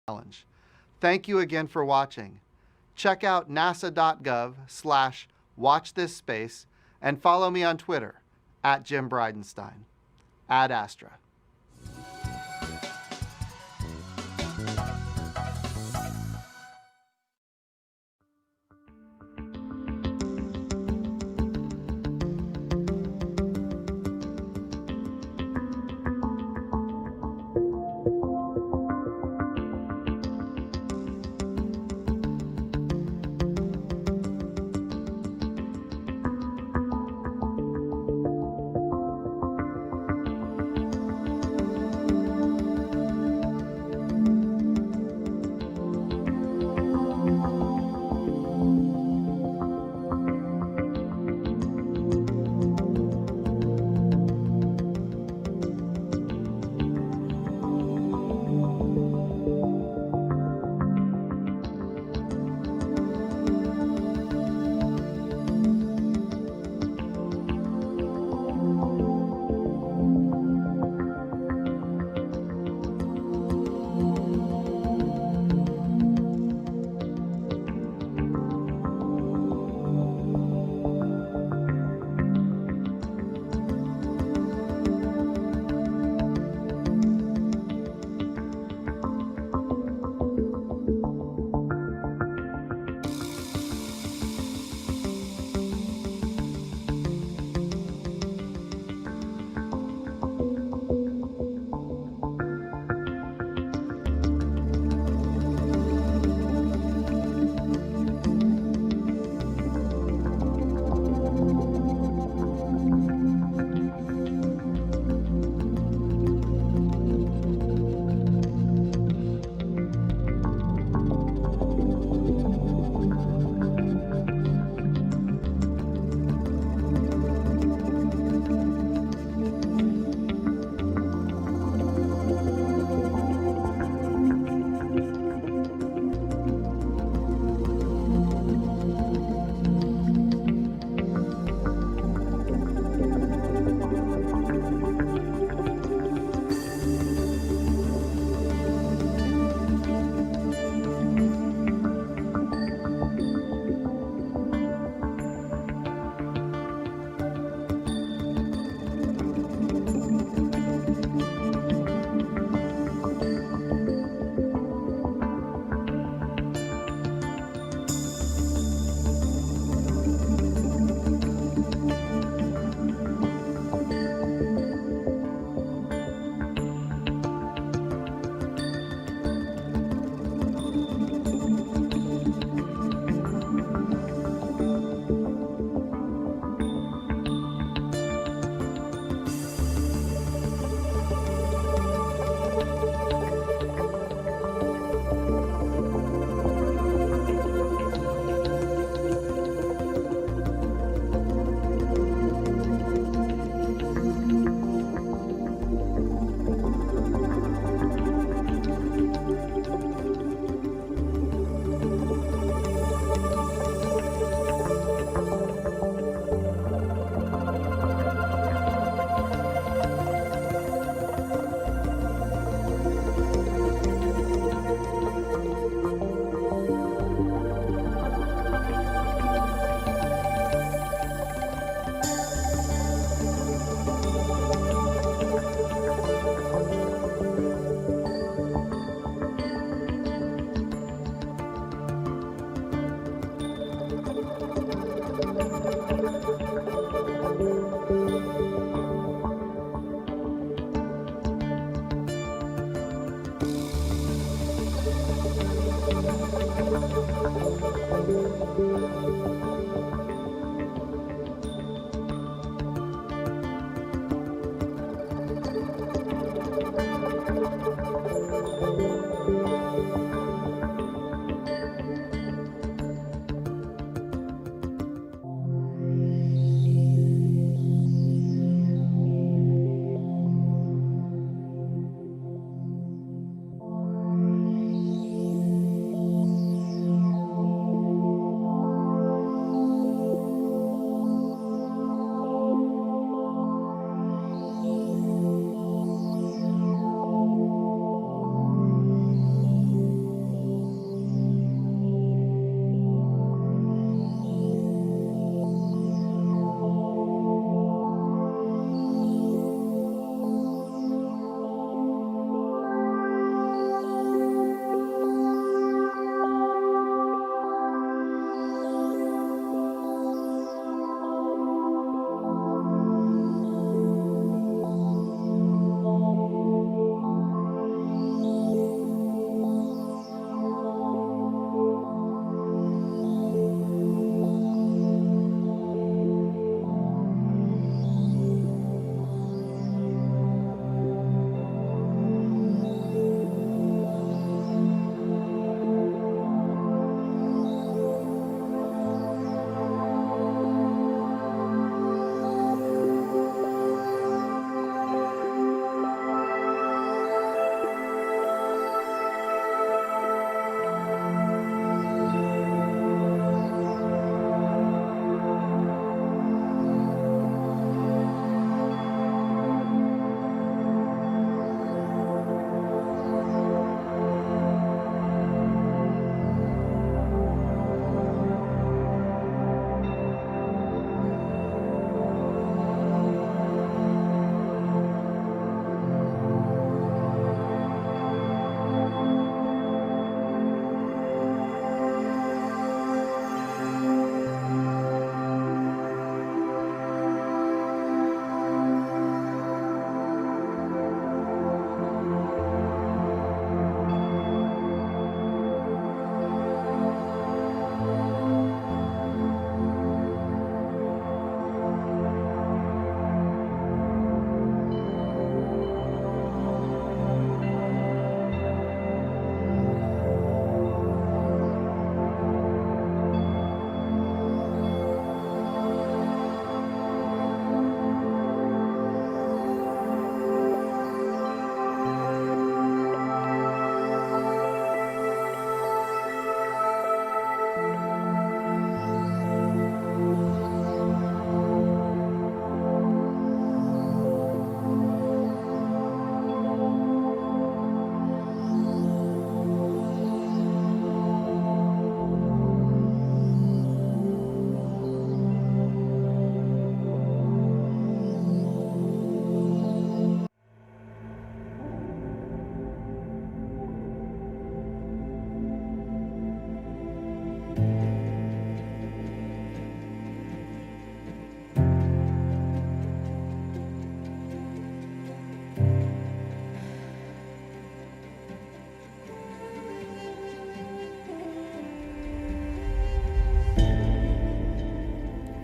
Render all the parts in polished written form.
challenge. Thank you again for watching. Check out nasa.gov/watchthisSpace and follow me on Twitter @Jim Bridenstine. Ad Astra.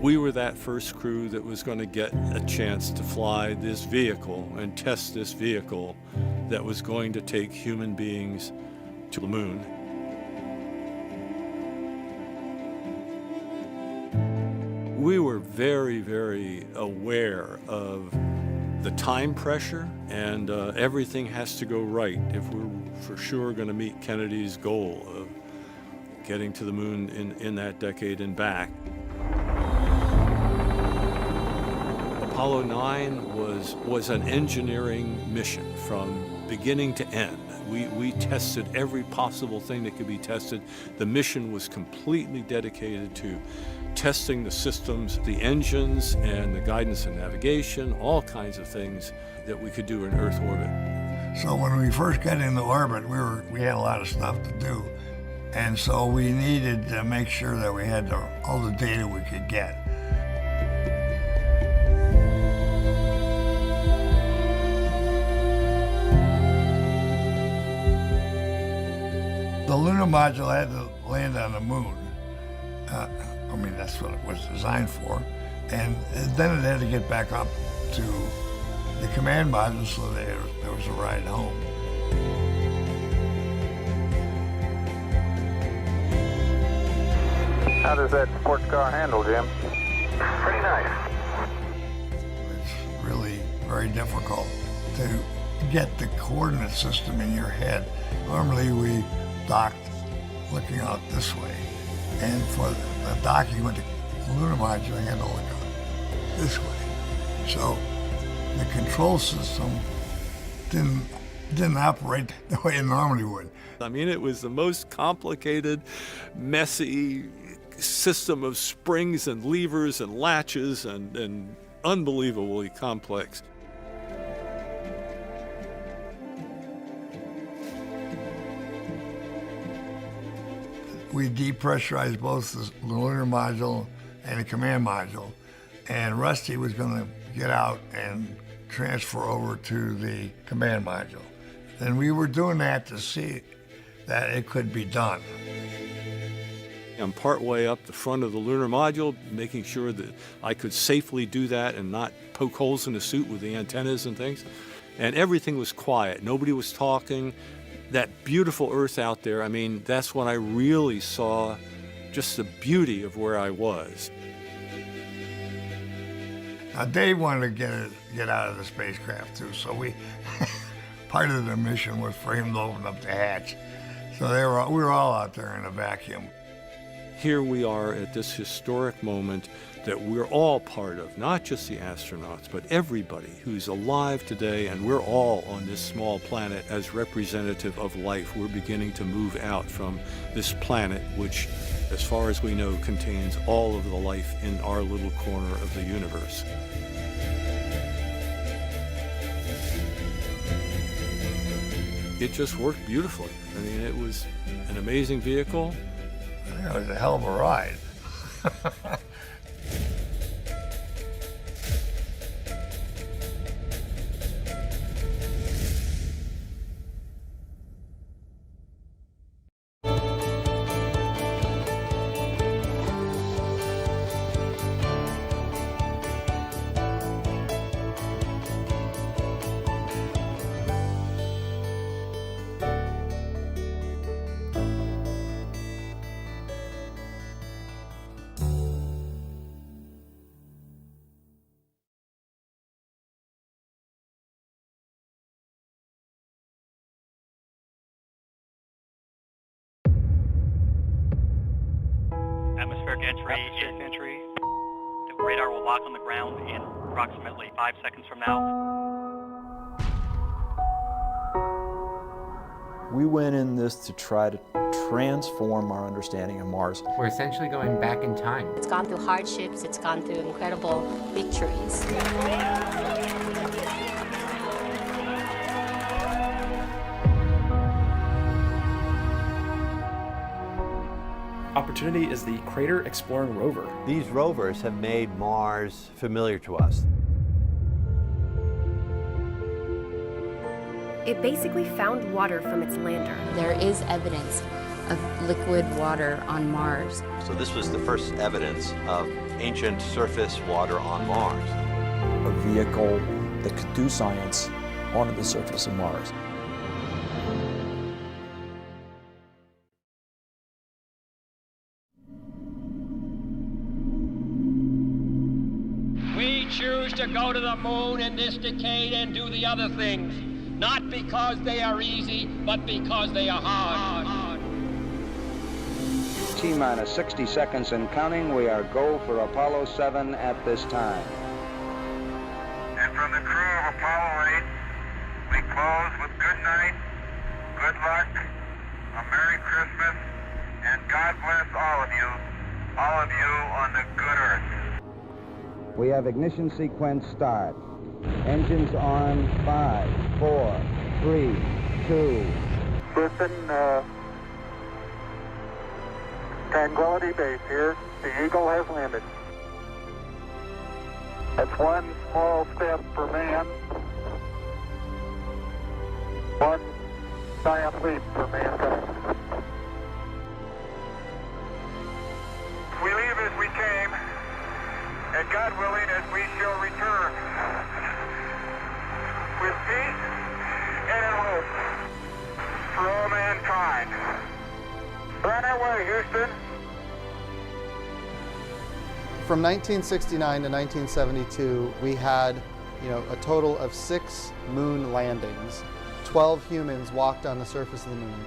We were that first crew that was going to get a chance to fly this vehicle and test this vehicle that was going to take human beings to the moon. We were very, very aware of the time pressure, and everything has to go right if we're for sure going to meet Kennedy's goal of getting to the moon in that decade and back. Apollo 9 was an engineering mission from beginning to end. We tested every possible thing that could be tested. The mission was completely dedicated to testing the systems, the engines, and the guidance and navigation, all kinds of things that we could do in Earth orbit. So when we first got into orbit, we had a lot of stuff to do. And so we needed to make sure that we had all the data we could get. The lunar module had to land on the moon. I mean, that's what it was designed for. And then it had to get back up to the command module so there was a ride home. How does that sports car handle, Jim? Pretty nice. It's really very difficult to get the coordinate system in your head. Normally we docked looking out this way, and for the docking with the lunar module, you had to look out this way. So the control system didn't operate the way it normally would. I mean, it was the most complicated, messy system of springs and levers and latches and unbelievably complex. We depressurized both the lunar module and the command module, and Rusty was going to get out and transfer over to the command module. And we were doing that to see that it could be done. I'm partway up the front of the lunar module, making sure that I could safely do that and not poke holes in the suit with the antennas and things. And everything was quiet. Nobody was talking. That beautiful Earth out there, I mean, that's when I really saw just the beauty of where I was. Now, Dave wanted to get out of the spacecraft too, so part of the mission was for him to open up the hatch. So we were all out there in a vacuum. Here we are at this historic moment that we're all part of, not just the astronauts, but everybody who's alive today, and we're all on this small planet as representative of life. We're beginning to move out from this planet, which, as far as we know, contains all of the life in our little corner of the universe. It just worked beautifully. I mean, it was an amazing vehicle. It was a hell of a ride. Atmospheric entry. The radar will lock on the ground in approximately 5 seconds from now. We went in this to try to transform our understanding of Mars. We're essentially going back in time. It's gone through hardships, it's gone through incredible victories. Opportunity is the Crater Exploring Rover. These rovers have made Mars familiar to us. It basically found water from its lander. There is evidence of liquid water on Mars. So this was the first evidence of ancient surface water on Mars. A vehicle that could do science onto the surface of Mars. We choose to go to the moon in this decade and do the other things, not because they are easy, but because they are hard. T-minus 60 seconds and counting. We are go for Apollo 7 at this time. And from the crew of Apollo 8, we close with good night, good luck, a Merry Christmas, and God bless all of you on the good earth. We have ignition sequence start. Engines on. 5, 4, 3, 2. Listen, Tranquility Base here. The Eagle has landed. That's one small step for man, one giant leap for mankind. We leave as we came, and God willing, as we shall return, with peace and in hope for all mankind. Right away, Houston. From 1969 to 1972, we had, a total of 6 moon landings. 12 humans walked on the surface of the moon.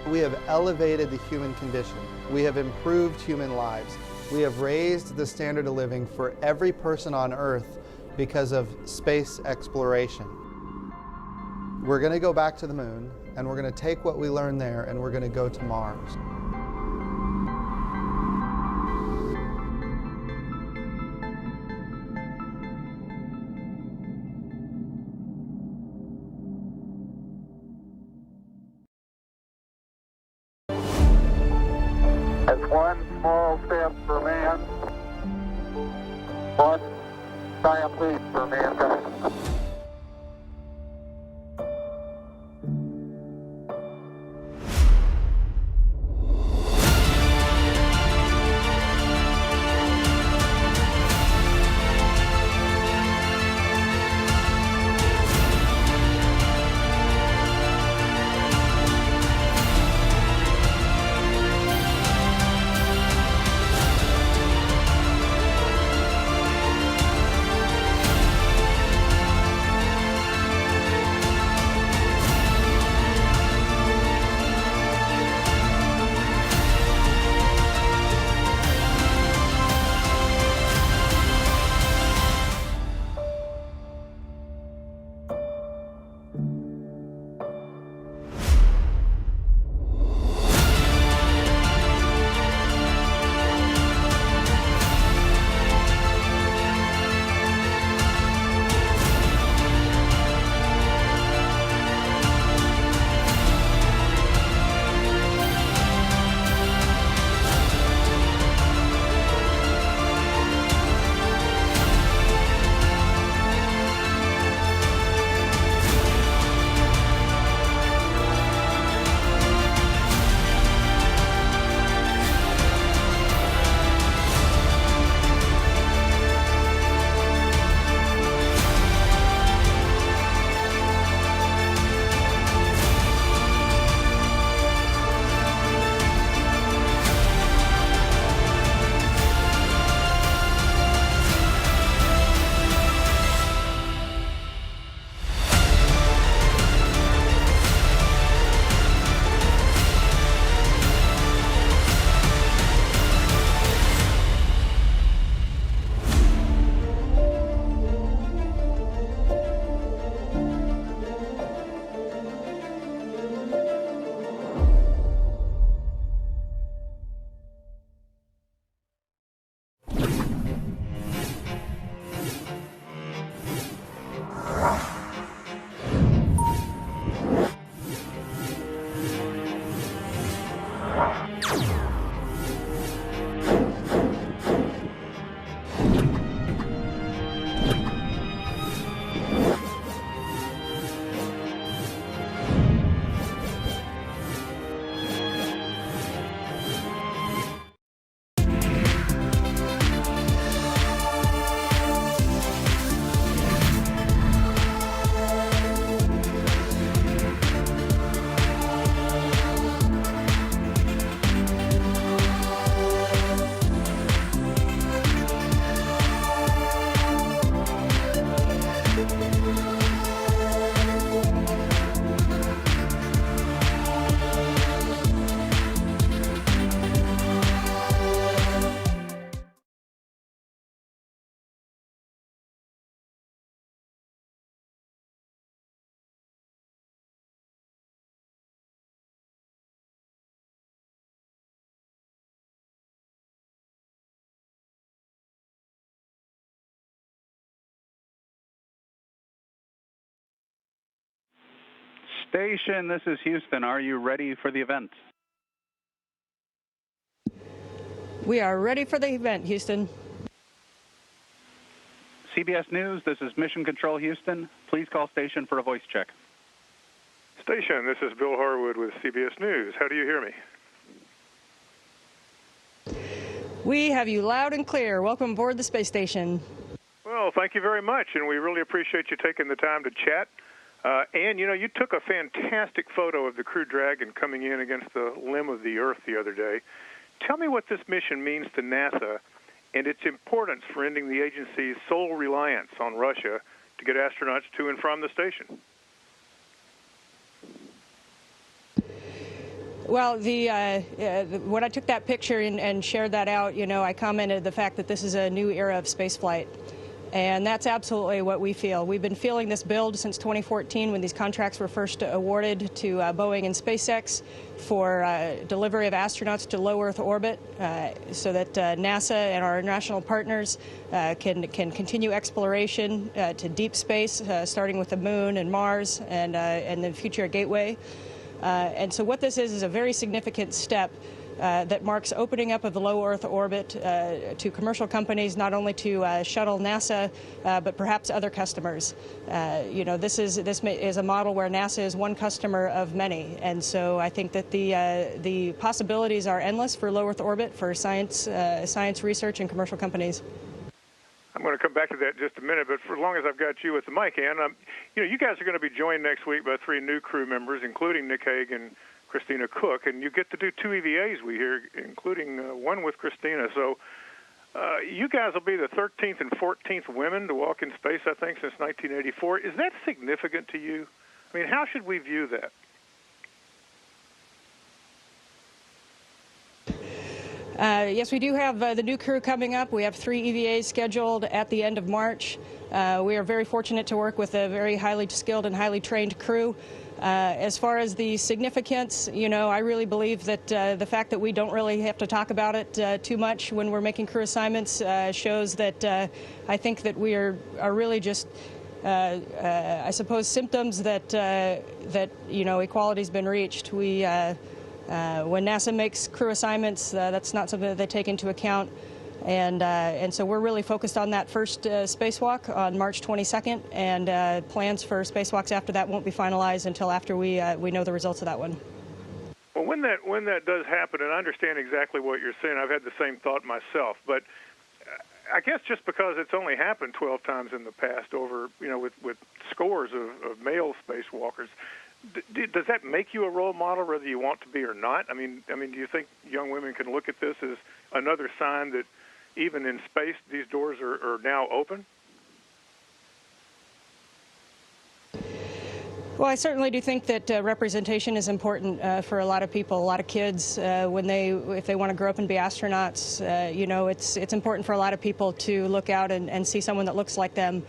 We have elevated the human condition. We have improved human lives. We have raised the standard of living for every person on Earth because of space exploration. We're going to go back to the moon, and we're going to take what we learned there, and we're going to go to Mars. That's one small step for man, one giant leap for mankind. Station, this is Houston. Are you ready for the event? We are ready for the event, Houston. CBS News, this is Mission Control Houston. Please call station for a voice check. Station, this is Bill Harwood with CBS News. How do you hear me? We have you loud and clear. Welcome aboard the space station. Well, thank you very much, and we really appreciate you taking the time to chat. And, you know, you took a fantastic photo of the Crew Dragon coming in against the limb of the Earth the other day. Tell me what this mission means to NASA and its importance for ending the agency's sole reliance on Russia to get astronauts to and from the station. Well, when I took that picture and shared that out, you know, I commented the fact that this is a new era of spaceflight. And that's absolutely what we feel. We've been feeling this build since 2014 when these contracts were first awarded to Boeing and SpaceX for delivery of astronauts to low Earth orbit so that NASA and our international partners can continue exploration to deep space, starting with the Moon and Mars and the future Gateway. And so what this is a very significant step that marks opening up of the low Earth orbit to commercial companies, not only to shuttle NASA, but perhaps other customers. You know, this is a model where NASA is one customer of many, and so I think that the possibilities are endless for low Earth orbit for science research and commercial companies. I'm going to come back to that in just a minute, but for as long as I've got you with the mic, Ann, you know, you guys are going to be joined next week by 3 new crew members, including Nick Hague and Christina Cook, and you get to do 2 EVAs, we hear, including one with Christina. So you guys will be the 13th and 14th women to walk in space, I think, since 1984. Is that significant to you? I mean, how should we view that? Yes, we do have the new crew coming up. We have 3 EVAs scheduled at the end of March. We are very fortunate to work with a very highly skilled and highly trained crew. As far as the significance, you know, I really believe that the fact that we don't really have to talk about it too much when we're making crew assignments shows that I think that we are really just, I suppose, symptoms that you know, equality's been reached. When NASA makes crew assignments, that's not something that they take into account. And so we're really focused on that first spacewalk on March 22nd, and plans for spacewalks after that won't be finalized until after we know the results of that one. Well, when that does happen, and I understand exactly what you're saying, I've had the same thought myself, but I guess just because it's only happened 12 times in the past over, you know, with scores of male spacewalkers, does that make you a role model, whether you want to be or not? I mean, do you think young women can look at this as another sign that even in space, these doors are now open? Well, I certainly do think that representation is important for a lot of people, a lot of kids. If they want to grow up and be astronauts, you know, it's important for a lot of people to look out and see someone that looks like them.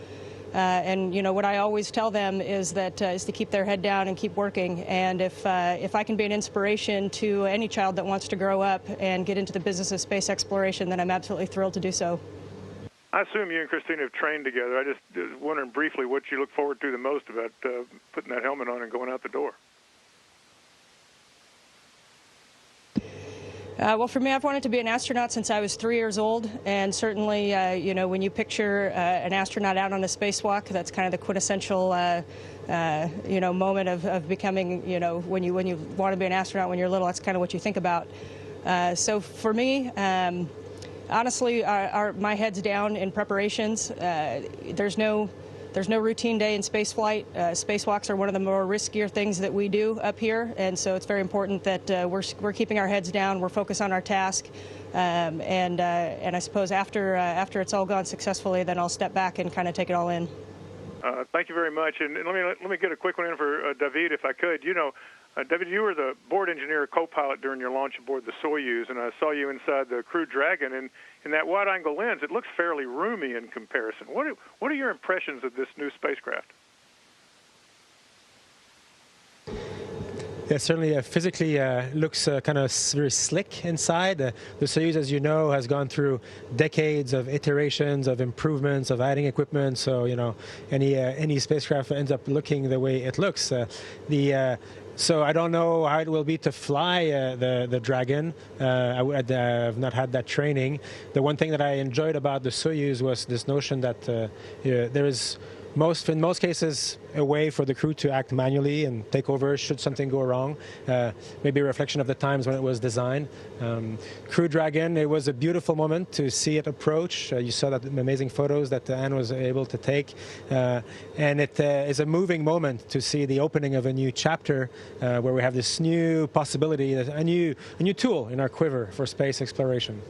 And you know, what I always tell them is to keep their head down and keep working. And if I can be an inspiration to any child that wants to grow up and get into the business of space exploration, then I'm absolutely thrilled to do so. I assume you and Christina have trained together. I just was wondering briefly what you look forward to the most about putting that helmet on and going out the door. Well, for me, I've wanted to be an astronaut since I was 3 years old, and certainly, you know, when you picture an astronaut out on a spacewalk, that's kind of the quintessential, you know, moment of becoming, you know, when you want to be an astronaut when you're little, that's kind of what you think about. So for me, honestly, my head's down in preparations. There's no routine day in spaceflight. Spacewalks are one of the more riskier things that we do up here, and so it's very important that we're keeping our heads down, we're focused on our task, and I suppose after it's all gone successfully, then I'll step back and kind of take it all in. Thank you very much, and let me get a quick one in for David, if I could. You know, David, you were the board engineer, co-pilot during your launch aboard the Soyuz, and I saw you inside the Crew Dragon, and in that wide-angle lens, it looks fairly roomy in comparison. What are your impressions of this new spacecraft? It certainly physically looks kind of very slick inside. The Soyuz, as you know, has gone through decades of iterations, of improvements, of adding equipment. So, you know, any spacecraft ends up looking the way it looks. So I don't know how it will be to fly the Dragon. I've not had that training. The one thing that I enjoyed about the Soyuz was this notion that there is in most cases a way for the crew to act manually and take over should something go wrong. Maybe a reflection of the times when it was designed. Crew Dragon, it was a beautiful moment to see it approach. You saw that amazing photos that Anne was able to take. And it is a moving moment to see the opening of a new chapter where we have this new possibility, a new tool in our quiver for space exploration.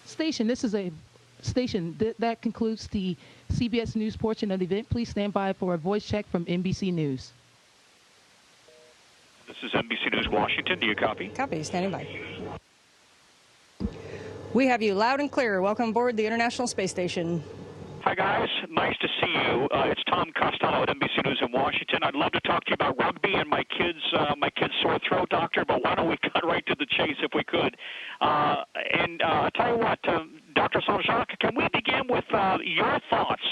Station, this is a station. That concludes the CBS News portion of the event. Please stand by for a voice check from NBC News. This is NBC News Washington. Do you copy? Copy. Standing by. We have you loud and clear. Welcome aboard the International Space Station. Hi, guys. Nice to see you. It's Tom Costello at NBC News in Washington. I'd love to talk to you about rugby and my kid's sore throat, doctor, but why don't we cut right to the chase if we could? I'll tell you what, Dr. Saint-Jacques, can we begin with your thoughts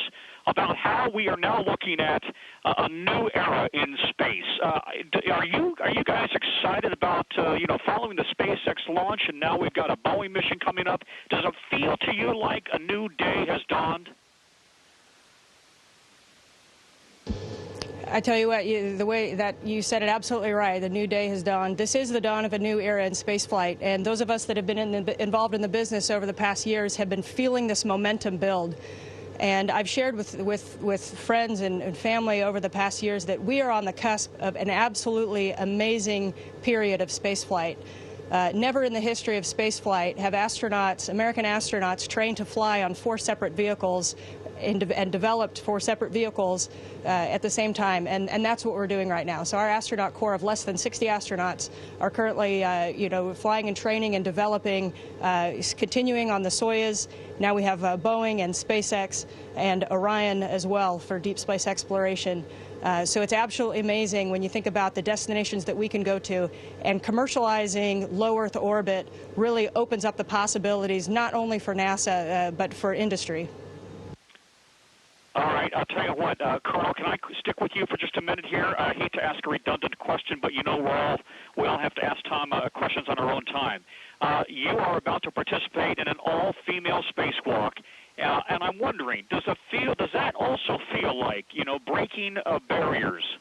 about how we are now looking at a new era in space? Are you guys excited about following the SpaceX launch, and now we've got a Boeing mission coming up? Does it feel to you like a new day has dawned? I tell you what, the way that you said it absolutely right. The new day has dawned. This is the dawn of a new era in spaceflight, and those of us that have been involved in the business over the past years have been feeling this momentum build. And I've shared with friends and family over the past years that we are on the cusp of an absolutely amazing period of spaceflight. Never in the history of spaceflight have American astronauts trained to fly on 4 separate vehicles and developed 4 separate vehicles at the same time, and that's what we're doing right now. So our astronaut corps of less than 60 astronauts are currently, flying and training and developing, continuing on the Soyuz. Now we have Boeing and SpaceX and Orion as well for deep space exploration. So it's absolutely amazing when you think about the destinations that we can go to, and commercializing low Earth orbit really opens up the possibilities not only for NASA but for industry. All right, I'll tell you what, Colonel, can I stick with you for just a minute here? I hate to ask a redundant question, but you know we all have to ask Tom questions on our own time. You are about to participate in an all-female spacewalk, and I'm wondering, does that also feel like, breaking barriers?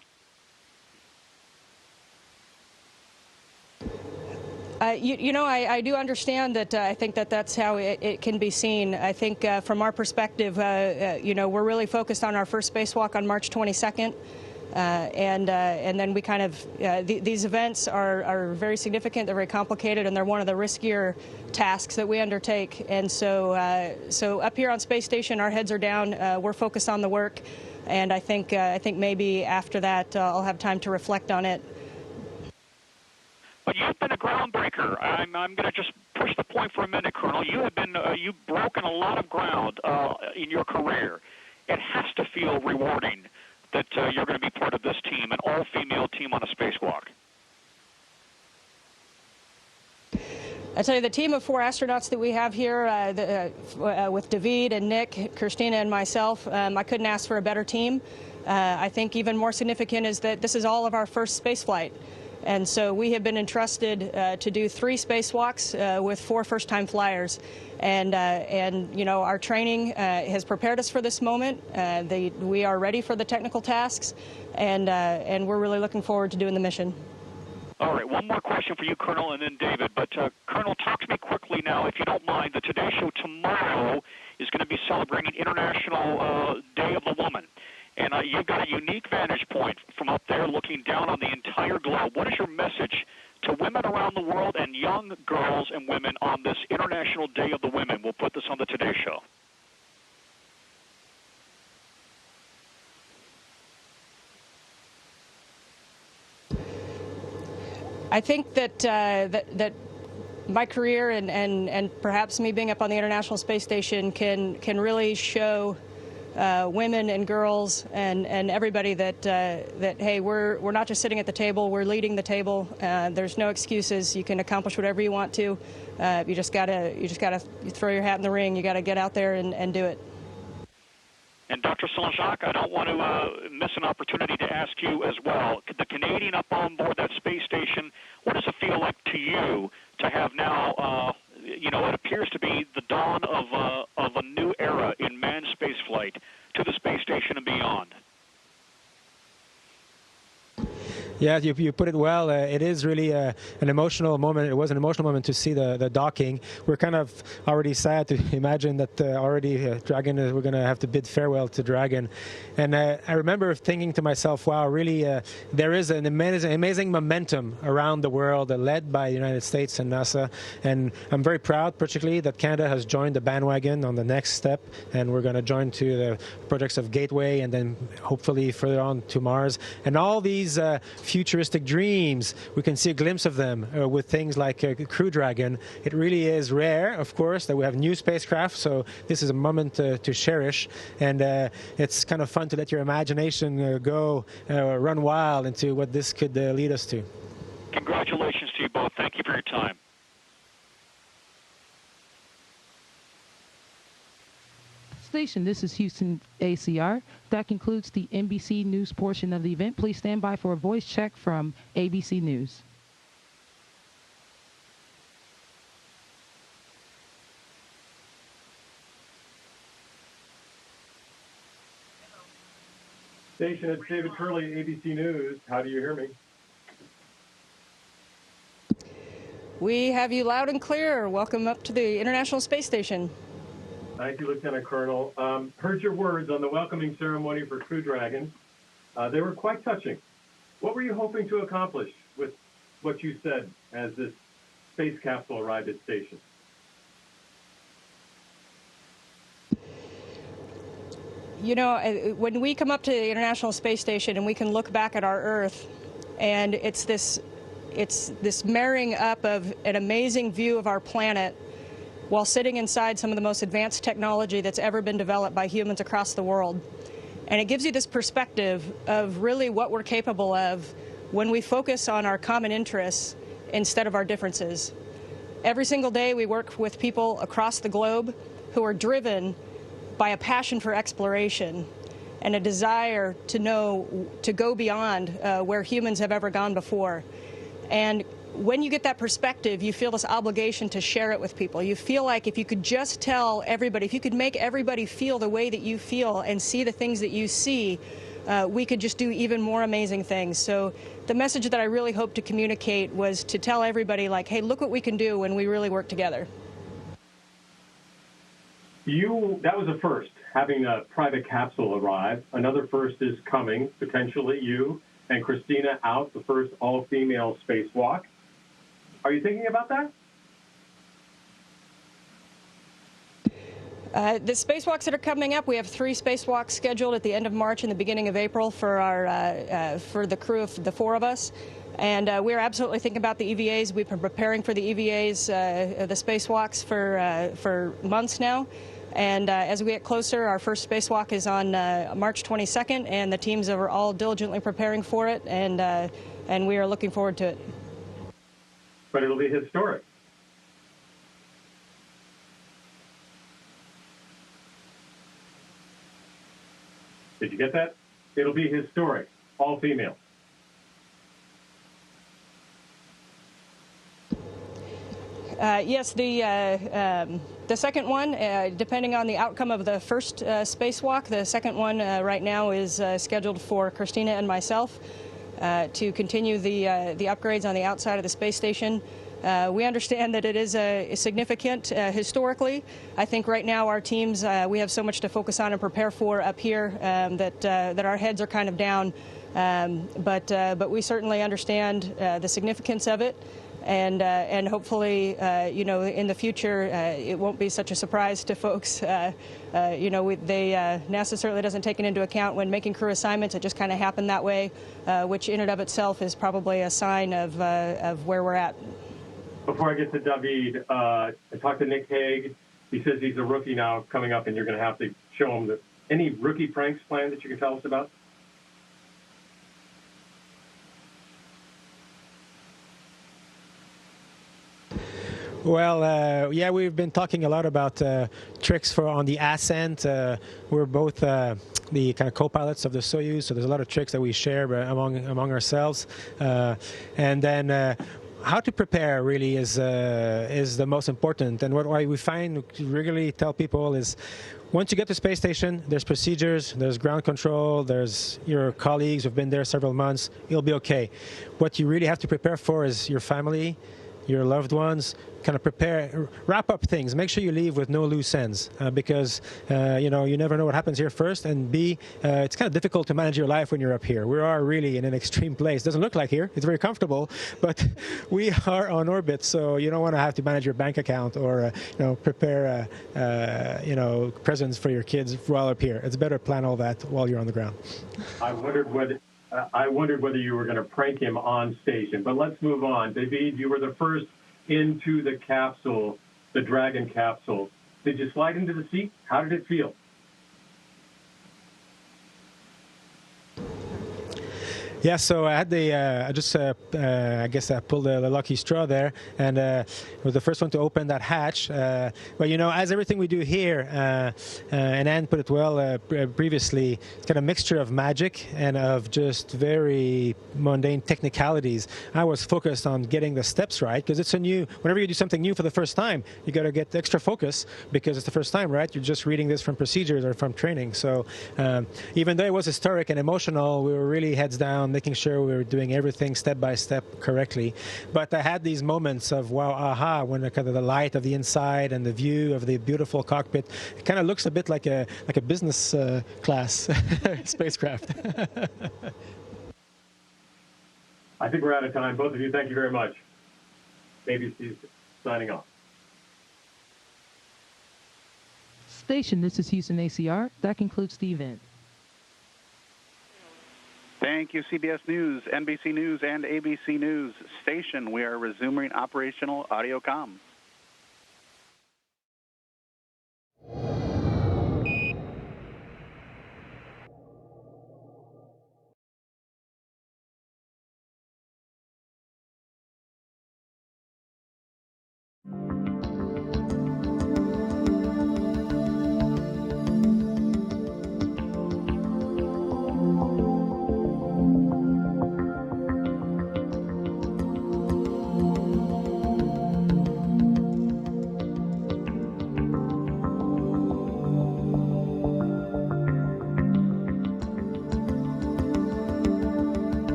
I do understand that. I think that's how it can be seen. I think from our perspective, we're really focused on our first spacewalk on March 22nd. And then we kind of, these events are very significant, they're very complicated, and they're one of the riskier tasks that we undertake. And so up here on Space Station, our heads are down, we're focused on the work, and I think maybe after that I'll have time to reflect on it. But you've been a groundbreaker. I'm going to just push the point for a minute, Colonel. You've broken a lot of ground in your career. It has to feel rewarding that you're going to be part of this team, an all-female team on a spacewalk. I tell you, the team of 4 astronauts that we have here, with David and Nick, Christina, and myself, I couldn't ask for a better team. I think even more significant is that this is all of our first spaceflight. And so we have been entrusted to do 3 spacewalks with 4 first-time flyers. And our training has prepared us for this moment. We are ready for the technical tasks, and we're really looking forward to doing the mission. All right, one more question for you, Colonel, and then David. But, Colonel, talk to me quickly now, if you don't mind. The Today Show tomorrow is going to be celebrating International Day of the Woman. And you've got a unique vantage point from up there looking down on the entire globe. What is your message to women around the world and young girls and women on this International Day of the Women? I think that that my career and perhaps me being up on the International Space Station can really show women and girls and everybody that hey, we're not just sitting at the table, we're leading the table. There's no excuses. You can accomplish whatever you want to. You just gotta throw your hat in the ring. You gotta get out there and do it. And Dr. Saint-Jacques, I don't want to miss an opportunity to ask you as well. The Canadian up on board that space station, what does it feel like to you to have now, what appears to be the dawn of a new era in manned spaceflight to the space station and beyond? Yeah, you put it well. It is really an emotional moment. It was an emotional moment to see the docking. We're kind of already sad to imagine that Dragon, we're going to have to bid farewell to Dragon. And I remember thinking to myself, wow, really, there is an amazing momentum around the world led by the United States and NASA. And I'm very proud, particularly, that Canada has joined the bandwagon on the next step. And we're going to join to the projects of Gateway and then hopefully further on to Mars. And all these futuristic dreams, we can see a glimpse of them with things like Crew Dragon. It really is rare, of course, that we have new spacecraft, so this is a moment to cherish, and it's kind of fun to let your imagination run wild into what this could lead us to. Congratulations to you both. Thank you for your time. Station, this is Houston ACR. That concludes the NBC News portion of the event. Please stand by for a voice check from ABC News. Station, it's David Curley, ABC News. How do you hear me? We have you loud and clear. Welcome up to the International Space Station. Thank you, Lieutenant Colonel. Heard your words on the welcoming ceremony for Crew Dragon. They were quite touching. What were you hoping to accomplish with what you said as this space capsule arrived at station? You know, when we come up to the International Space Station and we can look back at our Earth, and it's this marrying up of an amazing view of our planet while sitting inside some of the most advanced technology that's ever been developed by humans across the world. And it gives you this perspective of really what we're capable of when we focus on our common interests instead of our differences. Every single day we work with people across the globe who are driven by a passion for exploration and a desire to go beyond where humans have ever gone before. And when you get that perspective, you feel this obligation to share it with people. You feel like if you could just tell everybody, if you could make everybody feel the way that you feel and see the things that you see, we could just do even more amazing things. So the message that I really hope to communicate was to tell everybody, like, hey, look what we can do when we really work together. That was a first, having a private capsule arrive. Another first is coming, potentially you and Christina out, the first all-female spacewalk. Are you thinking about that? The spacewalks that are coming up, we have 3 spacewalks scheduled at the end of March and the beginning of April for the crew of the 4 of us. And we're absolutely thinking about the EVAs. We've been preparing for the EVAs, the spacewalks, for months now. And as we get closer, our first spacewalk is on March 22nd, and the teams are all diligently preparing for it, and we are looking forward to it. But it'll be historic. Did you get that? It'll be historic, all female. Yes, the second one, depending on the outcome of the first spacewalk, the second one right now is scheduled for Christina and myself to continue the upgrades on the outside of the space station. We understand that it is significant historically. I think right now our teams, we have so much to focus on and prepare for up here that our heads are kind of down. But we certainly understand the significance of it. And hopefully, you know, in the future, it won't be such a surprise to folks. You know, NASA certainly doesn't take it into account when making crew assignments. It just kind of happened that way, which in and of itself is probably a sign of where we're at. Before I get to David, I talked to Nick Hague. He says he's a rookie now coming up, and you're going to have to show him any rookie pranks planned that you can tell us about? Well, yeah, we've been talking a lot about tricks on the ascent. We're both the kind of co-pilots of the Soyuz, so there's a lot of tricks that we share among ourselves. And then how to prepare really is the most important. And what we find, we regularly tell people is, once you get to space station, there's procedures, there's ground control, there's your colleagues who've been there several months. You'll be okay. What you really have to prepare for is your family, your loved ones. Kind of wrap up things. Make sure you leave with no loose ends, because you know, you never know what happens here first. And B, it's kind of difficult to manage your life when you're up here. We are really in an extreme place. Doesn't look like here. It's very comfortable, but we are on orbit, so you don't want to have to manage your bank account or you know, prepare you know, presents for your kids while up here. It's better to plan all that while you're on the ground. I wondered whether you were going to prank him on station, but let's move on. David, you were the first into the capsule, the Dragon capsule. Did you slide into the seat? How did it feel? Yeah, so I had I guess I pulled the lucky straw there, and was the first one to open that hatch. But you know, as everything we do here, and Anne put it well previously, it's kind of a mixture of magic and of just very mundane technicalities. I was focused on getting the steps right, because it's whenever you do something new for the first time, you got to get extra focus because it's the first time, right? You're just reading this from procedures or from training. So even though it was historic and emotional, we were really heads down, making sure we were doing everything step by step correctly. But I had these moments of wow, aha, when kind of the light of the inside and the view of the beautiful cockpit, it kind of looks a bit like a business class spacecraft. I think we're out of time. Both of you, thank you very much. ABC's signing off. Station, this is Houston ACR. That concludes the event. Thank you, CBS News, NBC News, and ABC News. Station, we are resuming operational audio comm.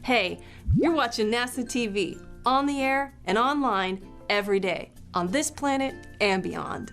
Hey, you're watching NASA TV, on the air and online every day, on this planet and beyond.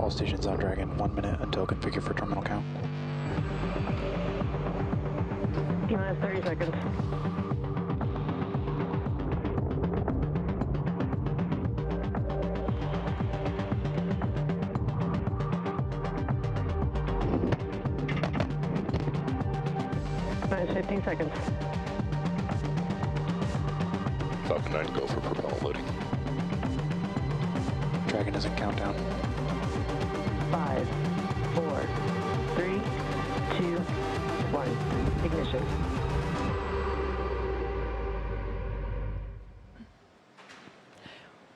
All stations on Dragon, 1 minute until configure for terminal count. T-minus 30 seconds. Minus 15 seconds. Falcon 9, go for propellant loading. Dragon is in countdown. 5, 4, 3, 2, 1. Ignition.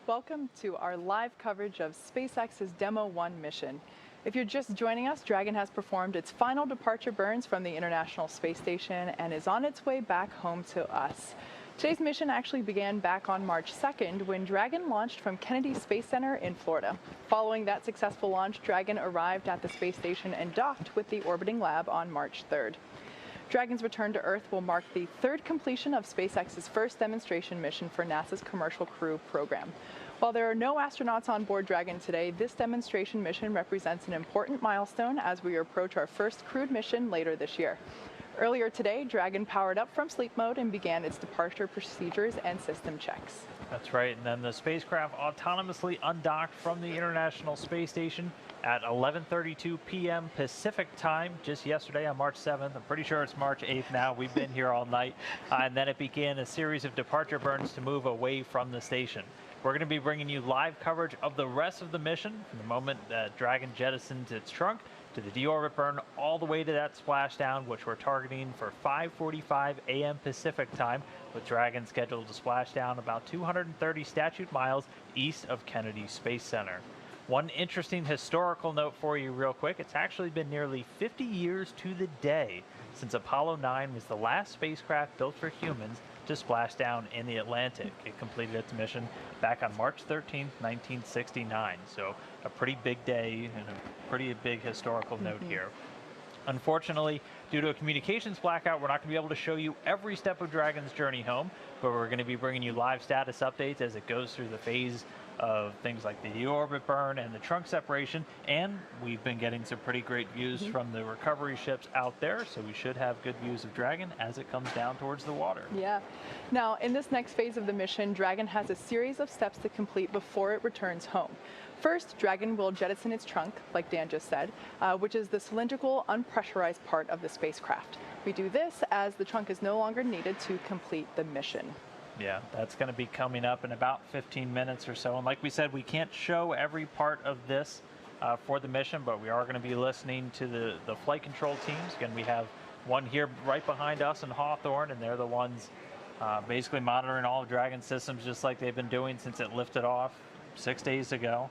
Welcome to our live coverage of SpaceX's Demo 1 mission. If you're just joining us, Dragon has performed its final departure burns from the International Space Station and is on its way back home to us. Today's mission actually began back on March 2nd when Dragon launched from Kennedy Space Center in Florida. Following that successful launch, Dragon arrived at the space station and docked with the orbiting lab on March 3rd. Dragon's return to Earth will mark the third completion of SpaceX's first demonstration mission for NASA's Commercial Crew program. While there are no astronauts on board Dragon today, this demonstration mission represents an important milestone as we approach our first crewed mission later this year. Earlier today, Dragon powered up from sleep mode and began its departure procedures and system checks. That's right, and then the spacecraft autonomously undocked from the International Space Station at 11:32 p.m. Pacific time just yesterday on March 7th. I'm pretty sure it's March 8th now. We've been here all night. And then it began a series of departure burns to move away from the station. We're going to be bringing you live coverage of the rest of the mission from the moment that Dragon jettisoned its trunk to the deorbit burn all the way to that splashdown, which we're targeting for 5:45 a.m. Pacific time, with Dragon scheduled to splash down about 230 statute miles east of Kennedy Space Center. One interesting historical note for you real quick, it's actually been nearly 50 years to the day since Apollo 9 was the last spacecraft built for humans to splash down in the Atlantic. It completed its mission back on March 13, 1969. So a pretty big day and a pretty big historical note here. Unfortunately, due to a communications blackout, we're not going to be able to show you every step of Dragon's journey home, but we're going to be bringing you live status updates as it goes through the phase of things like the deorbit burn and the trunk separation, and we've been getting some pretty great views from the recovery ships out there, so we should have good views of Dragon as it comes down towards the water. Yeah. Now, in this next phase of the mission, Dragon has a series of steps to complete before it returns home. First, Dragon will jettison its trunk, like Dan just said, which is the cylindrical, unpressurized part of the spacecraft. We do this as the trunk is no longer needed to complete the mission. Yeah, that's going to be coming up in about 15 minutes or so. And like we said, we can't show every part of this for the mission, but we are going to be listening to the flight control teams. Again, we have one here right behind us in Hawthorne, and they're the ones basically monitoring all of Dragon systems just like they've been doing since it lifted off 6 days ago.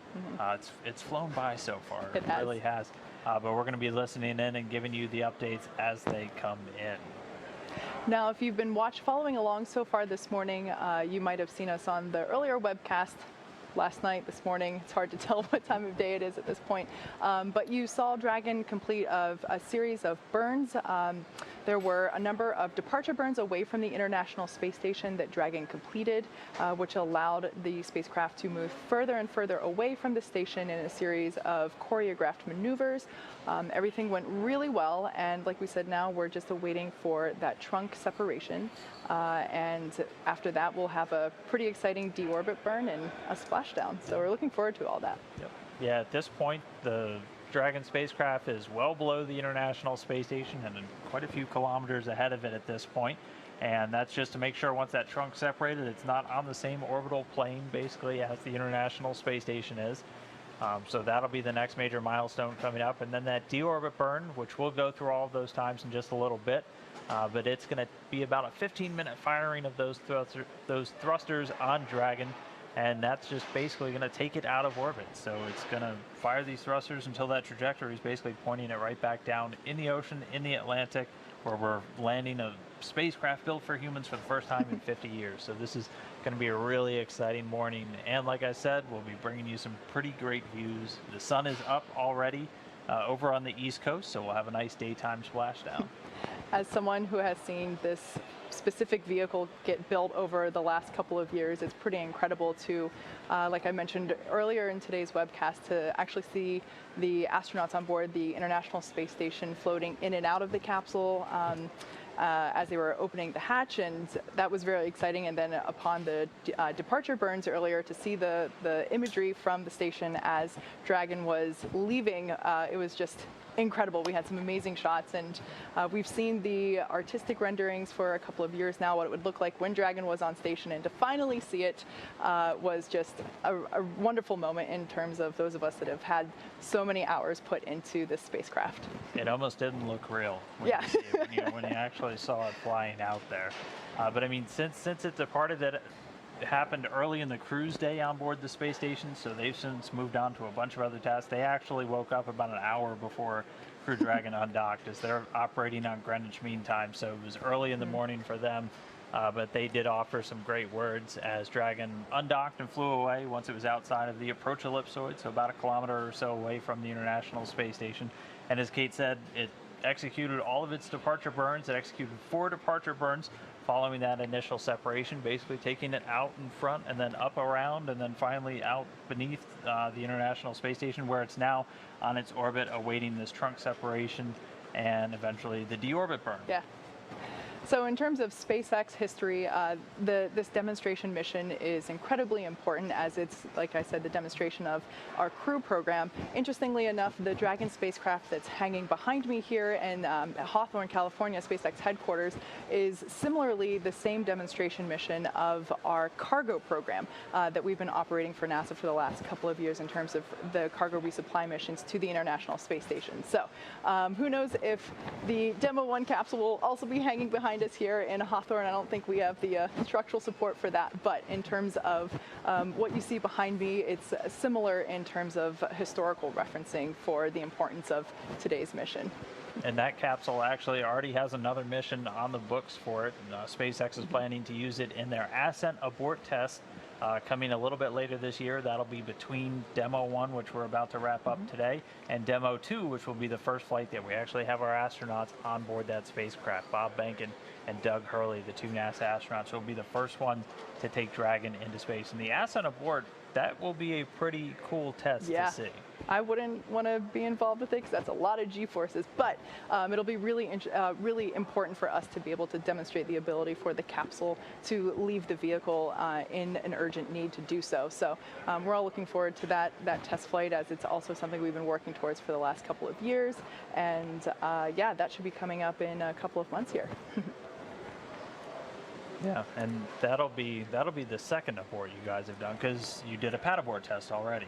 It's flown by so far. It really has. But we're going to be listening in and giving you the updates as they come in. Now, if you've been following along so far this morning, you might have seen us on the earlier webcast last night, this morning. It's hard to tell what time of day it is at this point. But you saw Dragon complete a series of burns. There were a number of departure burns away from the International Space Station that Dragon completed, which allowed the spacecraft to move further and further away from the station in a series of choreographed maneuvers. Everything went really well, and like we said, now we're just awaiting for that trunk separation. And after that, we'll have a pretty exciting deorbit burn and a splashdown. So we're looking forward to all that. Yep. Yeah, at this point, the Dragon spacecraft is well below the International Space Station and quite a few kilometers ahead of it at this point. And that's just to make sure once that trunk's separated, it's not on the same orbital plane, basically, as the International Space Station is. So that'll be the next major milestone coming up. And then that deorbit burn, which we'll go through all of those times in just a little bit. But it's going to be about a 15-minute firing of those thrusters on Dragon. And that's just basically going to take it out of orbit. So it's going to fire these thrusters until that trajectory is basically pointing it right back down in the ocean, in the Atlantic, where we're landing a spacecraft built for humans for the first time in 50 years. So this is going to be a really exciting morning. And like I said, we'll be bringing you some pretty great views. The sun is up already. over on the East Coast, so we'll have a nice daytime splashdown. As someone who has seen this specific vehicle get built over the last couple of years, it's pretty incredible to, like I mentioned earlier in today's webcast, to actually see the astronauts on board the International Space Station floating in and out of the capsule as they were opening the hatch, and that was very exciting. And then upon the departure burns earlier, to see the imagery from the station as Dragon was leaving, it was just incredible. We had some amazing shots, and we've seen the artistic renderings for a couple of years now, what it would look like when Dragon was on station, and to finally see it was just a wonderful moment in terms of those of us that have had so many hours put into this spacecraft. It almost didn't look real when Yeah. you see it, when you actually saw it flying out there. But I mean, since it departed, that happened early in the cruise day on board the space station, so they've since moved on to a bunch of other tasks. They actually woke up about an hour before Crew Dragon undocked, as they're operating on Greenwich Mean Time, so it was early in the morning for them. But they did offer some great words as Dragon undocked and flew away once it was outside of the approach ellipsoid, so about a kilometer or so away from the International Space Station. And as Kate said, it executed all of its departure burns. It executed 4 departure burns following that initial separation, basically taking it out in front and then up around and then finally out beneath the International Space Station, where it's now on its orbit awaiting this trunk separation and eventually the deorbit burn. Yeah. So in terms of SpaceX history, this demonstration mission is incredibly important, as it's, like I said, the demonstration of our crew program. Interestingly enough, the Dragon spacecraft that's hanging behind me here in Hawthorne, California, SpaceX headquarters, is similarly the same demonstration mission of our cargo program that we've been operating for NASA for the last couple of years in terms of the cargo resupply missions to the International Space Station. So who knows if the Demo 1 capsule will also be hanging behind us here in Hawthorne. I don't think we have the structural support for that, but in terms of what you see behind me, it's similar in terms of historical referencing for the importance of today's mission. And that capsule actually already has another mission on the books for it. SpaceX is planning to use it in their Ascent abort test coming a little bit later this year. That'll be between Demo 1, which we're about to wrap up today, and Demo 2, which will be the first flight that we actually have our astronauts on board that spacecraft. Bob Behnken and Doug Hurley, the 2 NASA astronauts, will be the first one to take Dragon into space. And the Ascent abort, that will be a pretty cool test to see. I wouldn't want to be involved with it because that's a lot of G-forces, but it'll be really important for us to be able to demonstrate the ability for the capsule to leave the vehicle in an urgent need to do so. So we're all looking forward to that test flight, as it's also something we've been working towards for the last couple of years. And yeah, that should be coming up in a couple of months here. Yeah, and that'll be the second abort you guys have done, because you did a pad abort test already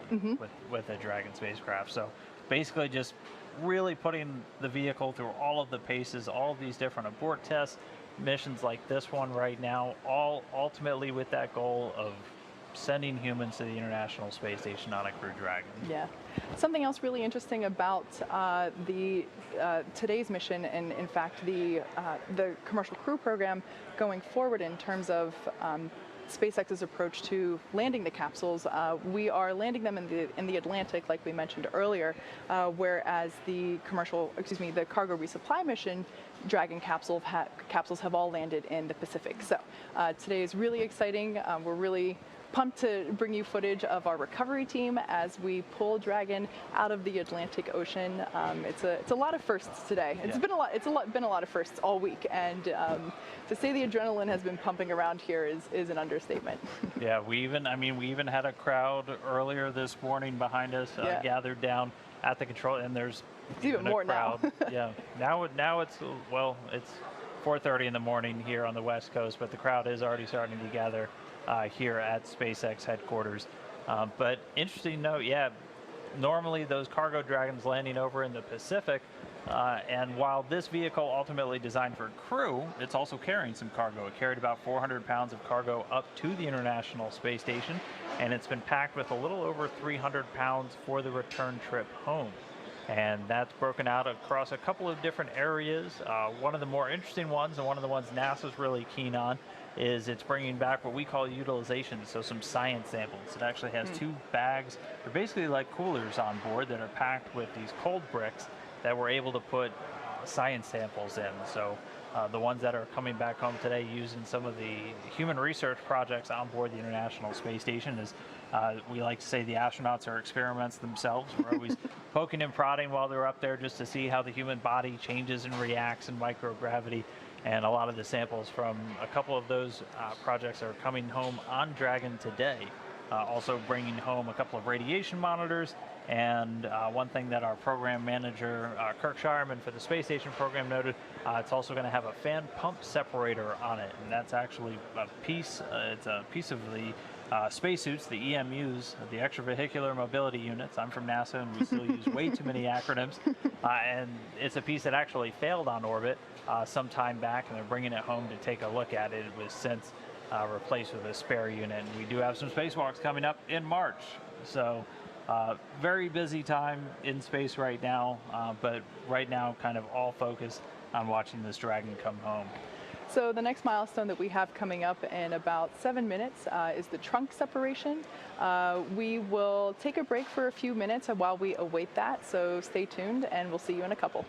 with the Dragon spacecraft. So basically just really putting the vehicle through all of the paces, all of these different abort tests, missions like this one right now, all ultimately with that goal of sending humans to the International Space Station on a Crew Dragon. Yeah. Something else really interesting about today's mission, and in fact the commercial crew program going forward in terms of SpaceX's approach to landing the capsules, we are landing them in the Atlantic, like we mentioned earlier, whereas the cargo resupply mission Dragon capsules have all landed in the Pacific. So today is really exciting. We're really pumped to bring you footage of our recovery team as we pull Dragon out of the Atlantic Ocean. It's a lot of firsts today. It's been a lot of firsts all week, and to say the adrenaline has been pumping around here is an understatement. Yeah, we even had a crowd earlier this morning behind us gathered down at the control, and there's even more crowd. now. Yeah, now it's 4:30 in the morning here on the West Coast, but the crowd is already starting to gather here at SpaceX headquarters. But interesting note, normally those cargo Dragons landing over in the Pacific, and while this vehicle ultimately designed for crew, it's also carrying some cargo. It carried about 400 pounds of cargo up to the International Space Station, and it's been packed with a little over 300 pounds for the return trip home. and that's broken out across a couple of different areas. One of the more interesting ones, and one of the ones NASA's really keen on, is it's bringing back what we call utilization, so some science samples. It actually has 2 bags. They're basically like coolers on board that are packed with these cold bricks that we're able to put science samples in. So the ones that are coming back home today used in some of the human research projects on board the International Space Station is, we like to say, the astronauts are experiments themselves. We're always poking and prodding while they're up there just to see how the human body changes and reacts in microgravity. And a lot of the samples from a couple of those projects are coming home on Dragon today. Also bringing home a couple of radiation monitors, and one thing that our program manager, Kirk Shireman for the Space Station program, noted, it's also going to have a fan pump separator on it, and that's actually a piece, it's a piece of the spacesuits, the EMUs, the extravehicular mobility units. I'm from NASA, and we still use way too many acronyms, and it's a piece that actually failed on orbit some time back, and they're bringing it home to take a look at it. It was since replaced with a spare unit. And we do have some spacewalks coming up in March. So very busy time in space right now, but right now kind of all focused on watching this Dragon come home. So the next milestone that we have coming up in about 7 minutes is the trunk separation. We will take a break for a few minutes while we await that, so stay tuned and we'll see you in a couple.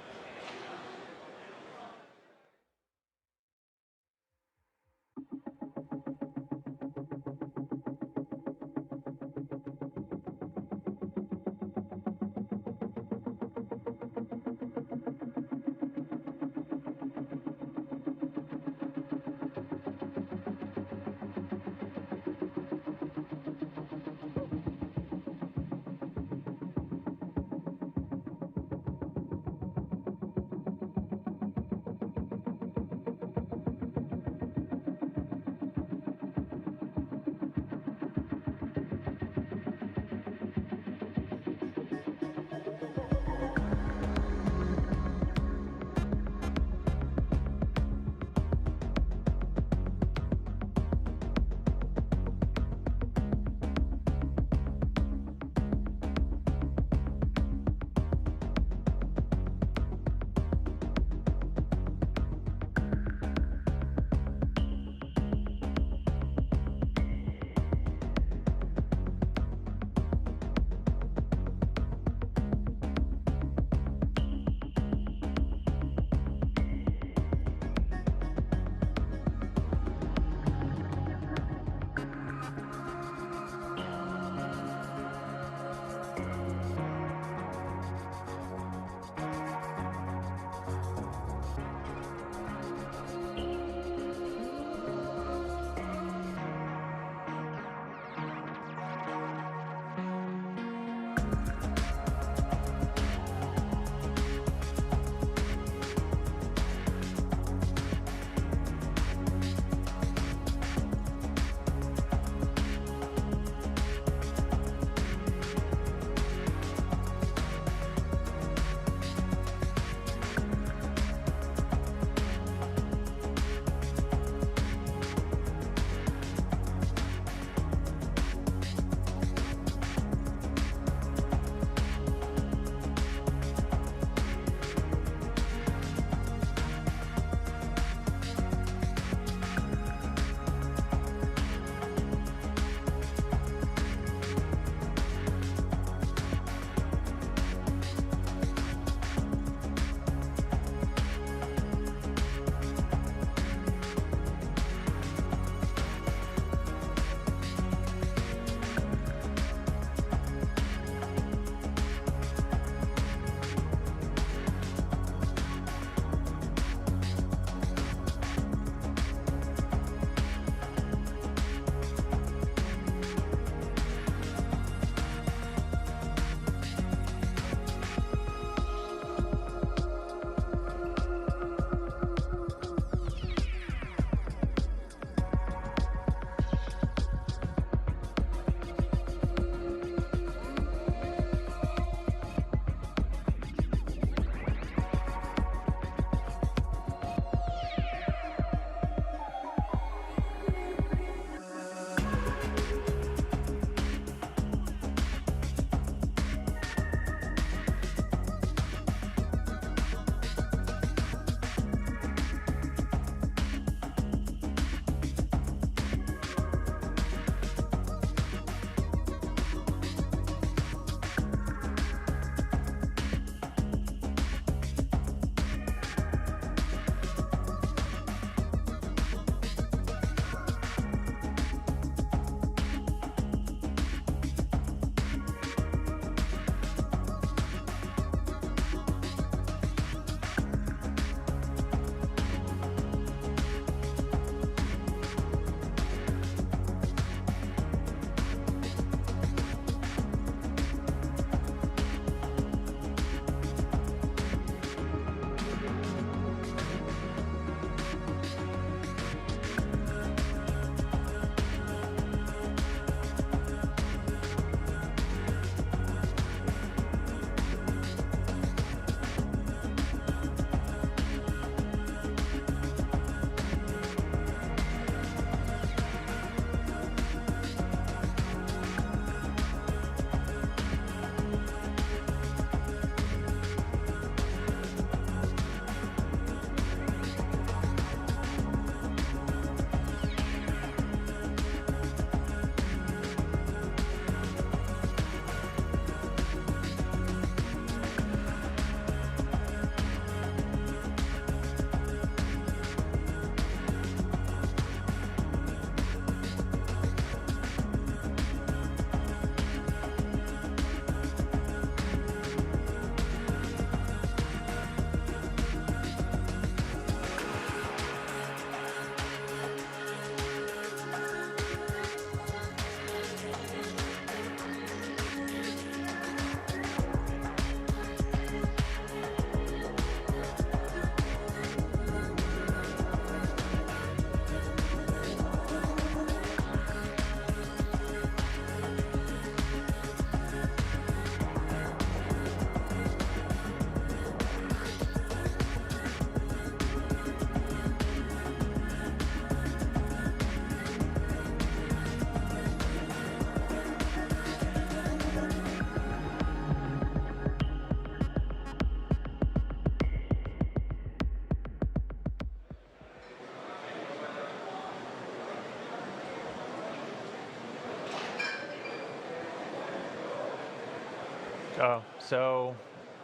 So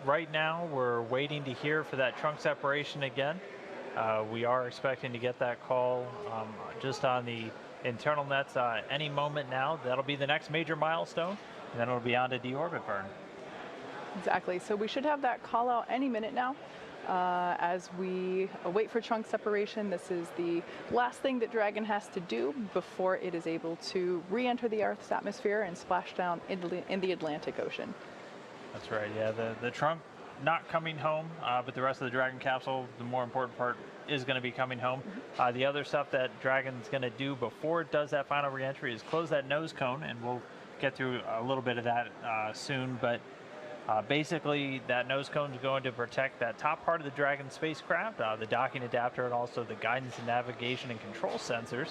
right now we're waiting to hear for that trunk separation again. We are expecting to get that call just on the internal nets any moment now. That'll be the next major milestone, and then it'll be on to deorbit burn. Exactly. So we should have that call out any minute now. As we wait for trunk separation, this is the last thing that Dragon has to do before it is able to re-enter the Earth's atmosphere and splash down in the Atlantic Ocean. That's right, yeah. The trunk not coming home, but the rest of the Dragon capsule, the more important part, is going to be coming home. The other stuff that Dragon's going to do before it does that final re-entry is close that nose cone, and we'll get through a little bit of that soon, but basically that nose cone is going to protect that top part of the Dragon spacecraft, the docking adapter, and also the guidance and navigation and control sensors.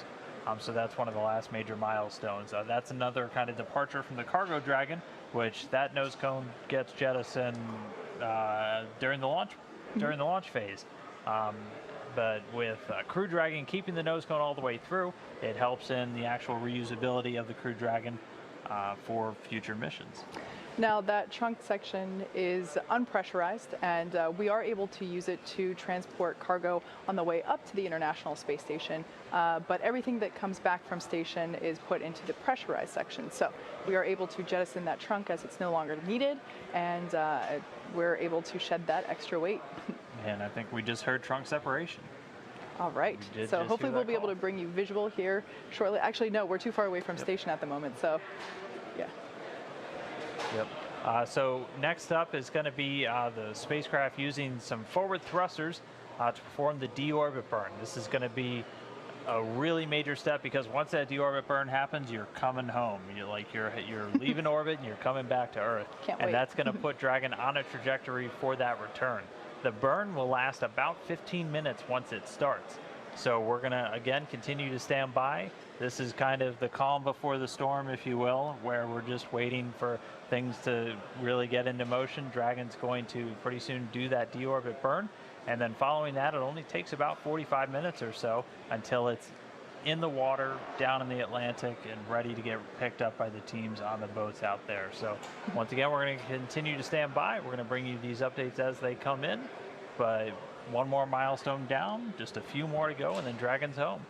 So that's one of the last major milestones. That's another kind of departure from the cargo Dragon, which that nose cone gets jettisoned during the launch phase. But with Crew Dragon keeping the nose cone all the way through, it helps in the actual reusability of the Crew Dragon for future missions. Now that trunk section is unpressurized, and we are able to use it to transport cargo on the way up to the International Space Station, but everything that comes back from station is put into the pressurized section. So we are able to jettison that trunk as it's no longer needed, and we're able to shed that extra weight. And I think we just heard trunk separation. All right, so hopefully we'll be able to bring you visual here shortly. Actually, no, we're too far away from station at the moment, so yeah. Yep. So next up is going to be the spacecraft using some forward thrusters to perform the deorbit burn. This is going to be a really major step because once that deorbit burn happens, you're coming home. You're leaving orbit and you're coming back to Earth. Can't and wait. That's going to put Dragon on a trajectory for that return. The burn will last about 15 minutes once it starts. So we're going to, again, continue to stand by. This is kind of the calm before the storm, if you will, where we're just waiting for things to really get into motion. Dragon's going to pretty soon do that deorbit burn. And then following that, it only takes about 45 minutes or so until it's in the water, down in the Atlantic, and ready to get picked up by the teams on the boats out there. So once again, we're going to continue to stand by. We're going to bring you these updates as they come in. But one more milestone down, just a few more to go, and then Dragon's home.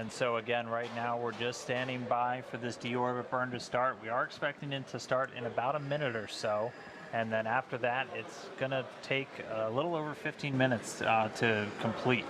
And so again, right now we're just standing by for this deorbit burn to start. We are expecting it to start in about a minute or so. And then after that, it's going to take a little over 15 minutes to complete.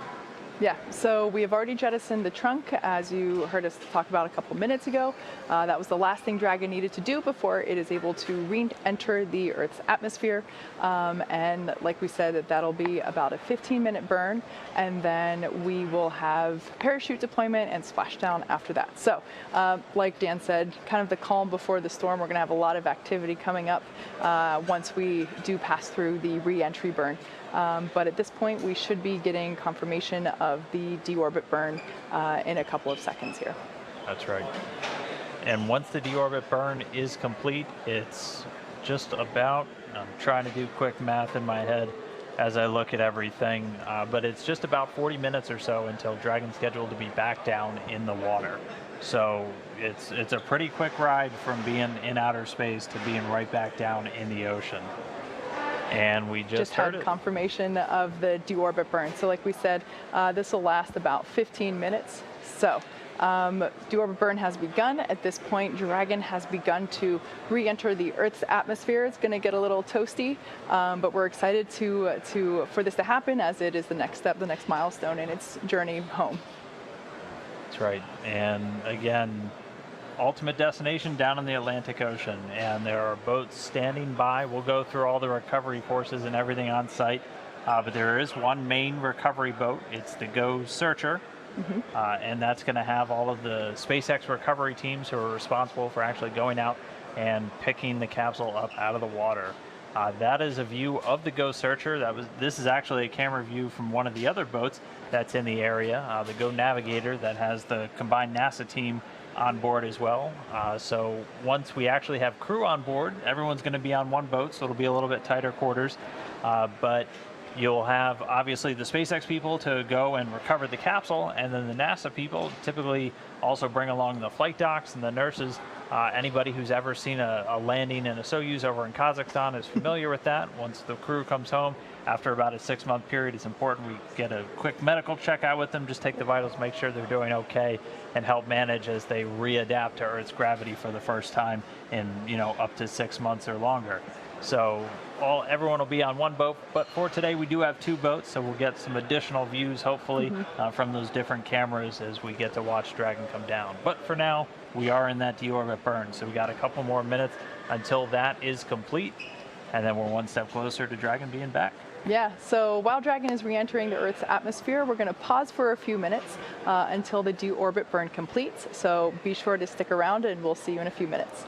Yeah, so we have already jettisoned the trunk, as you heard us talk about a couple minutes ago. That was the last thing Dragon needed to do before it is able to re-enter the Earth's atmosphere. And like we said, that'll be about a 15-minute burn, and then we will have parachute deployment and splashdown after that. So, like Dan said, kind of the calm before the storm. We're going to have a lot of activity coming up once we do pass through the re-entry burn. But at this point, we should be getting confirmation of the deorbit burn in a couple of seconds here. That's right. And once the deorbit burn is complete, it's just about, I'm trying to do quick math in my head as I look at everything, but it's just about 40 minutes or so until Dragon's scheduled to be back down in the water. So it's a pretty quick ride from being in outer space to being right back down in the ocean. And we just had confirmation of the deorbit burn. So like we said, this will last about 15 minutes. So deorbit burn has begun. At this point, Dragon has begun to re-enter the Earth's atmosphere. It's going to get a little toasty, but we're excited for this to happen, as it is the next step, the next milestone in its journey home. That's right. And again, ultimate destination down in the Atlantic Ocean, and there are boats standing by. We'll go through all the recovery courses and everything on site, but there is one main recovery boat. It's the Go Searcher, and that's going to have all of the SpaceX recovery teams who are responsible for actually going out and picking the capsule up out of the water. That is a view of the Go Searcher. This is actually a camera view from one of the other boats that's in the area, the Go Navigator, that has the combined NASA team on board as well. So once we actually have crew on board, everyone's going to be on one boat, so it'll be a little bit tighter quarters. But you'll have obviously the SpaceX people to go and recover the capsule, and then the NASA people typically also bring along the flight docs and the nurses. Anybody who's ever seen a landing in a Soyuz over in Kazakhstan is familiar with that. Once the crew comes home, after about a 6-month period, it's important we get a quick medical check out with them, just take the vitals, make sure they're doing okay, and help manage as they readapt to Earth's gravity for the first time in, up to 6 months or longer. So everyone will be on one boat, but for today we do have 2 boats, so we'll get some additional views, hopefully, from those different cameras as we get to watch Dragon come down. But for now, we are in that deorbit burn, so we got a couple more minutes until that is complete, and then we're one step closer to Dragon being back. Yeah, so while Dragon is re-entering the Earth's atmosphere, we're going to pause for a few minutes until the deorbit burn completes. So be sure to stick around, and we'll see you in a few minutes.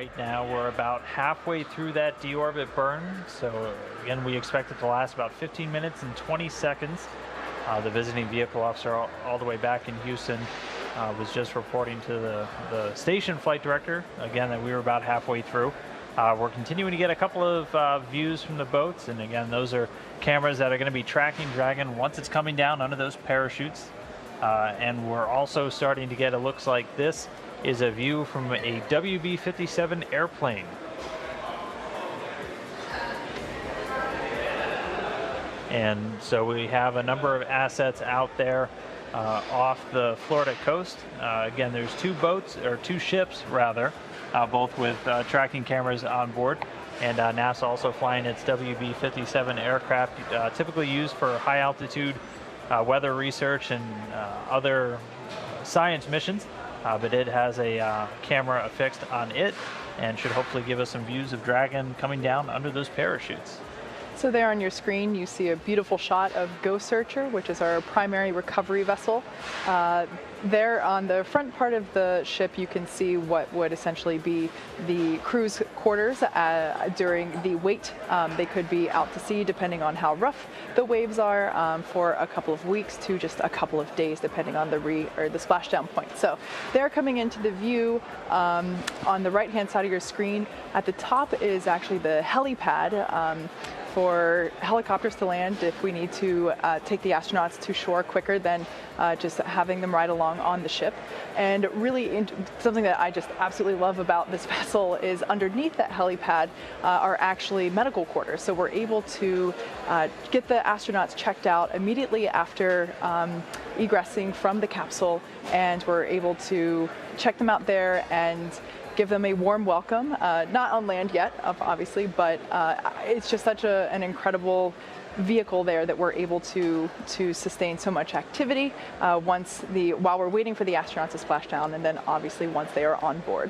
right now. We're about halfway through that deorbit burn. So again, we expect it to last about 15 minutes and 20 seconds. The visiting vehicle officer all the way back in Houston was just reporting to the station flight director, again, that we were about halfway through. We're continuing to get a couple of views from the boats, and again, those are cameras that are going to be tracking Dragon once it's coming down under those parachutes. And we're also starting to get, it looks like this is a view from a WB-57 airplane. And so we have a number of assets out there off the Florida coast. Again, there's two ships rather, both with tracking cameras on board. And NASA also flying its WB-57 aircraft, typically used for high altitude weather research and other science missions. But it has a camera affixed on it and should hopefully give us some views of Dragon coming down under those parachutes. So there on your screen, you see a beautiful shot of Ghost Searcher, which is our primary recovery vessel. There on the front part of the ship, you can see what would essentially be the crew's quarters during the wait. They could be out to sea, depending on how rough the waves are, for a couple of weeks to just a couple of days, depending on the splashdown point. So they're coming into the view on the right-hand side of your screen. At the top is actually the helipad. For helicopters to land if we need to take the astronauts to shore quicker than just having them ride along on the ship. And really something that I just absolutely love about this vessel is underneath that helipad are actually medical quarters. So we're able to get the astronauts checked out immediately after egressing from the capsule, and we're able to check them out there and give them a warm welcome, not on land yet, obviously, but it's just such an incredible vehicle there that we're able to sustain so much activity while we're waiting for the astronauts to splash down, and then obviously once they are on board.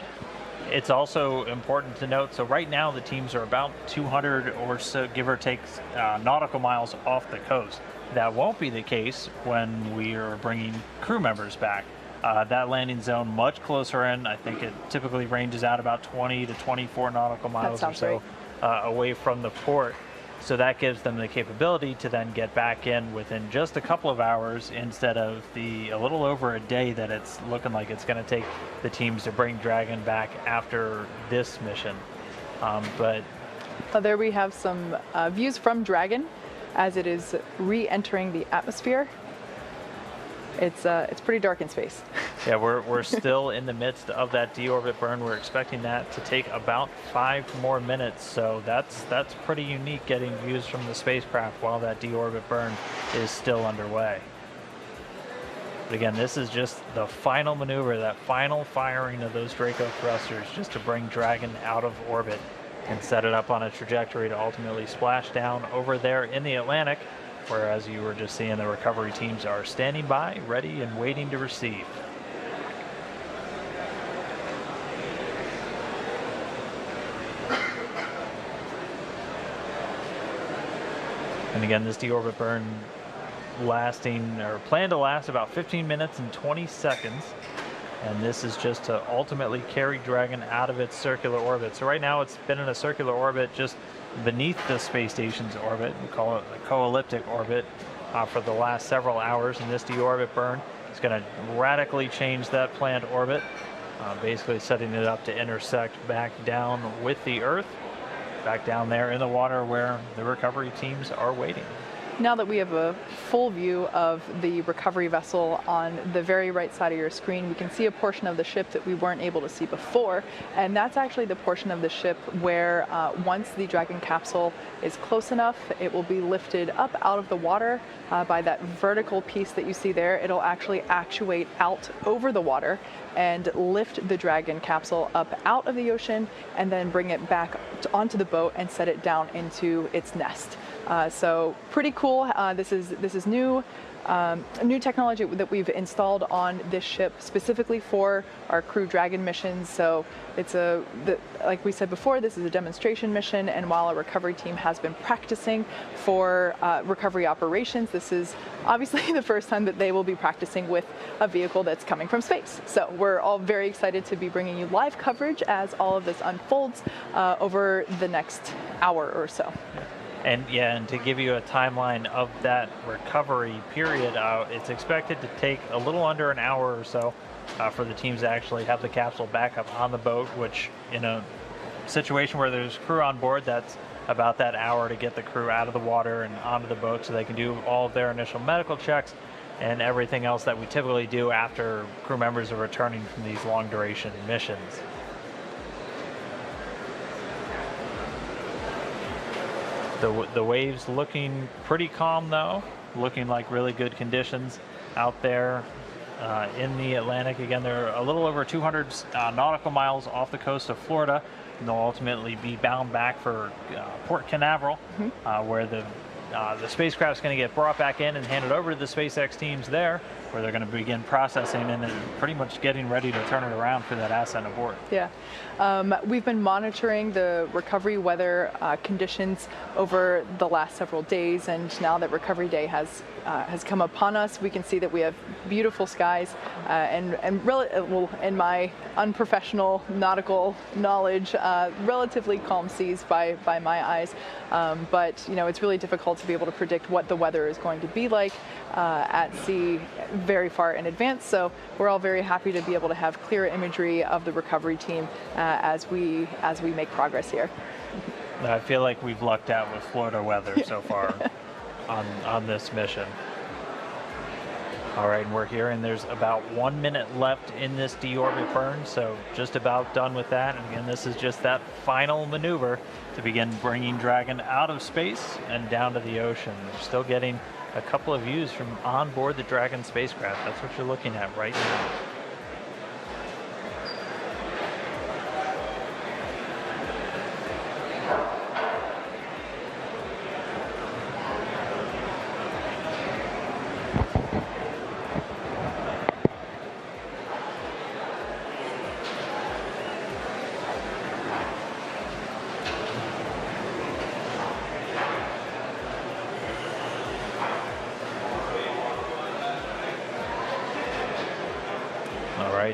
It's also important to note, so right now the teams are about 200 or so, give or take, nautical miles off the coast. That won't be the case when we are bringing crew members back. That landing zone much closer in. I think it typically ranges out about 20 to 24 nautical miles or so away from the port. So that gives them the capability to then get back in within just a couple of hours instead of a little over a day that it's looking like it's going to take the teams to bring Dragon back after this mission. But there we have some views from Dragon as it is re-entering the atmosphere. It's pretty dark in space. Yeah, we're still in the midst of that deorbit burn. We're expecting that to take about 5 more minutes, so that's pretty unique, getting views from the spacecraft while that deorbit burn is still underway. But again, this is just the final maneuver, that final firing of those Draco thrusters, just to bring Dragon out of orbit and set it up on a trajectory to ultimately splash down over there in the Atlantic, where, as you were just seeing, the recovery teams are standing by, ready and waiting to receive. And again, this deorbit burn planned to last about 15 minutes and 20 seconds. And this is just to ultimately carry Dragon out of its circular orbit. So right now it's been in a circular orbit just beneath the space station's orbit. We call it a co-elliptic orbit for the last several hours. And this deorbit burn is going to radically change that planned orbit, basically setting it up to intersect back down with the Earth, back down there in the water where the recovery teams are waiting. Now that we have a full view of the recovery vessel on the very right side of your screen, we can see a portion of the ship that we weren't able to see before, and that's actually the portion of the ship where once the Dragon capsule is close enough, it will be lifted up out of the water by that vertical piece that you see there. It'll actually actuate out over the water and lift the Dragon capsule up out of the ocean and then bring it back onto the boat and set it down into its nest. So pretty cool. This is new. New technology that we've installed on this ship specifically for our Crew Dragon missions. So it's like we said before, this is a demonstration mission, and while our recovery team has been practicing for recovery operations, this is obviously the first time that they will be practicing with a vehicle that's coming from space. So we're all very excited to be bringing you live coverage as all of this unfolds over the next hour or so. And to give you a timeline of that recovery period, it's expected to take a little under an hour or so for the teams to actually have the capsule back up on the boat, which in a situation where there's crew on board, that's about that hour to get the crew out of the water and onto the boat so they can do all of their initial medical checks and everything else that we typically do after crew members are returning from these long duration missions. The waves looking pretty calm though, looking like really good conditions out there in the Atlantic. Again, they're a little over 200 nautical miles off the coast of Florida, and they'll ultimately be bound back for Port Canaveral, where the spacecraft is going to get brought back in and handed over to the SpaceX teams there, where they're going to begin processing and then pretty much getting ready to turn it around for that ascent aboard. Yeah. We've been monitoring the recovery weather conditions over the last several days, and now that Recovery Day has come upon us, we can see that we have beautiful skies and in my unprofessional nautical knowledge, relatively calm seas by my eyes. But it's really difficult to be able to predict what the weather is going to be like at sea very far in advance. So we're all very happy to be able to have clear imagery of the recovery team as we make progress here. I feel like we've lucked out with Florida weather so far on this mission. All right, and we're here, and there's about 1 minute left in this deorbit burn, so just about done with that. And again, this is just that final maneuver to begin bringing Dragon out of space and down to the ocean. We're still getting a couple of views from on board the Dragon spacecraft. That's what you're looking at right now.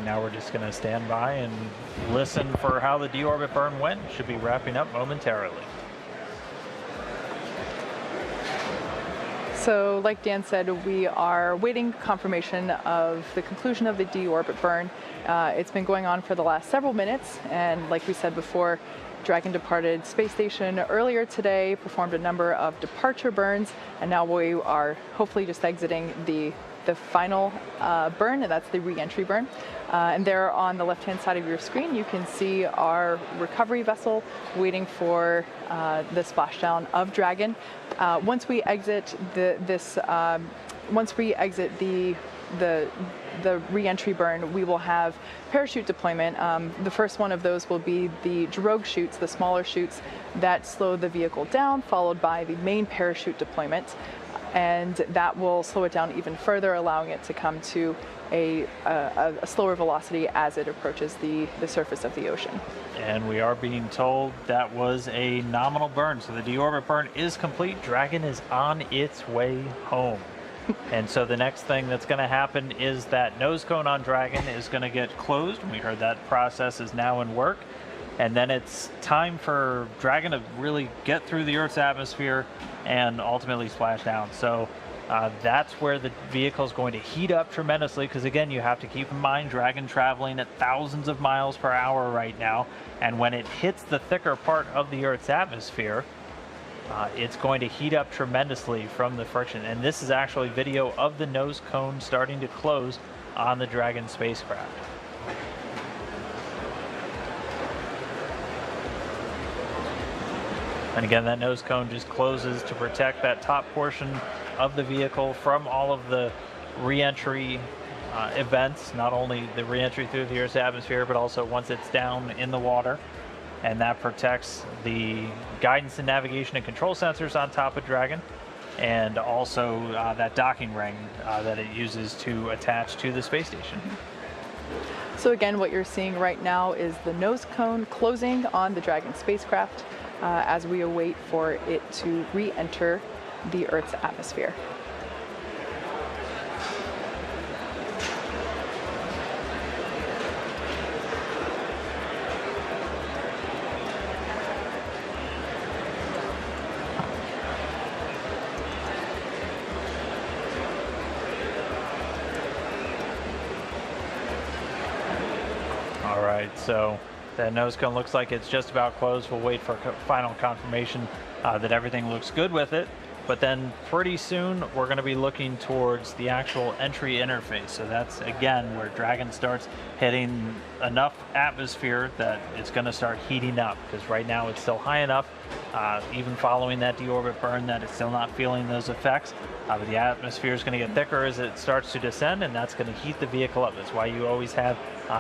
Now we're just going to stand by and listen for how the deorbit burn went. Should be wrapping up momentarily. So like Dan said, we are waiting confirmation of the conclusion of the deorbit burn. It's been going on for the last several minutes, and like we said before, Dragon departed space station earlier today, performed a number of departure burns, and now we are hopefully just exiting the final burn, and that's the re-entry burn. And there on the left-hand side of your screen, you can see our recovery vessel waiting for the splashdown of Dragon. Once we exit the re-entry burn, we will have parachute deployment. The first one of those will be the drogue chutes, the smaller chutes that slow the vehicle down, followed by the main parachute deployment. And that will slow it down even further, allowing it to come to a slower velocity as it approaches the surface of the ocean. And we are being told that was a nominal burn, so the deorbit burn is complete. Dragon is on its way home. And so the next thing that's going to happen is that nose cone on Dragon is going to get closed. We heard that process is now in work. And then it's time for Dragon to really get through the Earth's atmosphere and ultimately splash down. So that's where the vehicle is going to heat up tremendously, because again, you have to keep in mind Dragon traveling at thousands of miles per hour right now. And when it hits the thicker part of the Earth's atmosphere, it's going to heat up tremendously from the friction. And this is actually video of the nose cone starting to close on the Dragon spacecraft. And again, that nose cone just closes to protect that top portion of the vehicle from all of the re-entry events, not only the re-entry through the Earth's atmosphere, but also once it's down in the water. and that protects the guidance and navigation and control sensors on top of Dragon, and also that docking ring that it uses to attach to the space station. So again, what you're seeing right now is the nose cone closing on the Dragon spacecraft as we await for it to re-enter the Earth's atmosphere. All right, so that nose cone looks like it's just about closed. We'll wait for final confirmation that everything looks good with it. But then pretty soon we're going to be looking towards the actual entry interface. So that's, again, where Dragon starts hitting enough atmosphere that it's going to start heating up, because right now it's still high enough, even following that deorbit burn, that it's still not feeling those effects. But the atmosphere is going to get thicker as it starts to descend, and that's going to heat the vehicle up. That's why you always have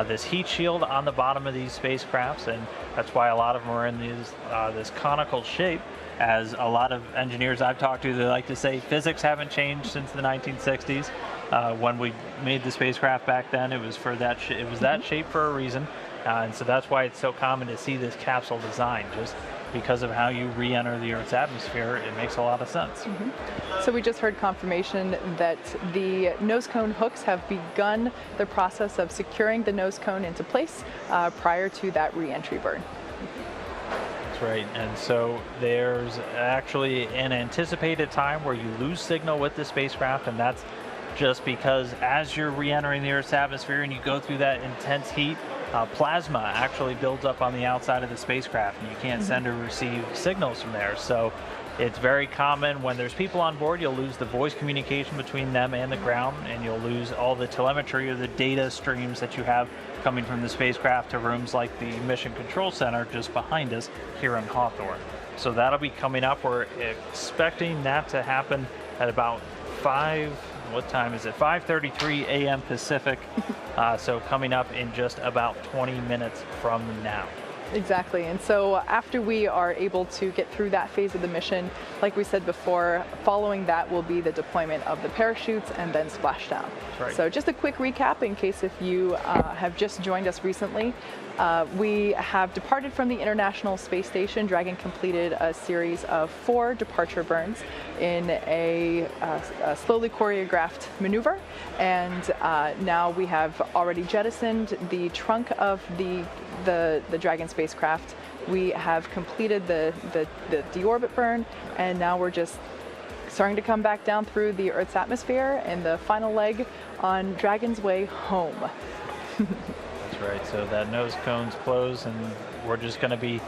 this heat shield on the bottom of these spacecrafts, and that's why a lot of them are in these, this conical shape. As a lot of engineers I've talked to, they like to say physics haven't changed since the 1960s. When we made the spacecraft back then, it was for that it was that shape for a reason, and so that's why it's so common to see this capsule design. Just because of how you re-enter the Earth's atmosphere, it makes a lot of sense. So we just heard confirmation that the nose cone hooks have begun the process of securing the nose cone into place prior to that re-entry burn. Right, and so there's actually an anticipated time where you lose signal with the spacecraft, and that's just because as you're re-entering the Earth's atmosphere and you go through that intense heat, plasma actually builds up on the outside of the spacecraft, and you can't send or receive signals from there. So it's very common when there's people on board, you'll lose the voice communication between them and the ground, and you'll lose all the telemetry or the data streams that you have coming from the spacecraft to rooms like the Mission Control Center just behind us here in Hawthorne. So that'll be coming up. We're expecting that to happen at about 5:33 a.m. Pacific. So coming up in just about 20 minutes from now. Exactly, and so after we are able to get through that phase of the mission, like we said before, following that will be the deployment of the parachutes and then splashdown. Right. So just a quick recap in case if you have just joined us recently. We have departed from the International Space Station. Dragon completed a series of 4 departure burns in a slowly choreographed maneuver, and now we have already jettisoned the trunk of the Dragon spacecraft. We have completed the deorbit burn, and now we're just starting to come back down through the Earth's atmosphere and the final leg on Dragon's way home. That's right, so that nose cone's closed, and we're just going to be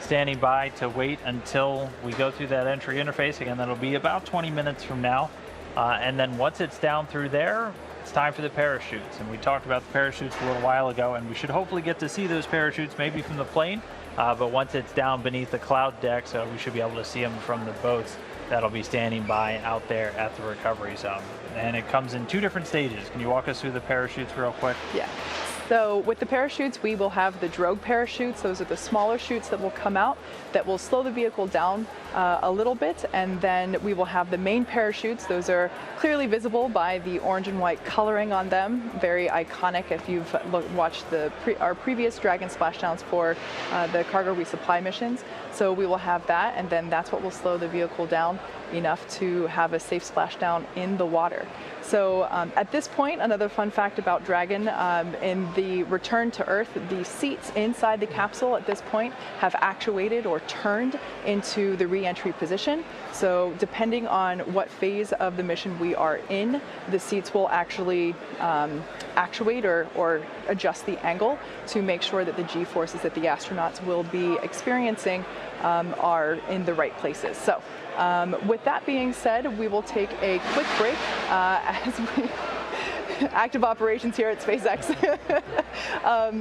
standing by to wait until we go through that entry interface. Again, that'll be about 20 minutes from now. And then once it's down through there, it's time for the parachutes. And we talked about the parachutes a little while ago, and we should hopefully get to see those parachutes maybe from the plane. But once it's down beneath the cloud deck, so we should be able to see them from the boats that'll be standing by out there at the recovery zone. And it comes in 2 different stages. Can you walk us through the parachutes real quick? Yeah. So with the parachutes, we will have the drogue parachutes. Those are the smaller chutes that will come out that will slow the vehicle down a little bit, and then we will have the main parachutes. Those are clearly visible by the orange and white coloring on them. Very iconic if you've watched our previous Dragon splashdowns for the cargo resupply missions. So we will have that, and then that's what will slow the vehicle down enough to have a safe splashdown in the water. So at this point, another fun fact about Dragon, in the return to Earth, the seats inside the capsule at this point have actuated or turned into the re-entry position. So depending on what phase of the mission we are in, the seats will actually actuate or adjust the angle to make sure that the G-forces that the astronauts will be experiencing are in the right places. So with that being said, we will take a quick break as we active operations here at SpaceX.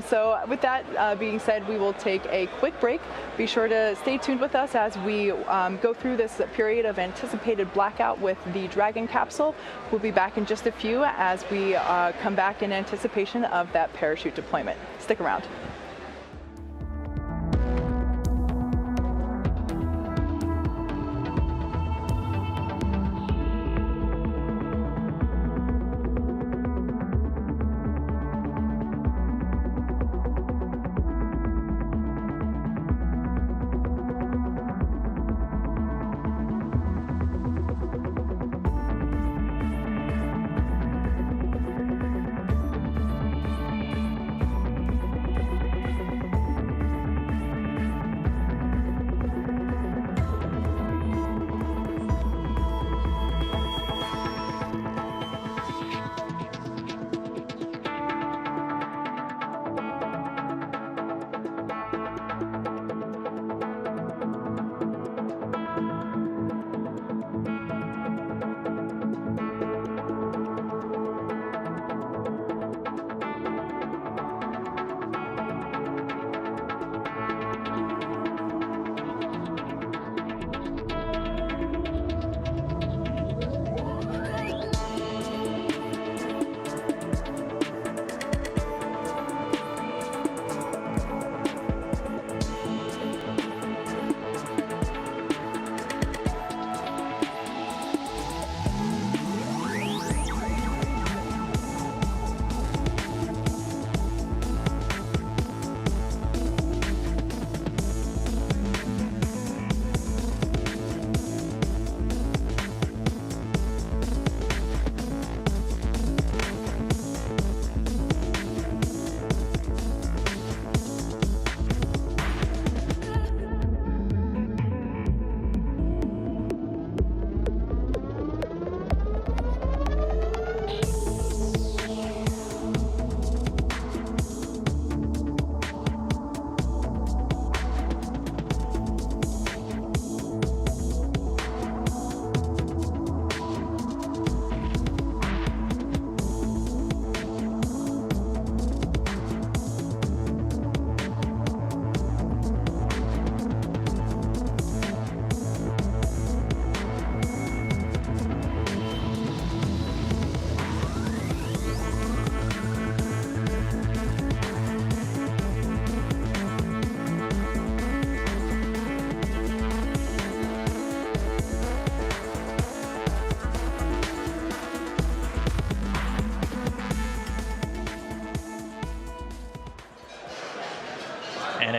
So with that being said, we will take a quick break. Be sure to stay tuned with us as we go through this period of anticipated blackout with the Dragon capsule. We'll be back in just a few as we come back in anticipation of that parachute deployment. Stick around.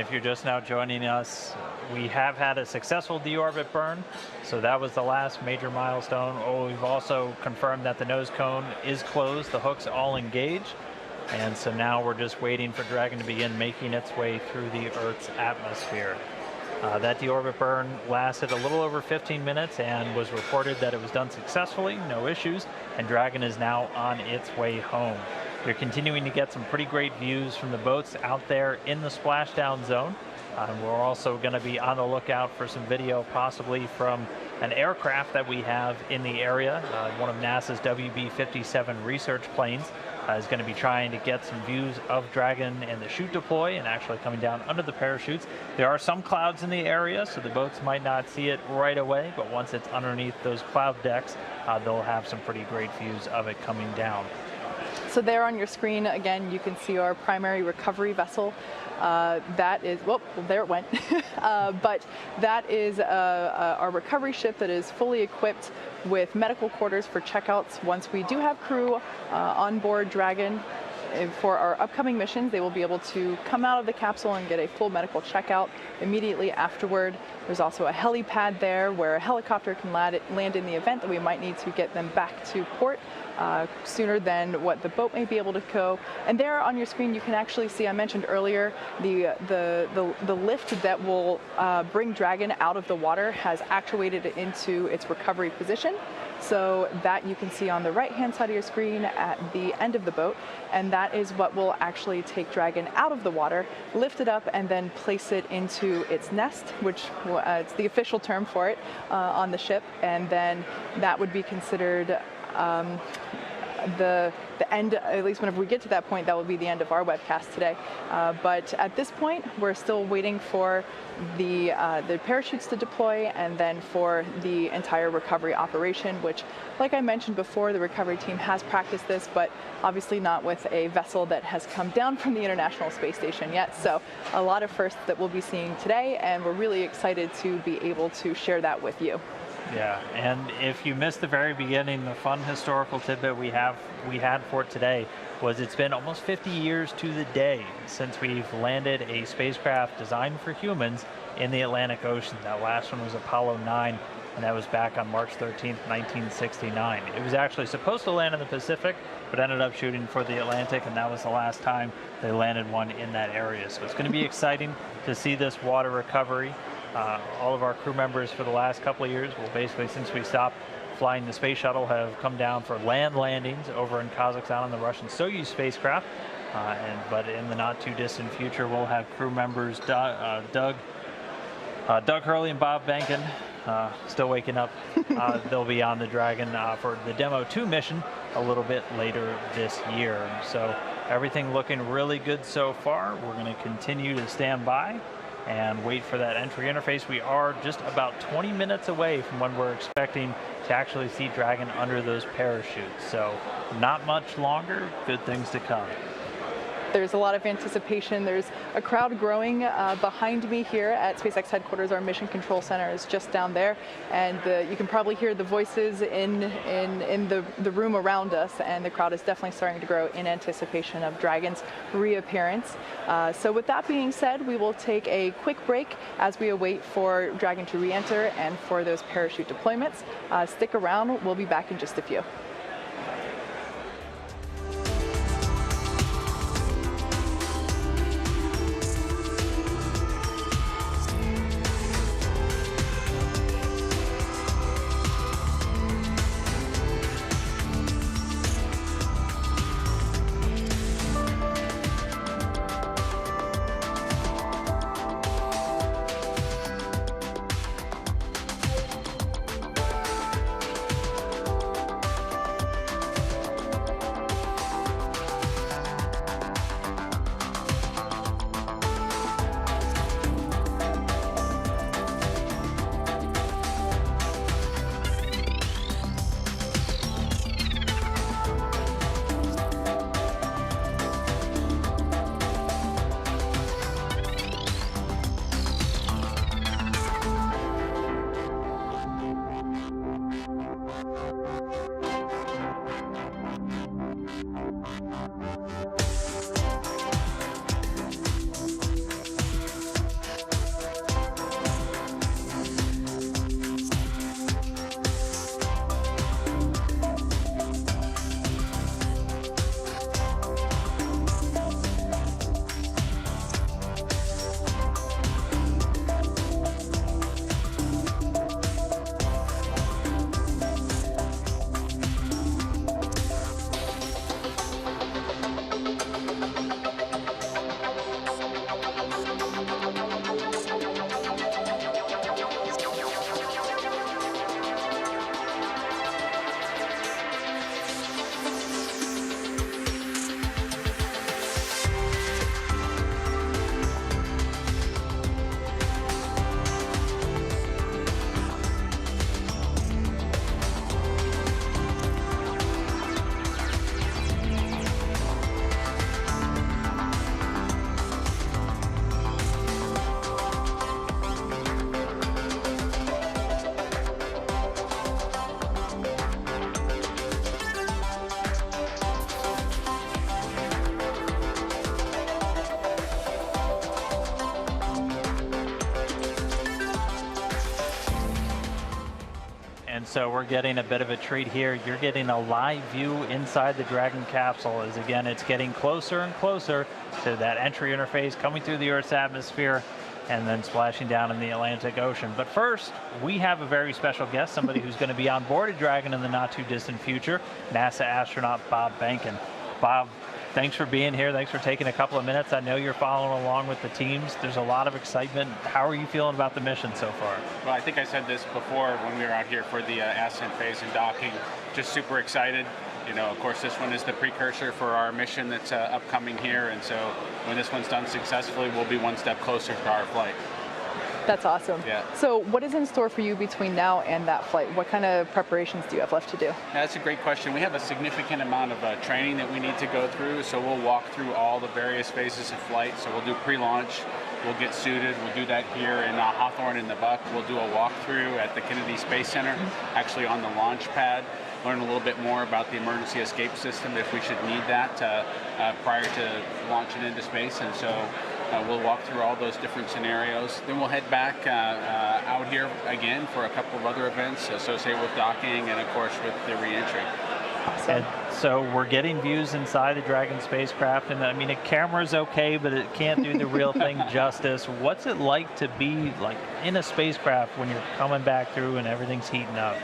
if you're just now joining us, we have had a successful deorbit burn, so that was the last major milestone. We've also confirmed that the nose cone is closed, the hook's all engaged, and so now we're just waiting for Dragon to begin making its way through the Earth's atmosphere. That deorbit burn lasted a little over 15 minutes and was reported that it was done successfully, no issues, and Dragon is now on its way home. We're continuing to get some pretty great views from the boats out there in the splashdown zone. We're also going to be on the lookout for some video possibly from an aircraft that we have in the area. One of NASA's WB-57 research planes is going to be trying to get some views of Dragon and the chute deploy and actually coming down under the parachutes. There are some clouds in the area, so the boats might not see it right away, but once it's underneath those cloud decks, they'll have some pretty great views of it coming down. So there on your screen, again, you can see our primary recovery vessel. That is, well, there it went. But that is our recovery ship that is fully equipped with medical quarters for checkouts. Once we do have crew on board Dragon for our upcoming missions, they will be able to come out of the capsule and get a full medical checkout immediately afterward. There's also a helipad there where a helicopter can land in the event that we might need to get them back to port sooner than what the boat may be able to go. And there on your screen you can actually see, I mentioned earlier, the lift that will bring Dragon out of the water has actuated it into its recovery position. So that you can see on the right-hand side of your screen at the end of the boat, and that is what will actually take Dragon out of the water, lift it up, and then place it into its nest, which it's the official term for it on the ship, and then that would be considered the end. At least whenever we get to that point, that will be the end of our webcast today. But at this point, we're still waiting for the parachutes to deploy and then for the entire recovery operation, which, like I mentioned before, the recovery team has practiced this, but obviously not with a vessel that has come down from the International Space Station yet. So a lot of firsts that we'll be seeing today, and we're really excited to be able to share that with you. Yeah, and if you missed the very beginning, the fun historical tidbit we had for today was it's been almost 50 years to the day since we've landed a spacecraft designed for humans in the Atlantic Ocean. That last one was Apollo 9, and that was back on March 13th, 1969. It was actually supposed to land in the Pacific, but ended up shooting for the Atlantic, and that was the last time they landed one in that area. So it's going to be exciting to see this water recovery. All of our crew members for the last couple of years, well, basically since we stopped flying the space shuttle, have come down for land landings over in Kazakhstan on the Russian Soyuz spacecraft. But in the not too distant future, we'll have crew members Doug Hurley and Bob Benkin, still waking up. They'll be on the Dragon for the Demo 2 mission a little bit later this year. So everything looking really good so far. We're going to continue to stand by and wait for that entry interface. We are just about 20 minutes away from when we're expecting to actually see Dragon under those parachutes. So not much longer, good things to come. There's a lot of anticipation. There's a crowd growing behind me here at SpaceX headquarters. Our mission control center is just down there, and you can probably hear the voices in the room around us, and the crowd is definitely starting to grow in anticipation of Dragon's reappearance. So with that being said, we will take a quick break as we await for Dragon to re-enter and for those parachute deployments. Stick around, we'll be back in just a few. and so we're getting a bit of a treat here. You're getting a live view inside the Dragon capsule as, again, it's getting closer and closer to that entry interface, coming through the Earth's atmosphere and then splashing down in the Atlantic Ocean. But first, we have a very special guest, somebody who's going to be on board a Dragon in the not-too-distant future, NASA astronaut Bob Behnken. Bob, thanks for being here. Thanks for taking a couple of minutes. I know you're following along with the teams. There's a lot of excitement. How are you feeling about the mission so far? Well, I think I said this before when we were out here for the ascent phase and docking. Just super excited. You know, of course, this one is the precursor for our mission that's upcoming here, and so when this one's done successfully, we'll be one step closer to our flight. That's awesome. Yeah. So what is in store for you between now and that flight? What kind of preparations do you have left to do? That's a great question. We have a significant amount of training that we need to go through, so we'll walk through all the various phases of flight. So we'll do pre-launch, we'll get suited, we'll do that here in Hawthorne in the Buck. We'll do a walkthrough at the Kennedy Space Center, actually on the launch pad. Learn a little bit more about the emergency escape system if we should need that prior to launching into space, and so we'll walk through all those different scenarios. Then we'll head back out here again for a couple of other events associated with docking and, of course, with the reentry. Awesome. And so we're getting views inside the Dragon spacecraft, and I mean, a camera's okay, but it can't do the real thing justice. What's it like to be like in a spacecraft when you're coming back through and everything's heating up?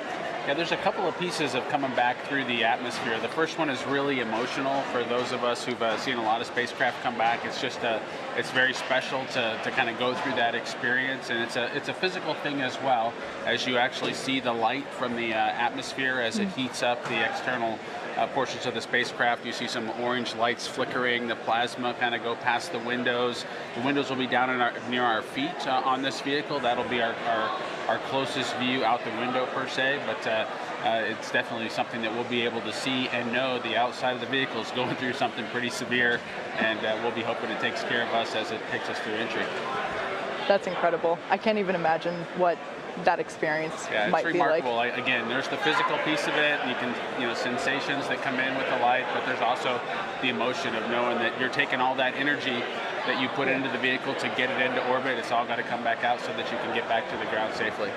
Yeah, there's a couple of pieces of coming back through the atmosphere. The first one is really emotional for those of us who've seen a lot of spacecraft come back. It's just it's very special to kind of go through that experience, and it's a physical thing as well, as you actually see the light from the atmosphere as it heats up the external portions of the spacecraft. You see some orange lights flickering, the plasma kind of go past the windows. The windows will be down near our feet on this vehicle. That'll be our closest view out the window per se, but it's definitely something that we'll be able to see and know the outside of the vehicle is going through something pretty severe, and we'll be hoping it takes care of us as it takes us through entry. That's incredible. I can't even imagine what that experience might be like. Remarkable. Again, there's the physical piece of it. You can, sensations that come in with the light, but there's also the emotion of knowing that you're taking all that energy that you put into the vehicle to get it into orbit. It's all got to come back out so that you can get back to the ground safely.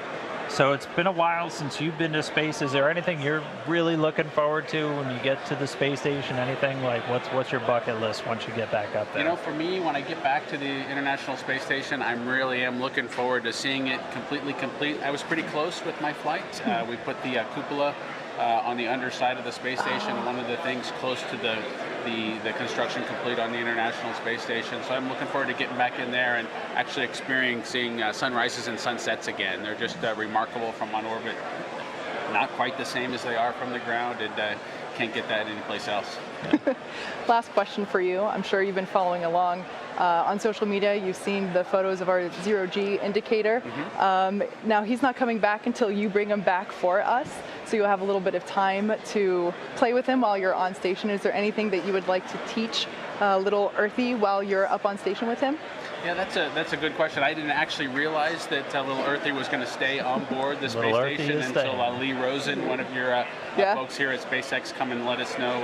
So it's been a while since you've been to space. Is there anything you're really looking forward to when you get to the space station? Anything like what's your bucket list once you get back up there? For me, when I get back to the International Space Station, I really am looking forward to seeing it completely complete. I was pretty close with my flight. We put the cupola on the underside of the space station. One of the things close to the construction complete on the International Space Station. So I'm looking forward to getting back in there and actually experiencing sunrises and sunsets again. They're just remarkable from on orbit. Not quite the same as they are from the ground, and can't get that anyplace else. Last question for you. I'm sure you've been following along on social media. You've seen the photos of our zero-G indicator. Now, he's not coming back until you bring him back for us, so you'll have a little bit of time to play with him while you're on station. Is there anything that you would like to teach little Earthy while you're up on station with him? Yeah, that's a good question. I didn't actually realize that little Earthy was going to stay on board the space station until Lee Rosen, one of your folks here at SpaceX, come and let us know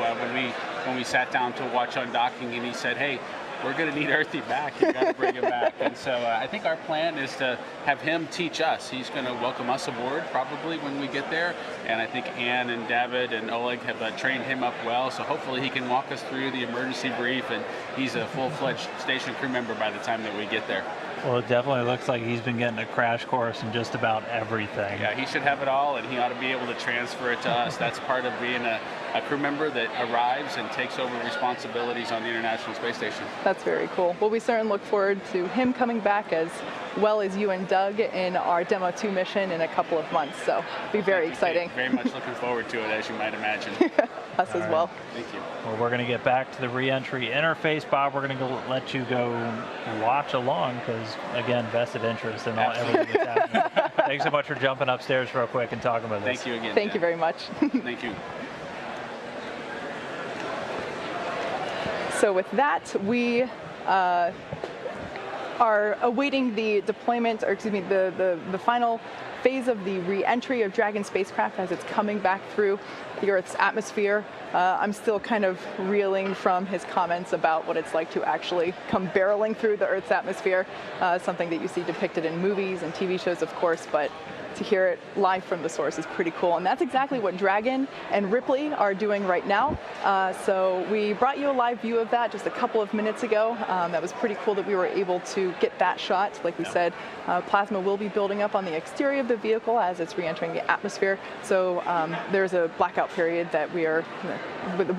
when we sat down to watch undocking, and he said, "Hey, we're going to need Earthy back. You got to bring him back." And so I think our plan is to have him teach us. He's going to welcome us aboard probably when we get there. And I think Ann and David and Oleg have trained him up well. So hopefully he can walk us through the emergency brief, and he's a full-fledged station crew member by the time that we get there. Well, it definitely looks like he's been getting a crash course in just about everything. Yeah, he should have it all, and he ought to be able to transfer it to us. That's part of being a crew member that arrives and takes over responsibilities on the International Space Station. That's very cool. Well, we certainly look forward to him coming back, as well as you and Doug, in our Demo 2 mission in a couple of months. So it'll be very exciting. Very much looking forward to it, as you might imagine. Us as well. Thank you. Well, we're going to get back to the reentry interface. Bob, we're going to let you go watch along because, again, vested interest in everything that's happening. Thanks so much for jumping upstairs real quick and talking with us. Thank you again. Thank you very much. Thank you. So with that, we are awaiting the deployment, or excuse me, the final phase of the re-entry of Dragon spacecraft as it's coming back through the Earth's atmosphere. I'm still kind of reeling from his comments about what it's like to actually come barreling through the Earth's atmosphere, something that you see depicted in movies and TV shows, of course, but to hear it live from the source is pretty cool. And that's exactly what Dragon and Ripley are doing right now. So we brought you a live view of that just a couple of minutes ago. That was pretty cool that we were able to get that shot. Like we said, plasma will be building up on the exterior of the vehicle as it's re-entering the atmosphere. So there's a blackout period that we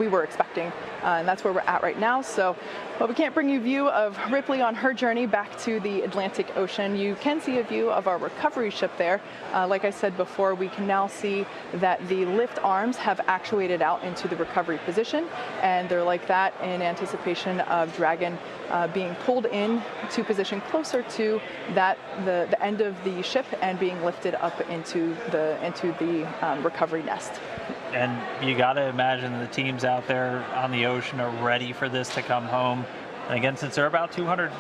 were expecting, and that's where we're at right now. So while we can't bring you a view of Ripley on her journey back to the Atlantic Ocean, you can see a view of our recovery ship there. Like I said before, we can now see that the lift arms have actuated out into the recovery position, and they're like that in anticipation of Dragon being pulled in to position closer to the end of the ship and being lifted up into the recovery nest. And you got to imagine the teams out there on the ocean are ready for this to come home. And again, since they're about 200,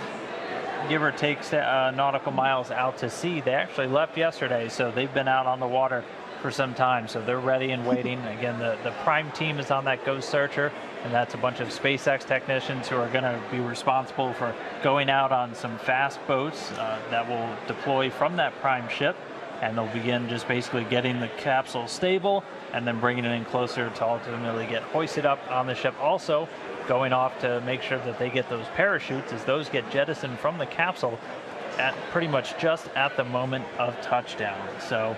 give or take, nautical miles out to sea, they actually left yesterday, so they've been out on the water for some time. So they're ready and waiting. Again, the prime team is on that Ghost Searcher, and that's a bunch of SpaceX technicians who are going to be responsible for going out on some fast boats that will deploy from that prime ship. And they'll begin just basically getting the capsule stable and then bringing it in closer to ultimately get hoisted up on the ship. Also, going off to make sure that they get those parachutes as those get jettisoned from the capsule at pretty much just at the moment of touchdown. So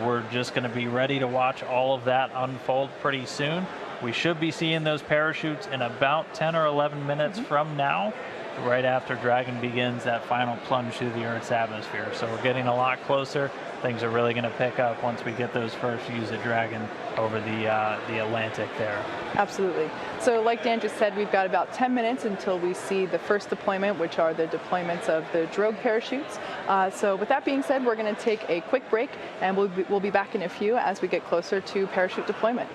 we're just going to be ready to watch all of that unfold pretty soon. We should be seeing those parachutes in about 10 or 11 minutes from now, right after Dragon begins that final plunge through the Earth's atmosphere. So we're getting a lot closer. Things are really going to pick up once we get those first views of Dragon over the Atlantic there. Absolutely. So like Dan just said, we've got about 10 minutes until we see the first deployment, which are the deployments of the drogue parachutes. So with that being said, we're going to take a quick break, and we'll be back in a few as we get closer to parachute deployment.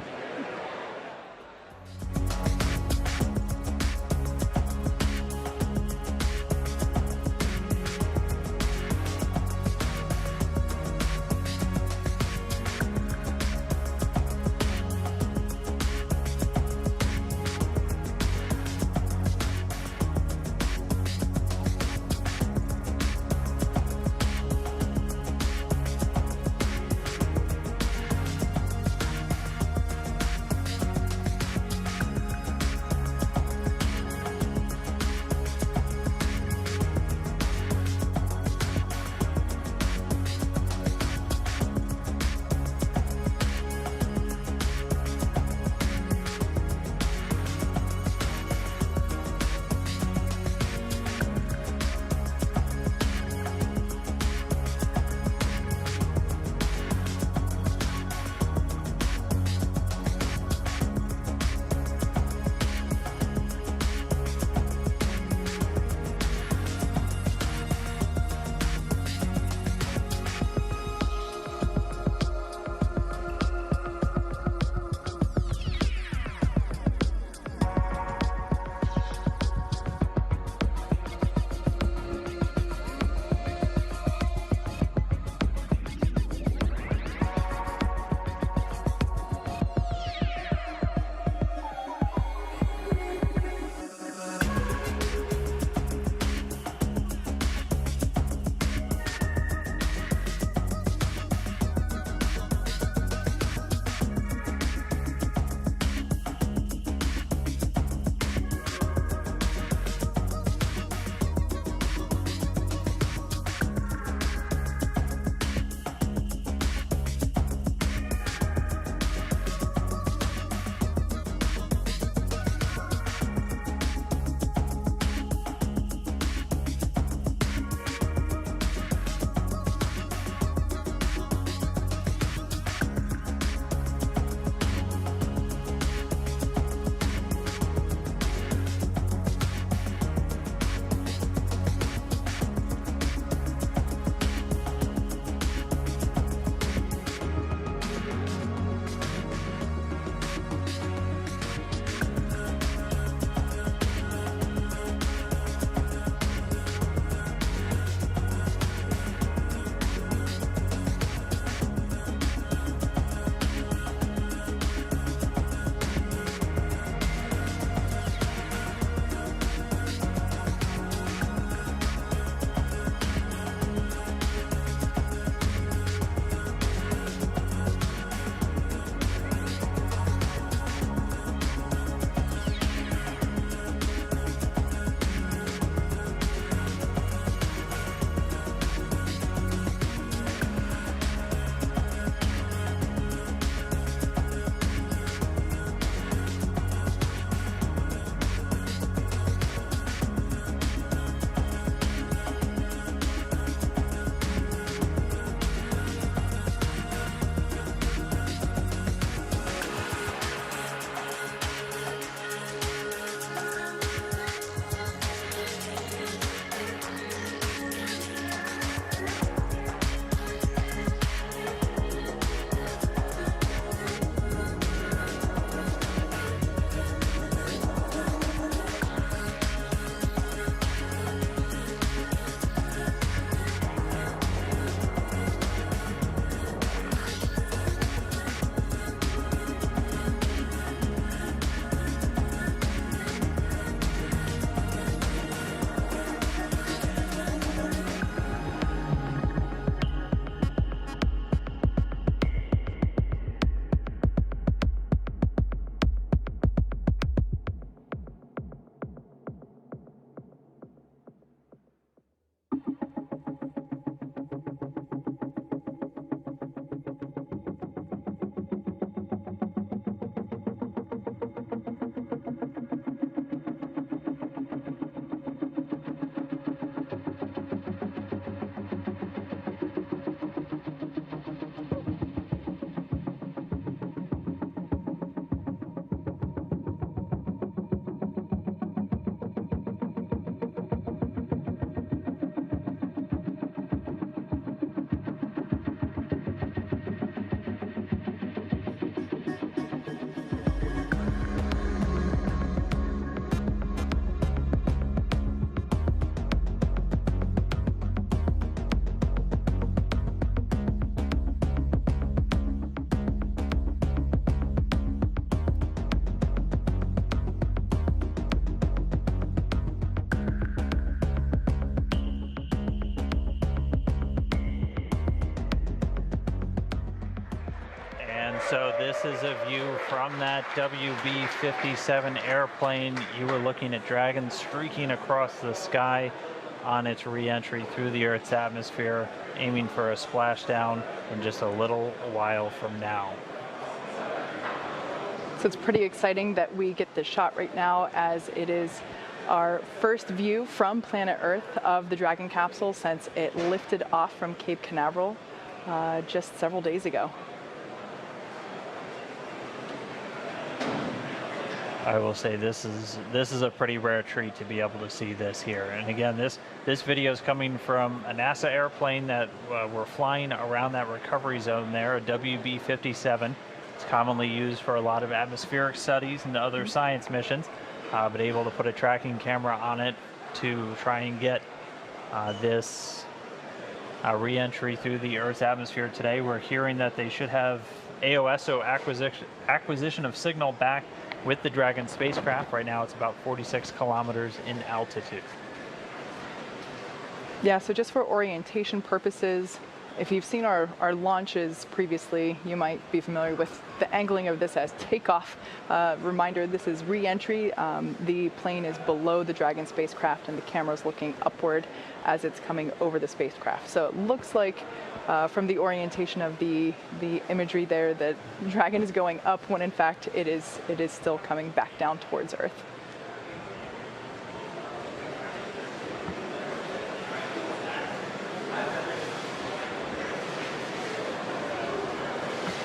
And so this is a view from that WB-57 airplane. You were looking at Dragon streaking across the sky on its re-entry through the Earth's atmosphere, aiming for a splashdown in just a little while from now. So it's pretty exciting that we get this shot right now, as it is our first view from planet Earth of the Dragon capsule since it lifted off from Cape Canaveral just several days ago. I will say this is a pretty rare treat to be able to see this here. And again, this video is coming from a NASA airplane that were flying around that recovery zone there, a WB-57. It's commonly used for a lot of atmospheric studies and other science missions, but able to put a tracking camera on it to try and get this re-entry through the Earth's atmosphere today. We're hearing that they should have AOSO acquisition of signal back with the Dragon spacecraft. Right now it's about 46 kilometers in altitude. Yeah, so just for orientation purposes, if you've seen our launches previously, you might be familiar with the angling of this as takeoff. Reminder, this is re-entry. The plane is below the Dragon spacecraft and the camera's looking upward as it's coming over the spacecraft. So it looks like from the orientation of the imagery there that Dragon is going up when in fact it is still coming back down towards Earth.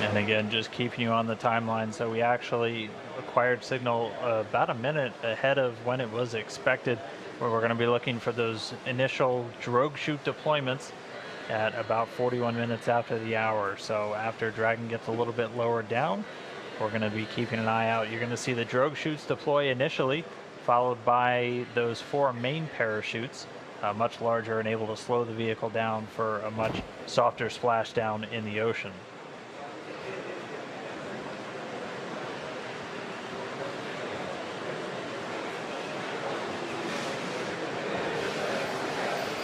And again, just keeping you on the timeline, so we actually acquired signal about a minute ahead of when it was expected, where we're going to be looking for those initial drogue chute deployments at about 41 minutes after the hour. So after Dragon gets a little bit lower down, we're going to be keeping an eye out. You're going to see the drogue chutes deploy initially, followed by those 4 main parachutes, much larger and able to slow the vehicle down for a much softer splashdown in the ocean.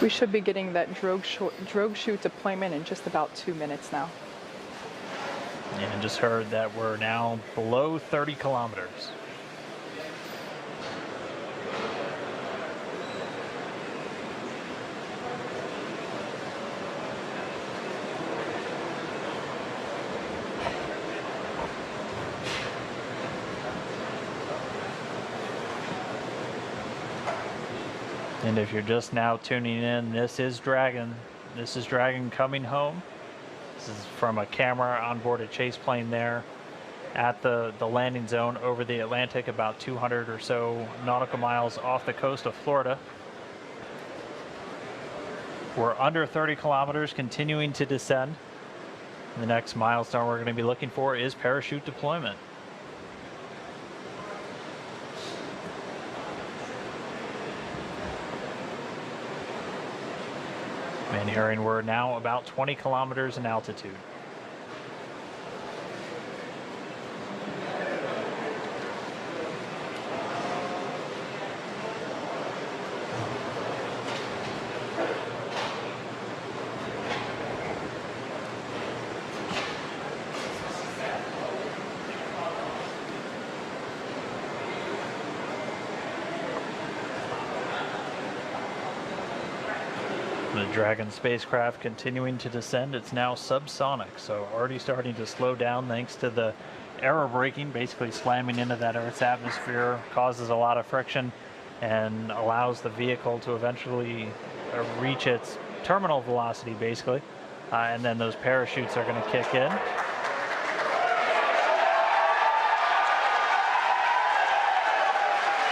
We should be getting that drogue chute deployment in just about 2 minutes now. And just heard that we're now below 30 kilometers. And if you're just now tuning in, this is Dragon. This is Dragon coming home. This is from a camera on board a chase plane there at the landing zone over the Atlantic, about 200 or so nautical miles off the coast of Florida. We're under 30 kilometers, continuing to descend. The next milestone we're going to be looking for is parachute deployment. And hearing we're now about 20 kilometers in altitude. The Dragon spacecraft continuing to descend. It's now subsonic, so already starting to slow down thanks to the aerobraking, basically slamming into that Earth's atmosphere, causes a lot of friction and allows the vehicle to eventually reach its terminal velocity, basically. And then those parachutes are going to kick in.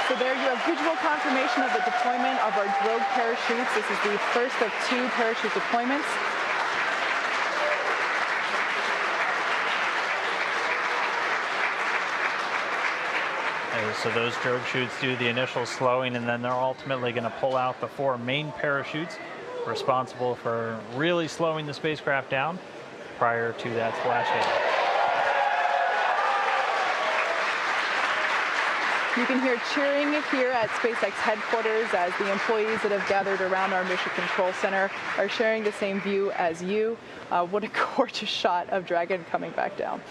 So there you have visual confirmation of the deployment of our drogue parachutes. This is the first of 2 parachute deployments. So those drogue chutes do the initial slowing, and then they're ultimately going to pull out the 4 main parachutes responsible for really slowing the spacecraft down prior to that splashdown. You can hear cheering here at SpaceX headquarters as the employees that have gathered around our Mission Control Center are sharing the same view as you. What a gorgeous shot of Dragon coming back down.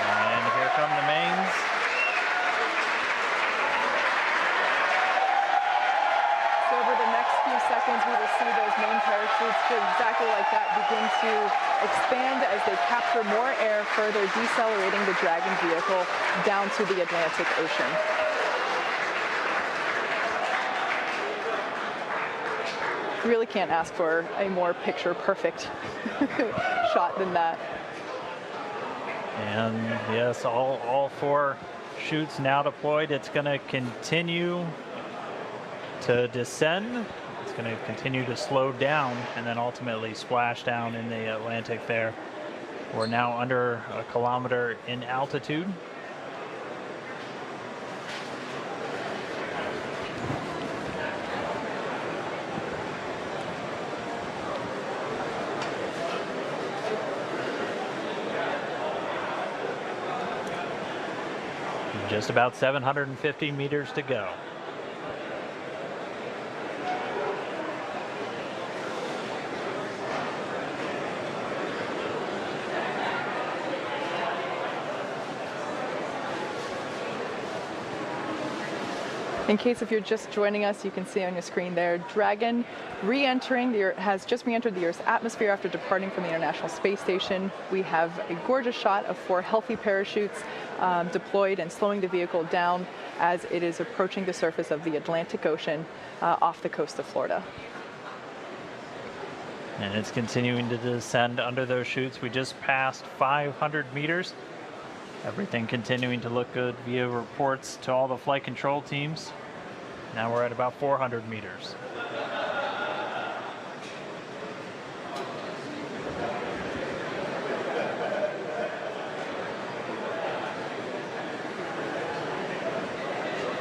And here come the mains. Over the next few seconds, we will see those main parachutes exactly like that begin to expand as they capture more air, further decelerating the Dragon vehicle down to the Atlantic Ocean. Really can't ask for a more picture-perfect shot than that. And yes, all 4 chutes now deployed. It's going to continue to descend. It's going to continue to slow down and then ultimately splash down in the Atlantic there. We're now under 1 kilometer in altitude. Just about 750 meters to go. In case if you're just joining us, you can see on your screen there, Dragon has just re-entered the Earth's atmosphere after departing from the International Space Station. We have a gorgeous shot of 4 healthy parachutes deployed and slowing the vehicle down as it is approaching the surface of the Atlantic Ocean off the coast of Florida. And it's continuing to descend under those chutes. We just passed 500 meters. Everything continuing to look good via reports to all the flight control teams. Now we're at about 400 meters.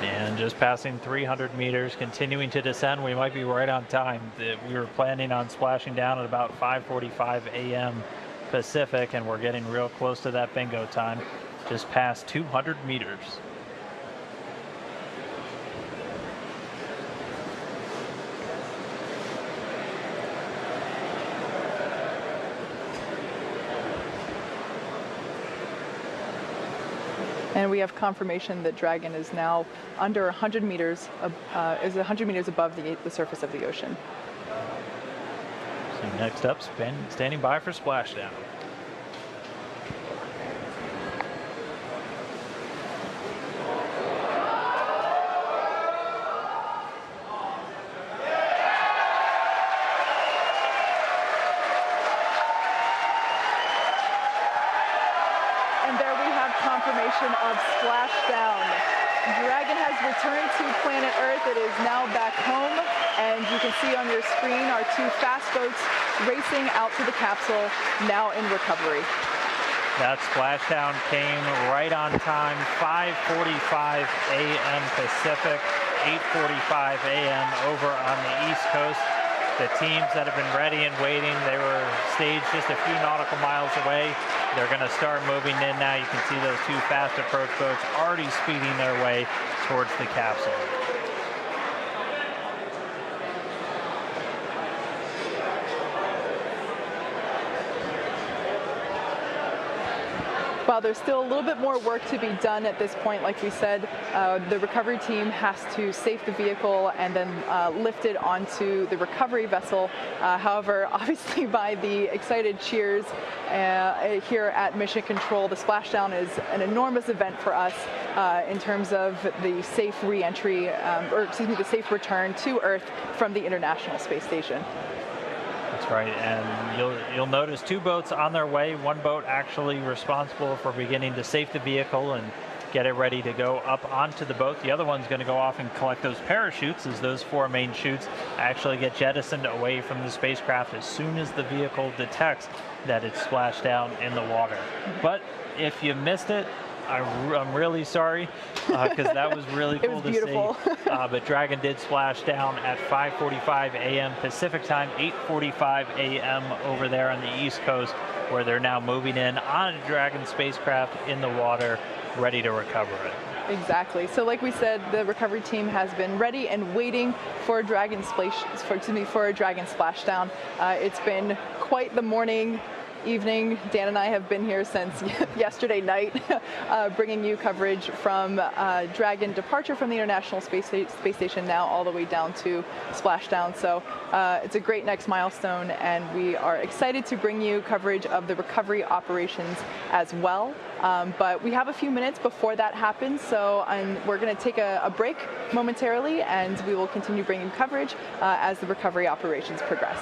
And just passing 300 meters, continuing to descend. We might be right on time. We were planning on splashing down at about 5:45 a.m. Pacific, and we're getting real close to that bingo time. Just past 200 meters. And we have confirmation that Dragon is now under 100 meters, is 100 meters above the surface of the ocean. So next up, standing by for splashdown. Of splashdown. Dragon has returned to planet Earth. It is now back home, and you can see on your screen our 2 fast boats racing out to the capsule, now in recovery. That splashdown came right on time, 5:45 a.m. Pacific, 8:45 a.m. over on the East Coast. The teams that have been ready and waiting, they were staged just a few nautical miles away. They're going to start moving in now. You can see those 2 fast approach boats already speeding their way towards the capsule. While there's still a little bit more work to be done at this point, like we said, the recovery team has to safe the vehicle and then lift it onto the recovery vessel. However, obviously by the excited cheers here at Mission Control, the splashdown is an enormous event for us in terms of the safe re-entry, the safe return to Earth from the International Space Station. That's right, and you'll notice 2 boats on their way. 1 boat actually responsible for beginning to safe the vehicle and get it ready to go up onto the boat. The other one's going to go off and collect those parachutes as those 4 main chutes actually get jettisoned away from the spacecraft as soon as the vehicle detects that it's splashed down in the water. But if you missed it, I'm really sorry because that was really cool to beautiful. see. But Dragon did splash down at 5:45 a.m. Pacific time, 8:45 a.m. over there on the East Coast, where they're now moving in on a Dragon spacecraft in the water, ready to recover it. Exactly. So like we said, the recovery team has been ready and waiting for a Dragon splashdown. It's been quite the morning, evening. Dan and I have been here since yesterday night, bringing you coverage from Dragon departure from the International Space Station, now all the way down to splashdown. So it's a great next milestone, and we are excited to bring you coverage of the recovery operations as well. But we have a few minutes before that happens, so we're going to take a break momentarily, and we will continue bringing coverage as the recovery operations progress.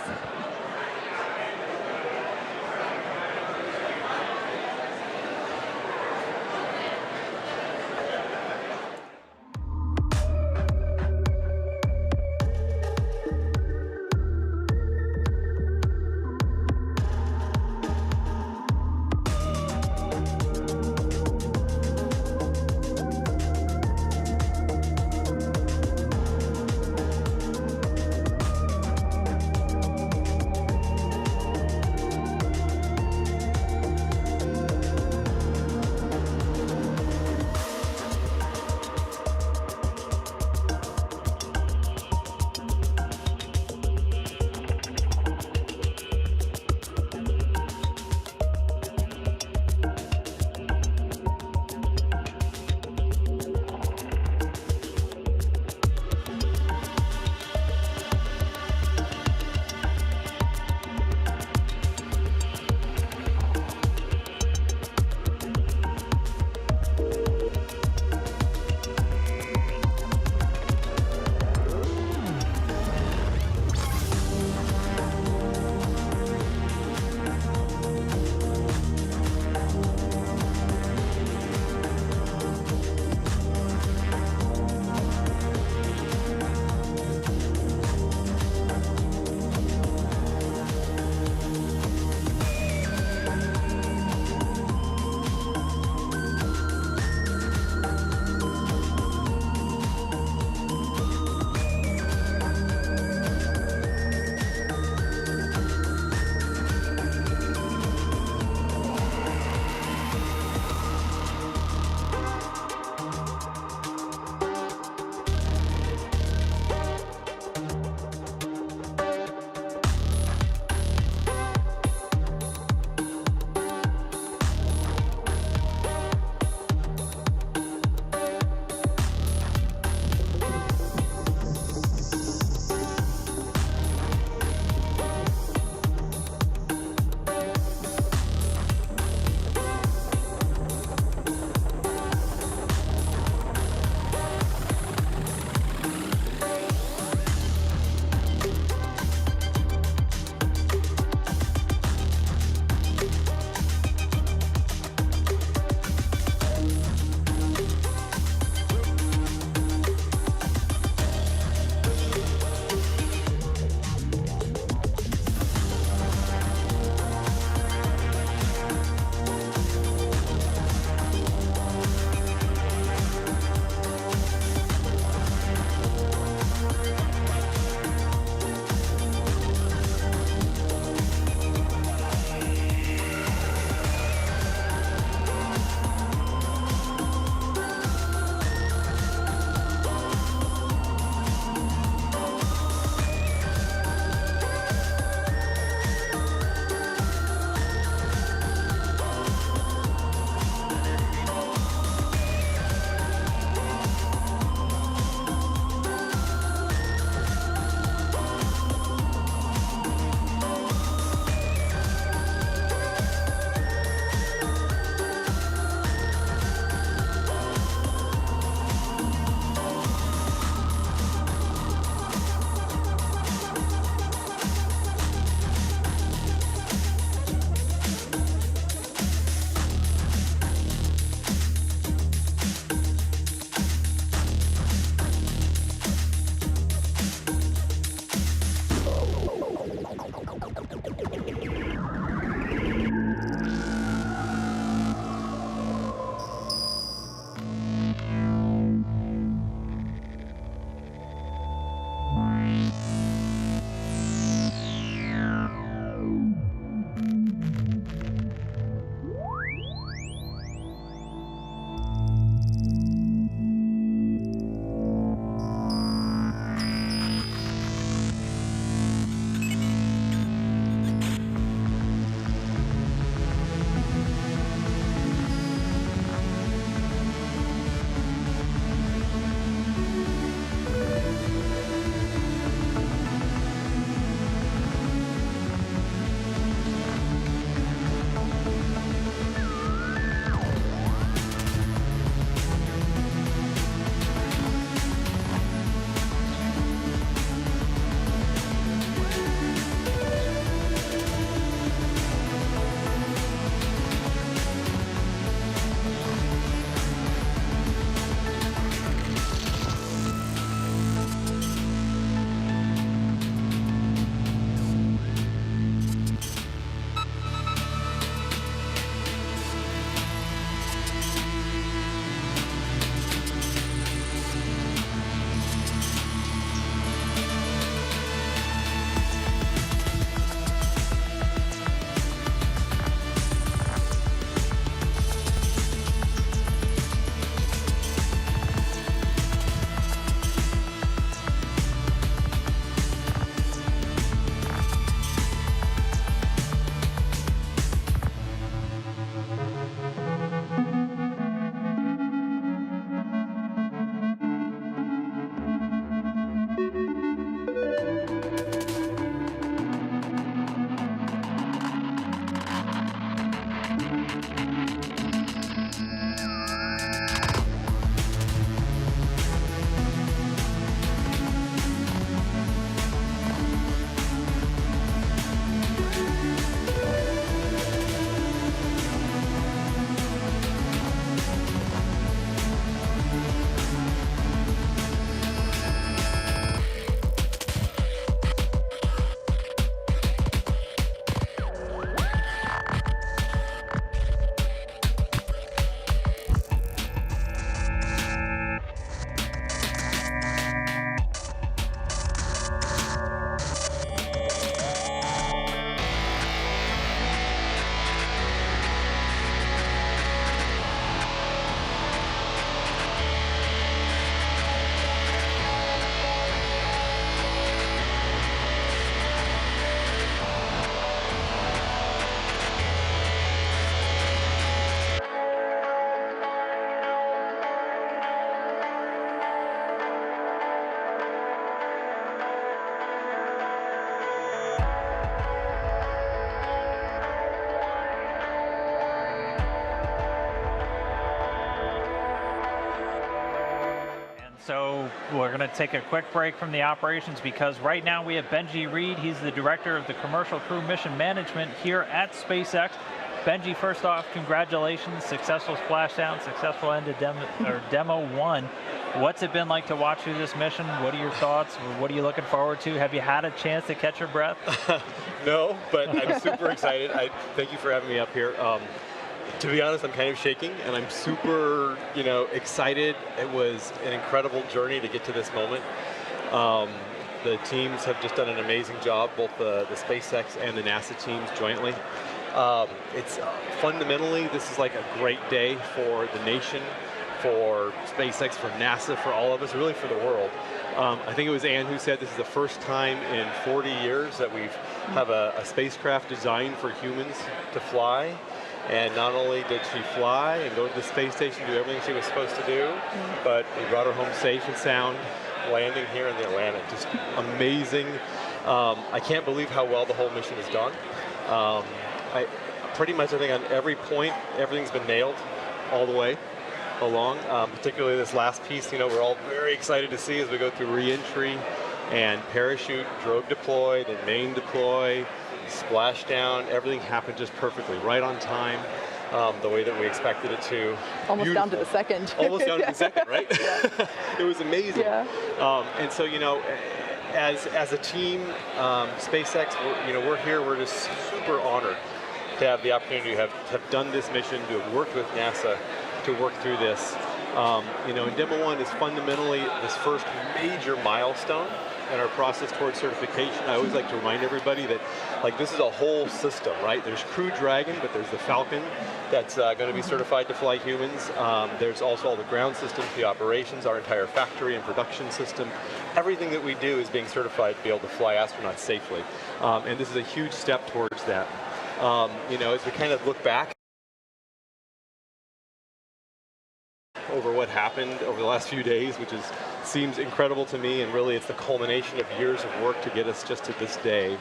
So we're going to take a quick break from the operations because right now we have Benji Reed. He's the director of the Commercial Crew Mission Management here at SpaceX. Benji, first off, congratulations. Successful splashdown, successful end of Demo 1. What's it been like to watch through this mission? What are your thoughts? What are you looking forward to? Have you had a chance to catch your breath? No, but I'm super excited. Thank you for having me up here. To be honest, I'm kind of shaking, and I'm super, excited. It was an incredible journey to get to this moment. The teams have just done an amazing job, both the SpaceX and the NASA teams jointly. It's fundamentally, this is like a great day for the nation, for SpaceX, for NASA, for all of us, really for the world. I think it was Ann who said this is the first time in 40 years that we've have a spacecraft designed for humans to fly. And not only did she fly and go to the space station, do everything she was supposed to do, but we brought her home safe and sound, landing here in the Atlantic. Just amazing. I can't believe how well the whole mission has done. Pretty much I think on every point, everything's been nailed all the way along. Particularly this last piece, we're all very excited to see as we go through reentry and parachute, drogue deploy, then main deploy, splashdown. Everything happened just perfectly, right on time, the way that we expected it to. Almost down to the second. Almost down to the second, right? Yeah. It was amazing. Yeah. And so, as a team, SpaceX, we're here. We're just super honored to have the opportunity to have done this mission, to have worked with NASA to work through this. And Demo 1 is fundamentally this first major milestone in our process towards certification. I always like to remind everybody that this is a whole system, right? There's Crew Dragon, but there's the Falcon that's going to be certified to fly humans. There's also all the ground systems, the operations, our entire factory and production system. Everything that we do is being certified to be able to fly astronauts safely. And this is a huge step towards that. As we kind of look back over what happened over the last few days, which seems incredible to me, and really it's the culmination of years of work to get us just to this day.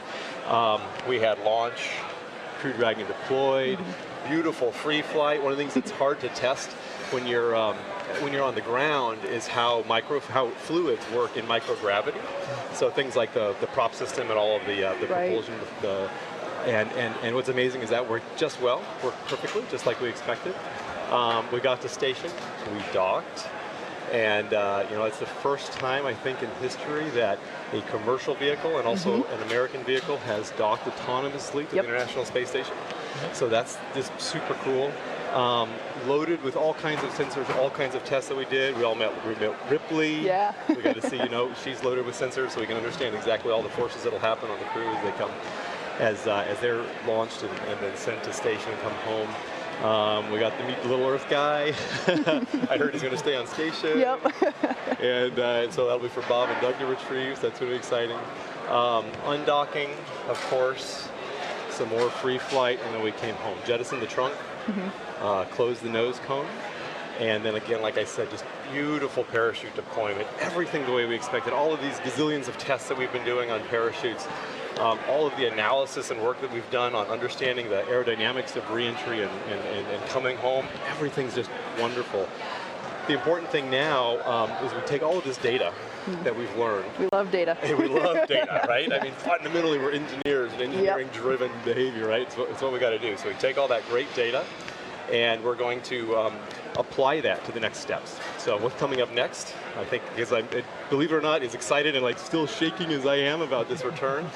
We had launch, Crew Dragon deployed, beautiful free flight. One of the things that's hard to test when you're on the ground is how fluids work in microgravity. So things like the prop system and all of the propulsion, and what's amazing is that worked perfectly, just like we expected. We got to station, we docked, and it's the first time I think in history that a commercial vehicle and also an American vehicle has docked autonomously to the International Space Station. So that's just super cool. Loaded with all kinds of sensors, all kinds of tests that we did. We met Ripley. Yeah. We got to see, she's loaded with sensors, so we can understand exactly all the forces that'll happen on the crew as they come, as they're launched and then sent to station and come home. We got to meet the Little Earth guy. I heard he's going to stay on station. Yep. And so that'll be for Bob and Doug to retrieve, so that's going to be exciting. Undocking, of course, some more free flight, and then we came home. Jettisoned the trunk, closed the nose cone, and then again, like I said, just beautiful parachute deployment. Everything the way we expected. All of these gazillions of tests that we've been doing on parachutes. All of the analysis and work that we've done on understanding the aerodynamics of reentry and coming home, everything's just wonderful. The important thing now is we take all of this data that we've learned. We love data. We love data, right? I mean, fundamentally, we're engineers and engineering-driven behavior, right? It's what we got to do. So we take all that great data, and we're going to apply that to the next steps. So what's coming up next, I think, because believe it or not, as excited and still shaking as I am about this return,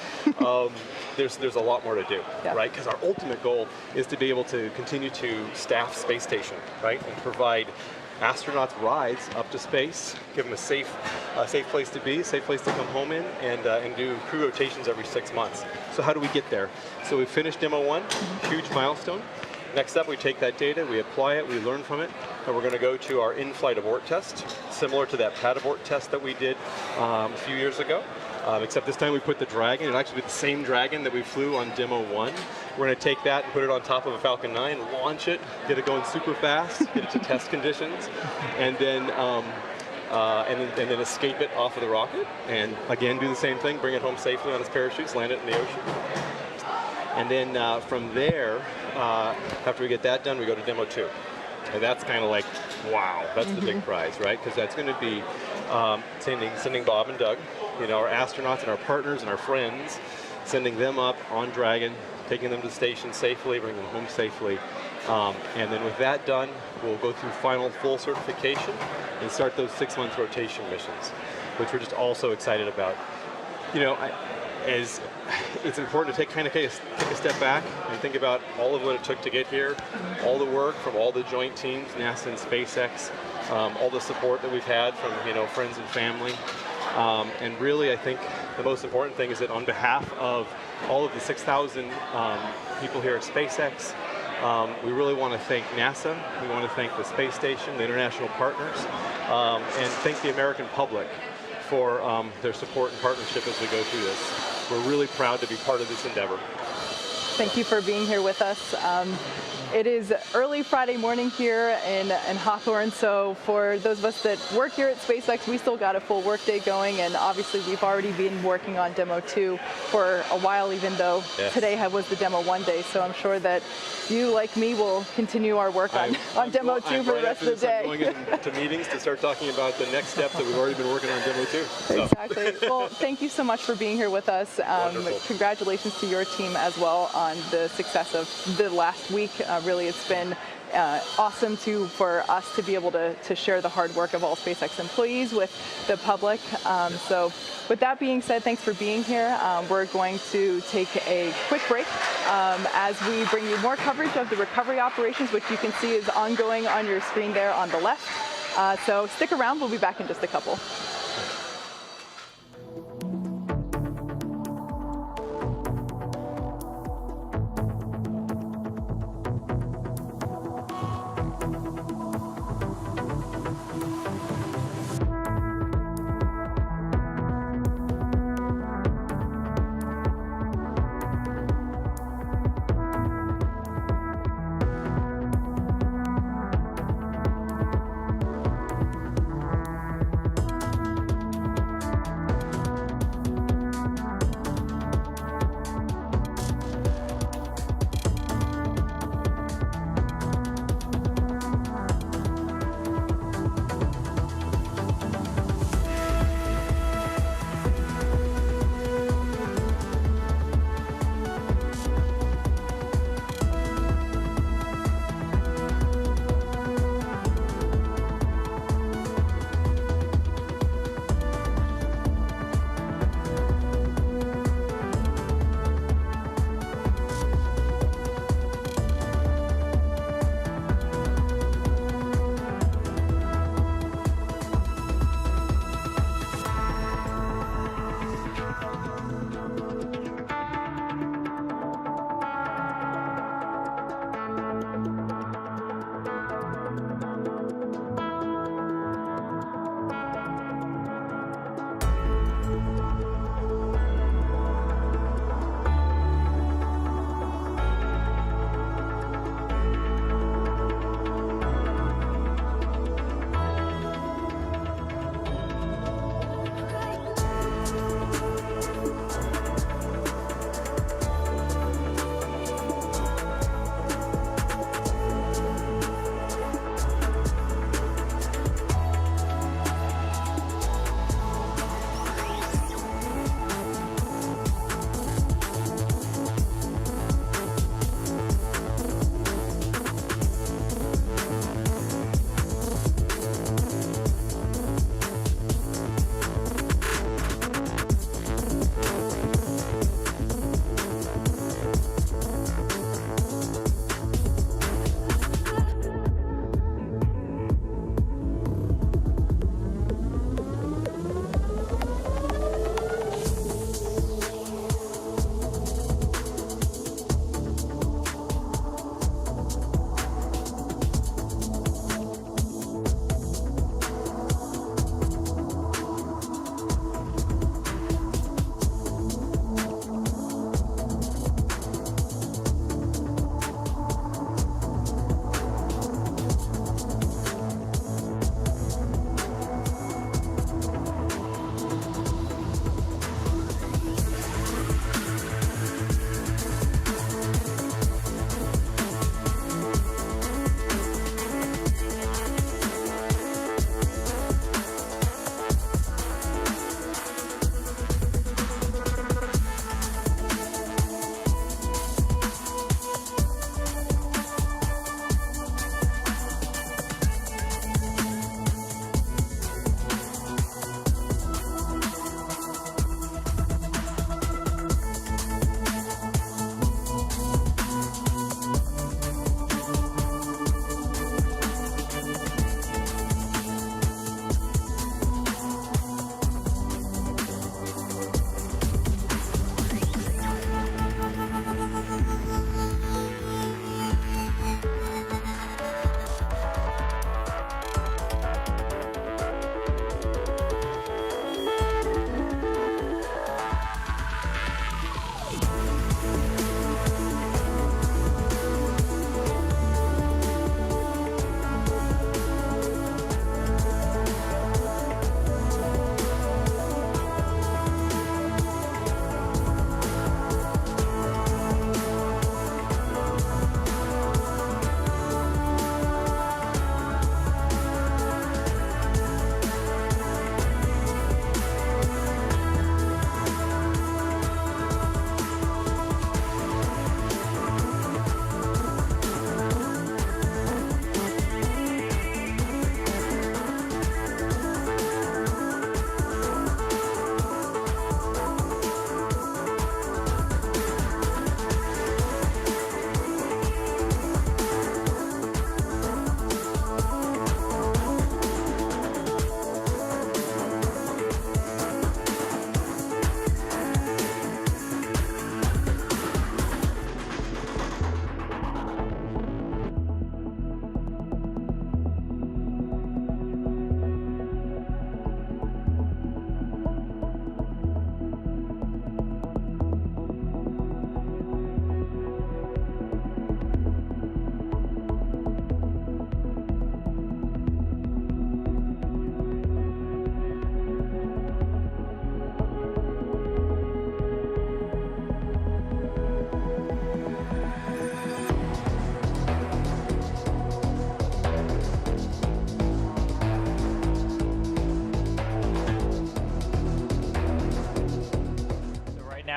there's a lot more to do, right? Because our ultimate goal is to be able to continue to staff space station, right? And provide astronauts rides up to space, give them a safe place to be, a safe place to come home in, and do crew rotations every 6 months. So how do we get there? So we finished Demo 1, huge milestone. Next up, we take that data, we apply it, we learn from it, and we're going to go to our in-flight abort test, similar to that pad abort test that we did a few years ago, except this time we put the Dragon. It'll actually be the same Dragon that we flew on Demo 1. We're going to take that and put it on top of a Falcon 9, launch it, get it going super fast, get it to test conditions, and then escape it off of the rocket, and again do the same thing, bring it home safely on its parachutes, land it in the ocean. And then from there, after we get that done, we go to Demo 2. And that's kind of like Wow, that's the big prize, right? Because that's going to be sending Bob and Doug, our astronauts and our partners and our friends, sending them up on Dragon, taking them to the station safely, bringing them home safely. And then with that done, we'll go through final full certification and start those 6-month rotation missions, which we're just also excited about. It's important to take a step back and think about all of what it took to get here, all the work from all the joint teams, NASA and SpaceX, all the support that we've had from friends and family, and really I think the most important thing is that on behalf of all of the 6,000 people here at SpaceX, we really want to thank NASA, we want to thank the space station, the international partners, and thank the American public for their support and partnership as we go through this. We're really proud to be part of this endeavor. Thank you for being here with us. It is early Friday morning here in Hawthorne, so for those of us that work here at SpaceX, we still got a full workday going, and obviously we've already been working on Demo 2 for a while, even though today was the Demo 1 day, so I'm sure that you, like me, will continue our work on Demo 2 for the rest of the day. I'm going into meetings to start talking about the next steps that we've already been working on Demo 2. So. Exactly. Well, thank you so much for being here with us. Congratulations to your team as well on the success of the last week. Really, it's been awesome for us to be able to share the hard work of all SpaceX employees with the public. So with that being said, thanks for being here. We're going to take a quick break as we bring you more coverage of the recovery operations, which you can see is ongoing on your screen there on the left. So stick around. We'll be back in just a couple.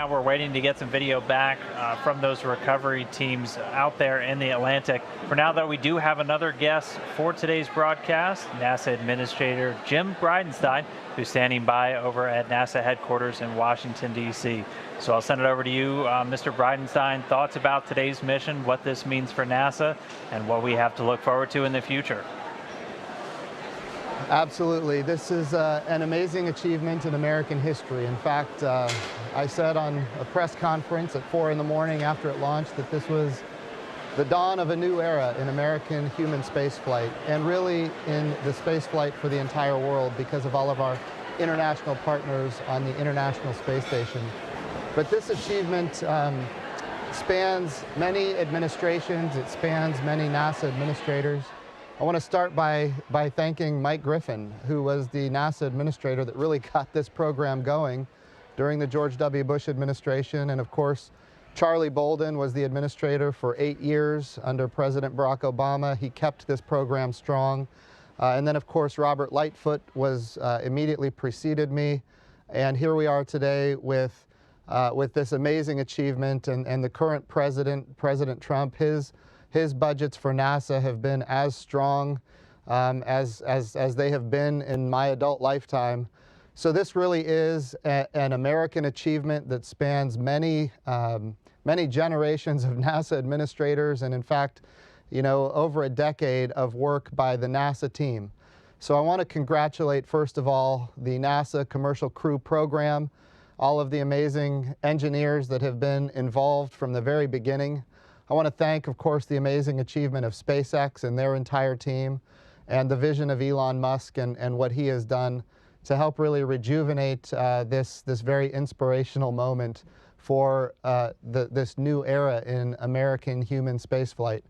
now. We're waiting to get some video back from those recovery teams out there in the Atlantic. For now, though, we do have another guest for today's broadcast, NASA Administrator Jim Bridenstine, who's standing by over at NASA headquarters in Washington, D.C. So I'll send it over to you, Mr. Bridenstine. Thoughts about today's mission, what this means for NASA, and what we have to look forward to in the future. Absolutely. This is an amazing achievement in American history. In fact, I said on a press conference at 4 in the morning after it launched that this was the dawn of a new era in American human spaceflight, and really in the spaceflight for the entire world because of all of our international partners on the International Space Station. But this achievement spans many administrations, it spans many NASA administrators. I want to start by thanking Mike Griffin, who was the NASA administrator that really got this program going during the George W. Bush administration. And of course, Charlie Bolden was the administrator for 8 years under President Barack Obama. He kept this program strong. And then of course, Robert Lightfoot was immediately preceded me. And here we are today with this amazing achievement, and the current president, President Trump, his budgets for NASA have been as strong as they have been in my adult lifetime. So this really is an American achievement that spans many generations of NASA administrators, and in fact, over a decade of work by the NASA team. So I want to congratulate, first of all, the NASA Commercial Crew Program, all of the amazing engineers that have been involved from the very beginning. I want to thank, of course, the amazing achievement of SpaceX and their entire team, and the vision of Elon Musk and what he has done to help really rejuvenate this very inspirational moment for this new era in American human spaceflight.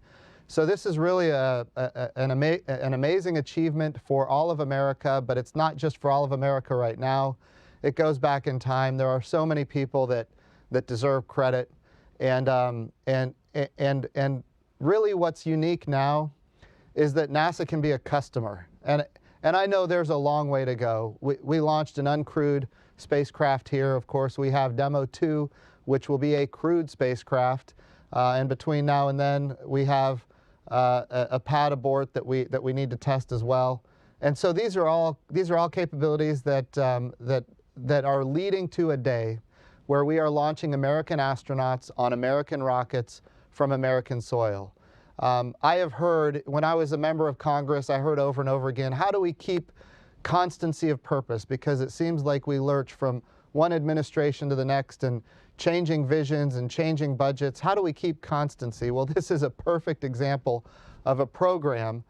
So this is really an amazing achievement for all of America, but it's not just for all of America right now. It goes back in time. There are so many people that deserve credit, and really what's unique now is that NASA can be a customer. And I know there's a long way to go. We launched an uncrewed spacecraft here. Of course, we have Demo 2, which will be a crewed spacecraft. And between now and then, we have a pad abort that we need to test as well. And so these are all capabilities that are leading to a day where we are launching American astronauts on American rockets from American soil. I have heard, when I was a member of Congress, I heard over and over again, how do we keep constancy of purpose? Because it seems like we lurch from one administration to the next and changing visions and changing budgets. How do we keep constancy? Well, this is a perfect example of a program.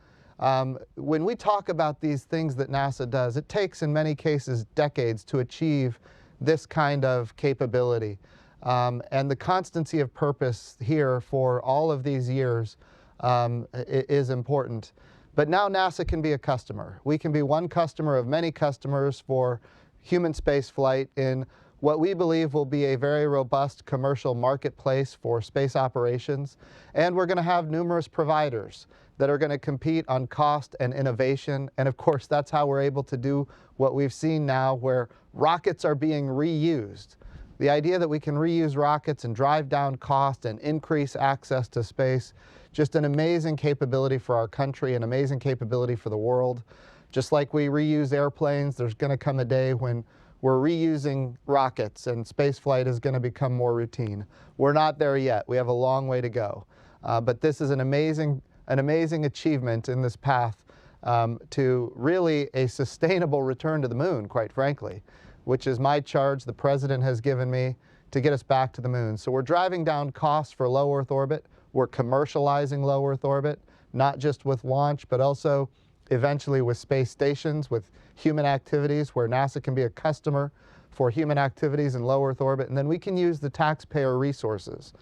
When we talk about these things that NASA does, it takes in many cases decades to achieve this kind of capability. And the constancy of purpose here for all of these years is important. But now NASA can be a customer. We can be one customer of many customers for human space flight in what we believe will be a very robust commercial marketplace for space operations. And we're going to have numerous providers that are going to compete on cost and innovation. And of course, that's how we're able to do what we've seen now, where rockets are being reused. The idea that we can reuse rockets and drive down cost and increase access to space, just an amazing capability for our country, an amazing capability for the world. Just like we reuse airplanes, there's going to come a day when we're reusing rockets and spaceflight is going to become more routine. We're not there yet. We have a long way to go. But this is an amazing achievement in this path to really a sustainable return to the moon, quite frankly, which is my charge the President has given me to get us back to the moon. So we're driving down costs for low Earth orbit. We're commercializing low Earth orbit, not just with launch, but also eventually with space stations, with human activities where NASA can be a customer for human activities in low Earth orbit. And then we can use the taxpayer resources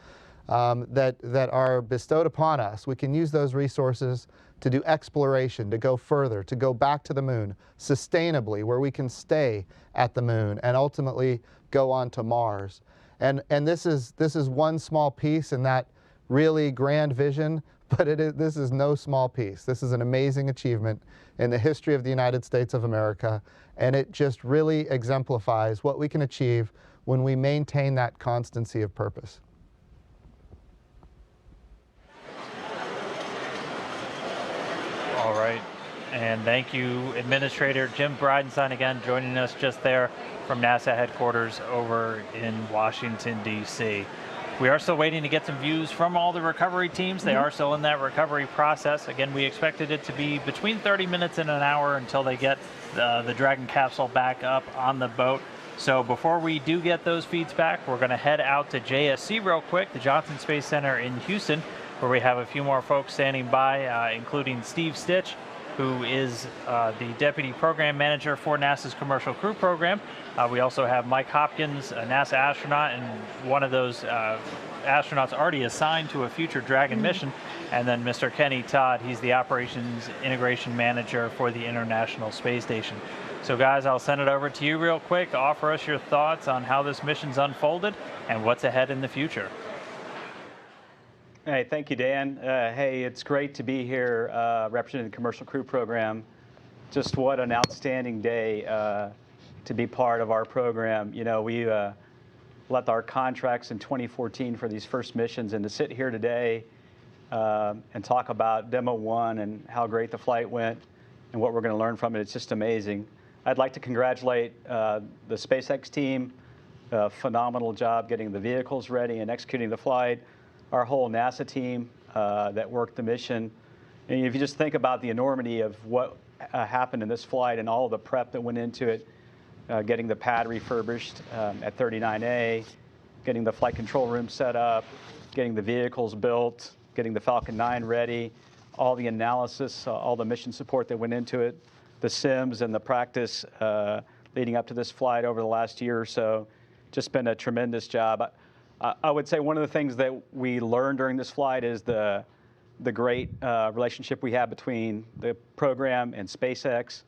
that are bestowed upon us. We can use those resources to do exploration, to go further, to go back to the moon sustainably, where we can stay at the moon and ultimately go on to Mars. And this is one small piece in that really grand vision, but this is no small piece. This is an amazing achievement in the history of the United States of America, and it just really exemplifies what we can achieve when we maintain that constancy of purpose. All right. And thank you, Administrator Jim Bridenstine, again, joining us just there from NASA headquarters over in Washington, D.C. We are still waiting to get some views from all the recovery teams. They are still in that recovery process. Again, we expected it to be between 30 minutes and an hour until they get the Dragon capsule back up on the boat. So before we do get those feeds back, we're going to head out to JSC real quick, the Johnson Space Center in Houston, where we have a few more folks standing by, including Steve Stitch, who is the Deputy Program Manager for NASA's Commercial Crew Program. We also have Mike Hopkins, a NASA astronaut, and one of those astronauts already assigned to a future Dragon mission. And then Mr. Kenny Todd, he's the Operations Integration Manager for the International Space Station. So guys, I'll send it over to you real quick. Offer us your thoughts on how this mission's unfolded and what's ahead in the future. Hey, thank you, Dan. Hey, it's great to be here representing the Commercial Crew Program. Just what an outstanding day to be part of our program. You know, we let our contracts in 2014 for these first missions, and to sit here today and talk about Demo 1 and how great the flight went and what we're going to learn from it, it's just amazing. I'd like to congratulate the SpaceX team. Phenomenal job getting the vehicles ready and executing the flight. Our whole NASA team that worked the mission. And if you just think about the enormity of what happened in this flight and all of the prep that went into it, getting the pad refurbished at 39A, getting the flight control room set up, getting the vehicles built, getting the Falcon 9 ready, all the analysis, all the mission support that went into it, the sims and the practice leading up to this flight over the last year or so. Just been a tremendous job. I would say one of the things that we learned during this flight is the great relationship we have between the program and SpaceX.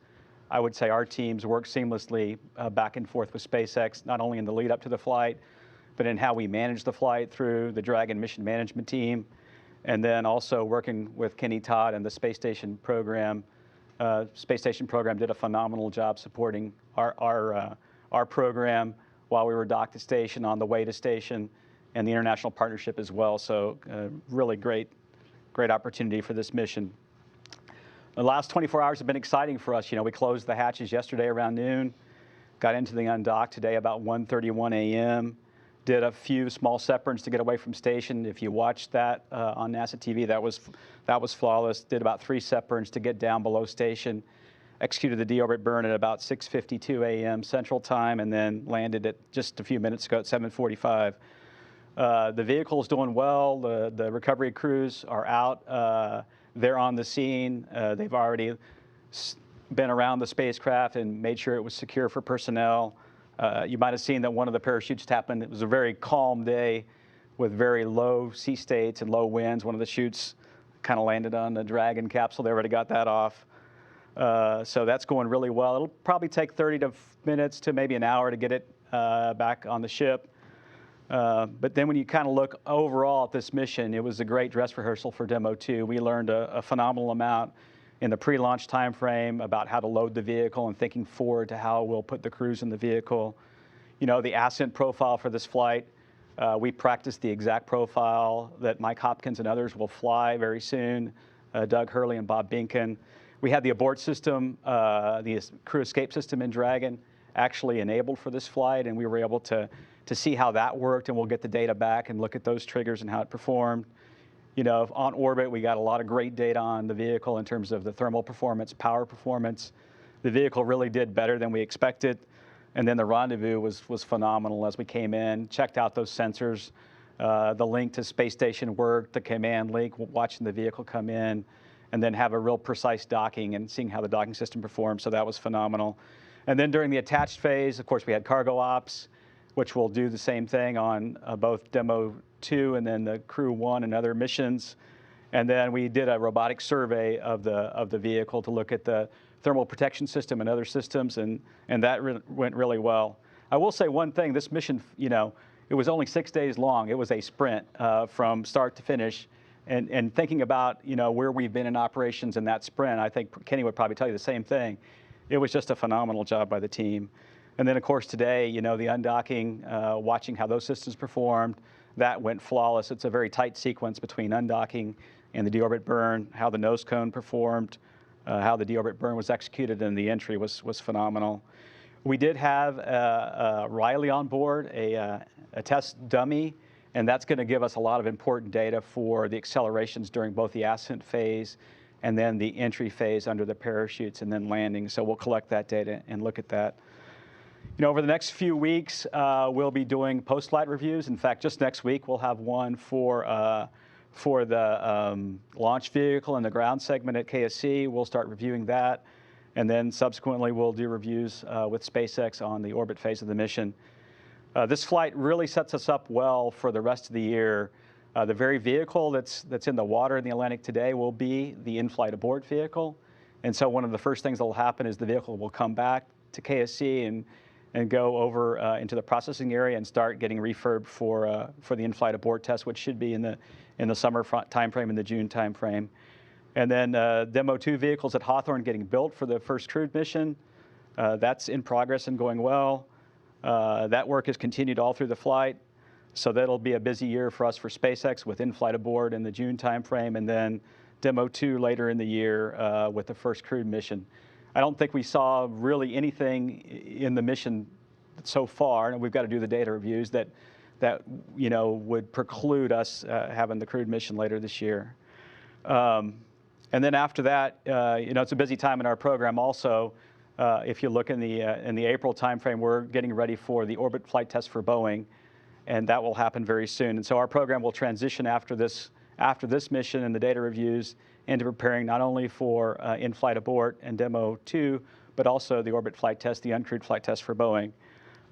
I would say our teams work seamlessly back and forth with SpaceX, not only in the lead up to the flight, but in how we manage the flight through the Dragon mission management team, and then also working with Kenny Todd and the Space Station program. Space Station program did a phenomenal job supporting our program while we were docked to station, on the way to station, and the international partnership as well. So really great opportunity for this mission. The last 24 hours have been exciting for us. You know, we closed the hatches yesterday around noon, got into the undock today about 1:31 a.m., did a few small separations to get away from station. If you watched that on NASA TV, that was flawless. Did about 3 separations to get down below station, executed the deorbit burn at about 6:52 a.m. Central Time, and then landed it just a few minutes ago at 7:45. The vehicle's doing well. The recovery crews are out. They're on the scene. They've already been around the spacecraft and made sure it was secure for personnel. You might have seen that one of the parachutes happened. It was a very calm day with very low sea states and low winds. One of the chutes kind of landed on the Dragon capsule. They already got that off. So that's going really well. It'll probably take 30 minutes to maybe an hour to get it back on the ship. But then when you kind of look overall at this mission, it was a great dress rehearsal for Demo 2. We learned a phenomenal amount in the pre-launch time frame about how to load the vehicle and thinking forward to how we'll put the crews in the vehicle. You know, the ascent profile for this flight, we practiced the exact profile that Mike Hopkins and others will fly very soon, Doug Hurley and Bob Binkin. We had the abort system, the crew escape system in Dragon actually enabled for this flight, and we were able to see how that worked, and we'll get the data back and look at those triggers and how it performed. You know, on orbit, we got a lot of great data on the vehicle in terms of the thermal performance, power performance. The vehicle really did better than we expected. And then the rendezvous was phenomenal as we came in, checked out those sensors. The link to Space Station worked, the command link, watching the vehicle come in, and then have a real precise docking and seeing how the docking system performed. So that was phenomenal. And then during the attached phase, of course, we had cargo ops, which will do the same thing on both Demo 2 and then the Crew 1 and other missions. And then we did a robotic survey of the vehicle to look at the thermal protection system and other systems, and that went really well. I will say one thing, this mission, you know, it was only 6 days long. It was a sprint from start to finish. And thinking about, you know, where we've been in operations in that sprint, I think Kenny would probably tell you the same thing. It was just a phenomenal job by the team. And then, of course, today, the undocking, watching how those systems performed, that went flawless. It's a very tight sequence between undocking and the deorbit burn, how the nose cone performed, how the deorbit burn was executed, and the entry was phenomenal. We did have Riley on board, a test dummy, and that's going to give us a lot of important data for the accelerations during both the ascent phase and then the entry phase under the parachutes and then landing. So we'll collect that data and look at that. Over the next few weeks, we'll be doing post-flight reviews. In fact, just next week, we'll have one for the launch vehicle and the ground segment at KSC. We'll start reviewing that. And then subsequently, we'll do reviews with SpaceX on the orbit phase of the mission. This flight really sets us up well for the rest of the year. The very vehicle that's in the water in the Atlantic today will be the in-flight abort vehicle. And so one of the first things that will happen is the vehicle will come back to KSC and go over into the processing area and start getting refurb for the in-flight abort test, which should be in the summer timeframe, in the June timeframe. And then Demo 2 vehicles at Hawthorne getting built for the first crewed mission. That's in progress and going well. That work has continued all through the flight. So that'll be a busy year for us for SpaceX with in-flight abort in the June timeframe, and then Demo 2 later in the year with the first crewed mission. I don't think we saw really anything in the mission so far, and we've got to do the data reviews that would preclude us having the crewed mission later this year. And then after that, it's a busy time in our program also. If you look in the April timeframe, we're getting ready for the orbit flight test for Boeing, and that will happen very soon. And so our program will transition after this mission and the data reviews into preparing not only for in-flight abort and Demo 2, but also the orbit flight test, the uncrewed flight test for Boeing.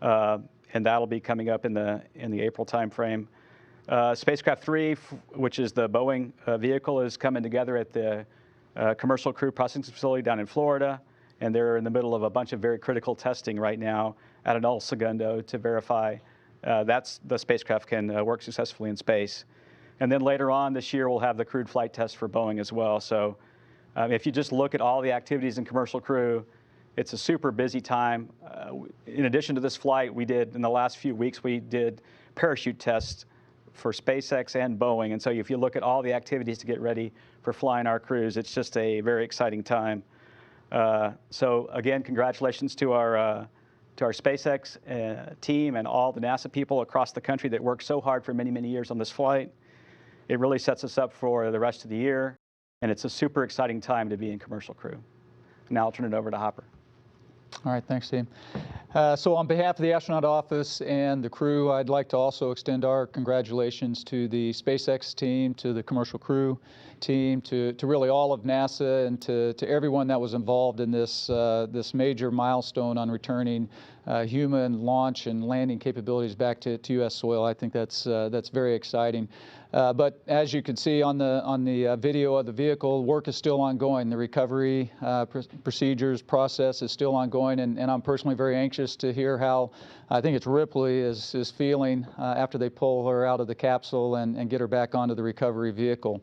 And that'll be coming up in the April timeframe. Spacecraft 3, which is the Boeing vehicle, is coming together at the Commercial Crew Processing Facility down in Florida, and they're in the middle of a bunch of very critical testing right now at an El Segundo to verify that the spacecraft can work successfully in space. And then later on this year, we'll have the crewed flight test for Boeing as well. So if you just look at all the activities in Commercial Crew, it's a super busy time. In addition to this flight, in the last few weeks, we did parachute tests for SpaceX and Boeing. And so if you look at all the activities to get ready for flying our crews, it's just a very exciting time. So again, congratulations to our SpaceX team and all the NASA people across the country that worked so hard for many, many years on this flight. It really sets us up for the rest of the year, and it's a super exciting time to be in Commercial Crew. Now I'll turn it over to Hopper. All right, thanks, Steve. So on behalf of the astronaut office and the crew, I'd like to also extend our congratulations to the SpaceX team, to the Commercial Crew team, to really all of NASA, and to everyone that was involved in this major milestone on returning human launch and landing capabilities back to U.S. soil. I think that's very exciting. But as you can see on the video of the vehicle, work is still ongoing. The recovery procedures process is still ongoing, and I'm personally very anxious to hear how, I think it's Ripley is feeling after they pull her out of the capsule and get her back onto the recovery vehicle.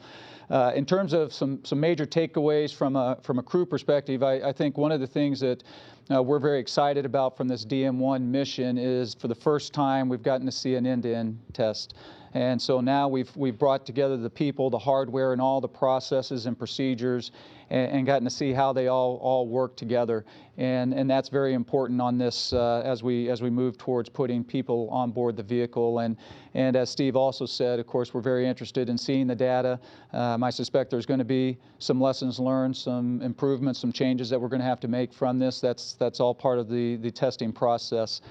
In terms of some major takeaways from a crew perspective, I think one of the things that we're very excited about from this DM1 mission is, for the first time, we've gotten to see an end-to-end test. And so now we've brought together the people, the hardware, and all the processes and procedures, and gotten to see how they all work together. And that's very important on this as we move towards putting people on board the vehicle. And as Steve also said, of course, we're very interested in seeing the data. I suspect there's going to be some lessons learned, some improvements, some changes that we're going to have to make from this. That's all part of the testing process.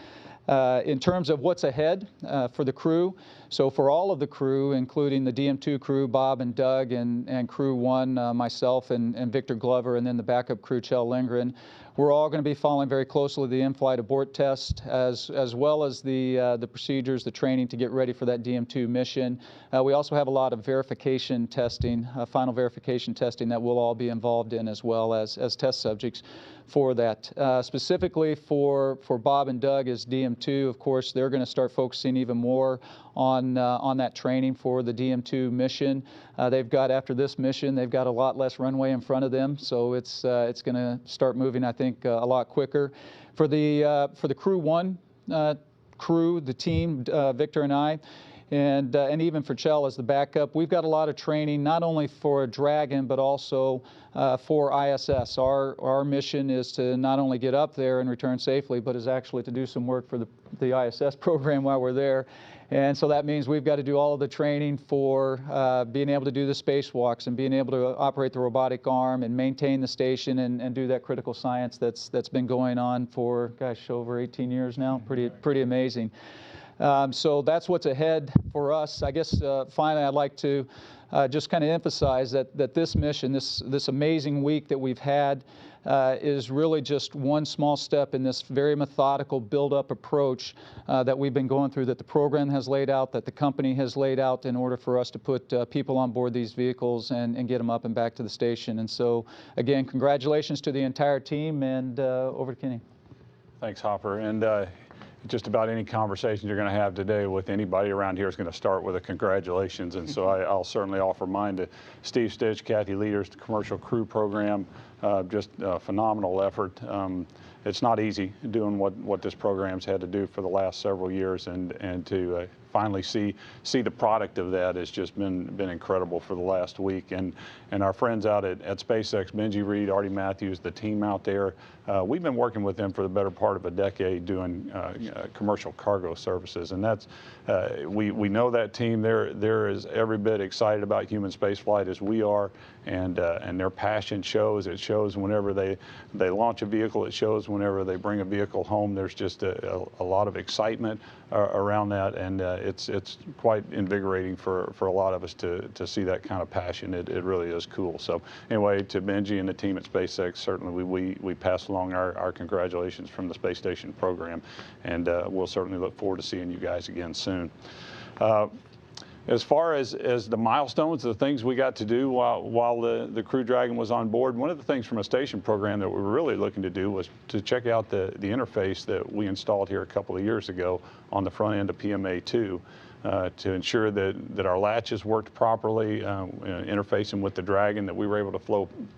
In terms of what's ahead for the crew, so for all of the crew, including the DM2 crew, Bob and Doug, and Crew 1, myself and Victor Glover, and then the backup crew, Kjell Lindgren, we're all going to be following very closely the in-flight abort test, as well as the procedures, the training to get ready for that DM2 mission. We also have a lot of verification testing, final verification testing that we'll all be involved in, as well as test subjects for that. Specifically for Bob and Doug as DM2, of course, they're going to start focusing even more on that training for the DM2 mission. After this mission, they've got a lot less runway in front of them, so it's going to start moving, I think, think, a lot quicker. For the Crew 1 crew, the team, Victor and I, and even for Chell as the backup, we've got a lot of training, not only for Dragon, but also for ISS. Our mission is to not only get up there and return safely, but is actually to do some work for the ISS program while we're there. And so that means we've got to do all of the training for being able to do the spacewalks and being able to operate the robotic arm and maintain the station and do that critical science that's been going on for, gosh, over 18 years now. Pretty amazing. So that's what's ahead for us. I guess finally I'd like to just kind of emphasize that this mission, this amazing week that we've had, is really just one small step in this very methodical build-up approach that we've been going through, that the program has laid out, that the company has laid out in order for us to put people on board these vehicles and get them up and back to the station. And so, again, congratulations to the entire team, and over to Kenny. Thanks, Hopper. And just about any conversation you're going to have today with anybody around here is going to start with a congratulations. And so I'll certainly offer mine to Steve Stitch, Kathy Leaders, the Commercial Crew Program. Just a phenomenal effort. It's not easy doing what this program's had to do for the last several years, and to finally see the product of that has just been incredible for the last week. And our friends out at SpaceX, Benji Reed, Artie Matthews, the team out there, we've been working with them for the better part of a decade doing commercial cargo services, and that's we know that team. They're as every bit excited about human spaceflight as we are, and their passion shows. It shows whenever they launch a vehicle. It shows whenever they bring a vehicle home. There's just a lot of excitement around that, and it's quite invigorating for a lot of us to see that kind of passion. It really is cool. So anyway, to Benji and the team at SpaceX, certainly we pass along our congratulations from the space station program, and we'll certainly look forward to seeing you guys again soon. As far as the milestones, the things we got to do while the Crew Dragon was on board, one of the things from a station program that we were really looking to do was to check out the interface that we installed here a couple of years ago on the front end of PMA-2 to ensure that our latches worked properly, interfacing with the Dragon, that we were able to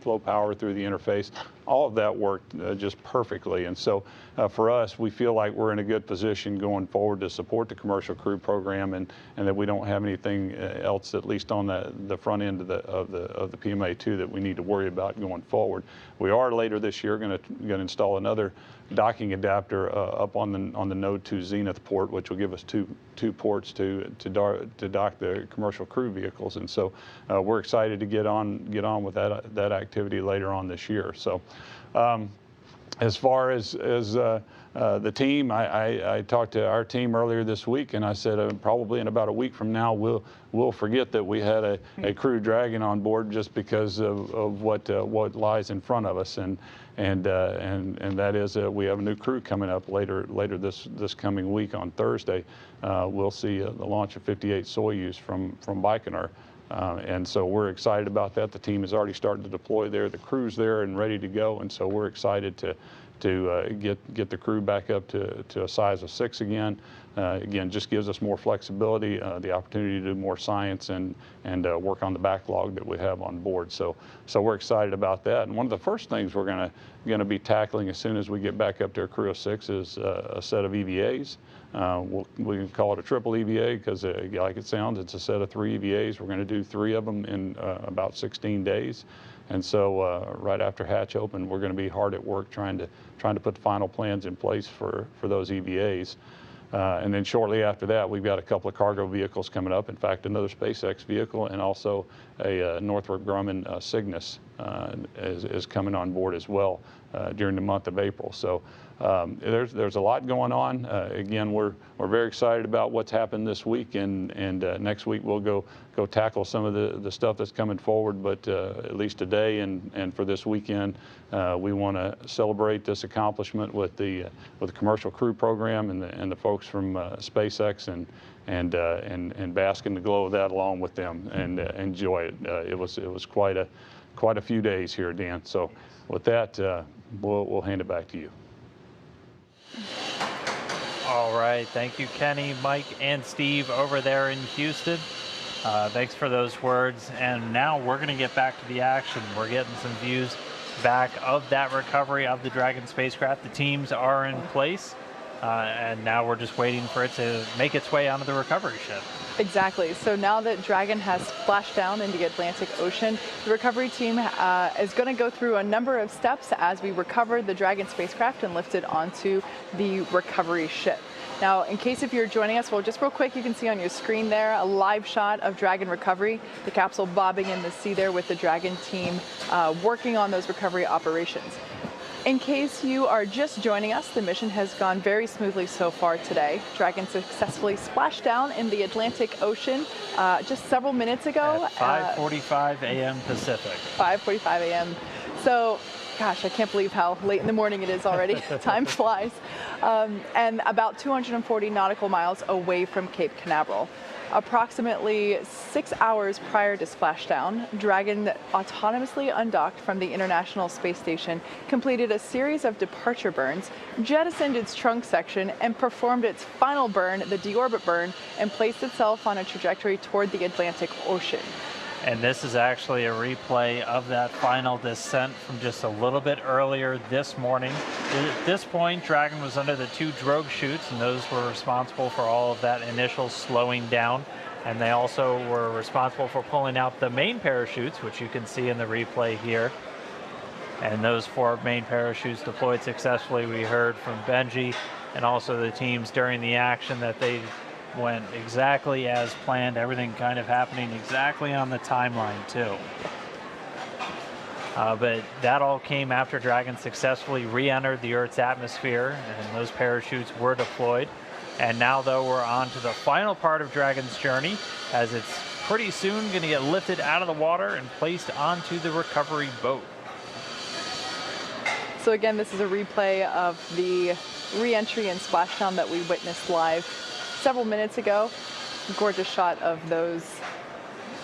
flow power through the interface. All of that worked just perfectly. And so for us, we feel like we're in a good position going forward to support the Commercial Crew Program, and that we don't have anything else, at least on the front end of the PMA-2, that we need to worry about going forward. We are later this year going to install another docking adapter up on the Node 2 Zenith port, which will give us two ports to dock the Commercial Crew vehicles, and so we're excited to get on with that activity later on this year. So as far as the team, I talked to our team earlier this week, and I said probably in about a week from now we'll forget that we had a Crew Dragon on board, just because of what lies in front of us, and that is we have a new crew coming up later this coming week on Thursday. We'll see the launch of 58 Soyuz from Baikonur. And so we're excited about that. The team has already started to deploy there. The crew's there and ready to go, and so we're excited to get the crew back up to a size of 6 again. Again, just gives us more flexibility, the opportunity to do more science and work on the backlog that we have on board. So we're excited about that. And one of the first things we're going to be tackling as soon as we get back up to a crew of 6 is a set of EVAs. We can call it a triple EVA because, like it sounds, it's a set of 3 EVAs. We're going to do 3 of them in about 16 days. And so right after hatch open, we're going to be hard at work trying to put the final plans in place for those EVAs. And then shortly after that, we've got a couple of cargo vehicles coming up. In fact, another SpaceX vehicle, and also a Northrop Grumman Cygnus is coming on board as well during the month of April. So there's a lot going on. Again, we're very excited about what's happened this week, and next week we'll go tackle some of the stuff that's coming forward. But at least today and for this weekend, we want to celebrate this accomplishment with the Commercial Crew Program and the folks from SpaceX, and bask in the glow of that along with them and enjoy it. It was quite a few days here, Dan. So with that, we'll hand it back to you. All right, thank you, Kenny, Mike, and Steve over there in Houston. Thanks for those words. And now we're going to get back to the action. We're getting some views back of that recovery of the Dragon spacecraft. The teams are in place, and now we're just waiting for it to make its way onto the recovery ship. Exactly. So now that Dragon has splashed down in the Atlantic Ocean, the recovery team is going to go through a number of steps as we recover the Dragon spacecraft and lift it onto the recovery ship. Now, in case if you're joining us, well, just real quick, you can see on your screen there a live shot of Dragon recovery, the capsule bobbing in the sea there with the Dragon team working on those recovery operations. In case you are just joining us, the mission has gone very smoothly so far today. Dragon successfully splashed down in the Atlantic Ocean just several minutes ago. At 5:45 a.m. Pacific. 5:45 a.m. So, gosh, I can't believe how late in the morning it is already. Time flies. And about 240 nautical miles away from Cape Canaveral. Approximately 6 hours prior to splashdown, Dragon autonomously undocked from the International Space Station, completed a series of departure burns, jettisoned its trunk section, and performed its final burn, the deorbit burn, and placed itself on a trajectory toward the Atlantic Ocean. And this is actually a replay of that final descent from just a little bit earlier this morning. At this point, Dragon was under the 2 drogue chutes, and those were responsible for all of that initial slowing down. And they also were responsible for pulling out the main parachutes, which you can see in the replay here. And those 4 main parachutes deployed successfully. We heard from Benji and also the teams during the action that they went exactly as planned, everything kind of happening exactly on the timeline too. But that all came after Dragon successfully re-entered the Earth's atmosphere, and those parachutes were deployed. And now, though, we're on to the final part of Dragon's journey, as it's pretty soon going to get lifted out of the water and placed onto the recovery boat. So again, this is a replay of the re-entry and splashdown that we witnessed live several minutes ago. Gorgeous shot of those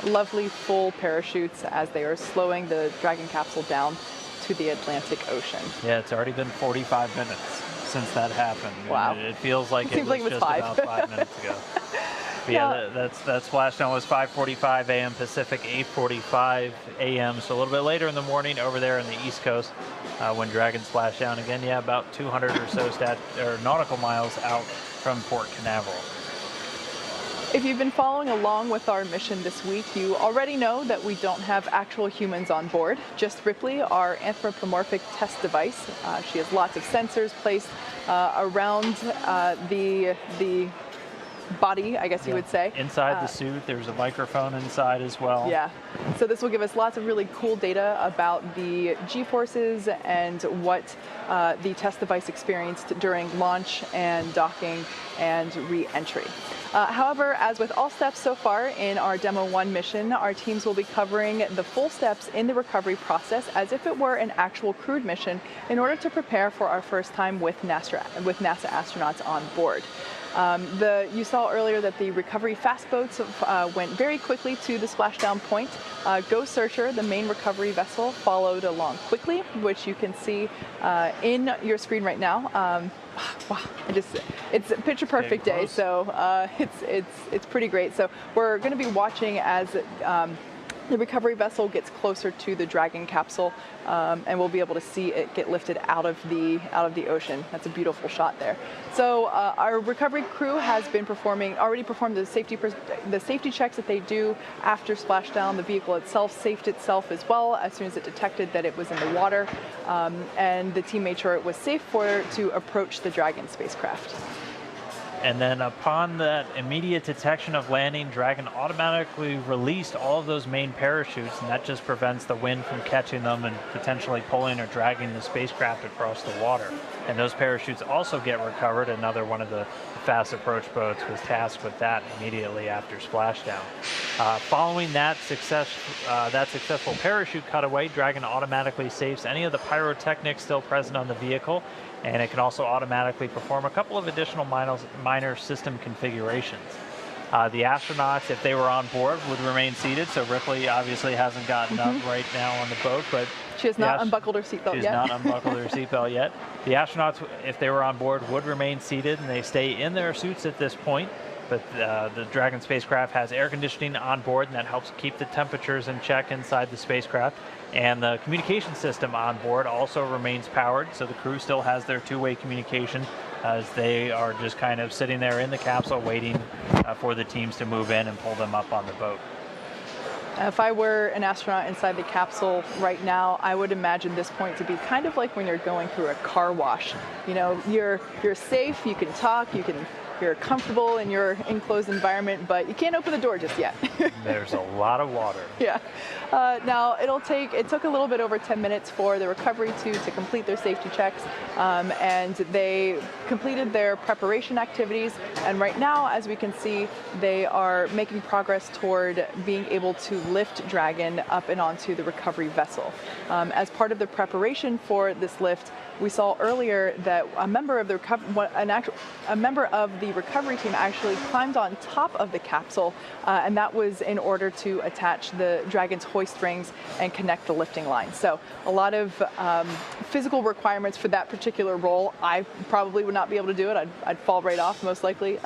lovely full parachutes as they are slowing the Dragon capsule down to the Atlantic Ocean. Yeah, it's already been 45 minutes since that happened. Wow. It feels like it was just 5. about 5 minutes ago. But yeah, that splashdown was 5:45 a.m. Pacific, 8:45 a.m. So a little bit later in the morning over there on the East Coast when Dragon splashed down again. Yeah, about 200 or so nautical miles out from Port Canaveral. If you've been following along with our mission this week, you already know that we don't have actual humans on board, just Ripley, our anthropomorphic test device. She has lots of sensors placed around the body, I guess you would say. Inside the suit, there's a microphone inside as well. Yeah, so this will give us lots of really cool data about the G-forces and what the test device experienced during launch and docking and re-entry. However, as with all steps so far in our Demo 1 mission, our teams will be covering the full steps in the recovery process as if it were an actual crewed mission in order to prepare for our first time with NASA astronauts on board. You saw earlier that the recovery fast boats went very quickly to the splashdown point. Ghost Searcher, the main recovery vessel, followed along quickly, which you can see in your screen right now. Wow, it's a picture perfect day, so it's pretty great. So we're going to be watching as the recovery vessel gets closer to the Dragon capsule, and we'll be able to see it get lifted out of the ocean. That's a beautiful shot there. So our recovery crew has been already performed the safety checks that they do after splashdown. The vehicle itself safed itself as well as soon as it detected that it was in the water, and the team made sure it was safe to approach the Dragon spacecraft. And then upon that immediate detection of landing, Dragon automatically released all of those main parachutes, and that just prevents the wind from catching them and potentially pulling or dragging the spacecraft across the water. And those parachutes also get recovered. Another one of the fast approach boats was tasked with that immediately after splashdown. Following that successful parachute cutaway, Dragon automatically saves any of the pyrotechnics still present on the vehicle, and it can also automatically perform a couple of additional minor system configurations. The astronauts, if they were on board, would remain seated, so Ripley obviously hasn't gotten up right now on the boat, but she has not unbuckled her seatbelt yet. She has not unbuckled her seatbelt yet. The astronauts, if they were on board, would remain seated, and they stay in their suits at this point. But the Dragon spacecraft has air conditioning on board, and that helps keep the temperatures in check inside the spacecraft. And the communication system on board also remains powered, so the crew still has their two-way communication as they are just kind of sitting there in the capsule waiting for the teams to move in and pull them up on the boat. If I were an astronaut inside the capsule right now, I would imagine this point to be kind of like when you're going through a car wash. You know, you're safe, you can talk, you're comfortable in your enclosed environment, but you can't open the door just yet. There's a lot of water. Yeah. Now, it took a little bit over 10 minutes for the recovery to complete their safety checks, and they completed their preparation activities. And right now, as we can see, they are making progress toward being able to lift Dragon up and onto the recovery vessel. As part of the preparation for this lift, we saw earlier that a member of the recovery team actually climbed on top of the capsule, and that was in order to attach the Dragon's hoist rings and connect the lifting line. So a lot of physical requirements for that particular role. I probably would not be able to do it. I'd fall right off most likely.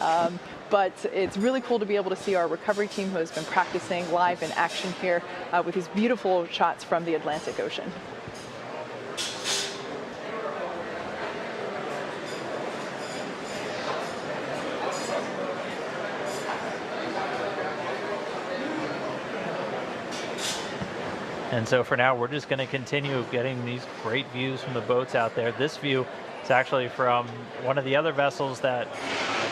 But it's really cool to be able to see our recovery team who has been practicing live in action here with these beautiful shots from the Atlantic Ocean. And so for now, we're just going to continue getting these great views from the boats out there. This view is actually from one of the other vessels that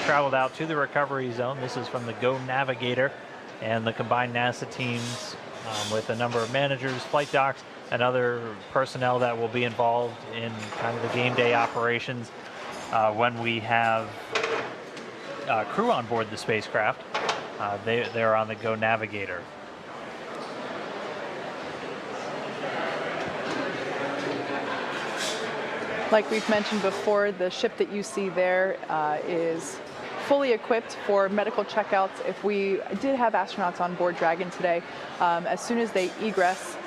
traveled out to the recovery zone. This is from the Go Navigator and the combined NASA teams with a number of managers, flight docs, and other personnel that will be involved in kind of the game day operations when we have crew on board the spacecraft. They're on the Go Navigator. Like we've mentioned before, the ship that you see there is fully equipped for medical checkouts. If we did have astronauts on board Dragon today, as soon as they egress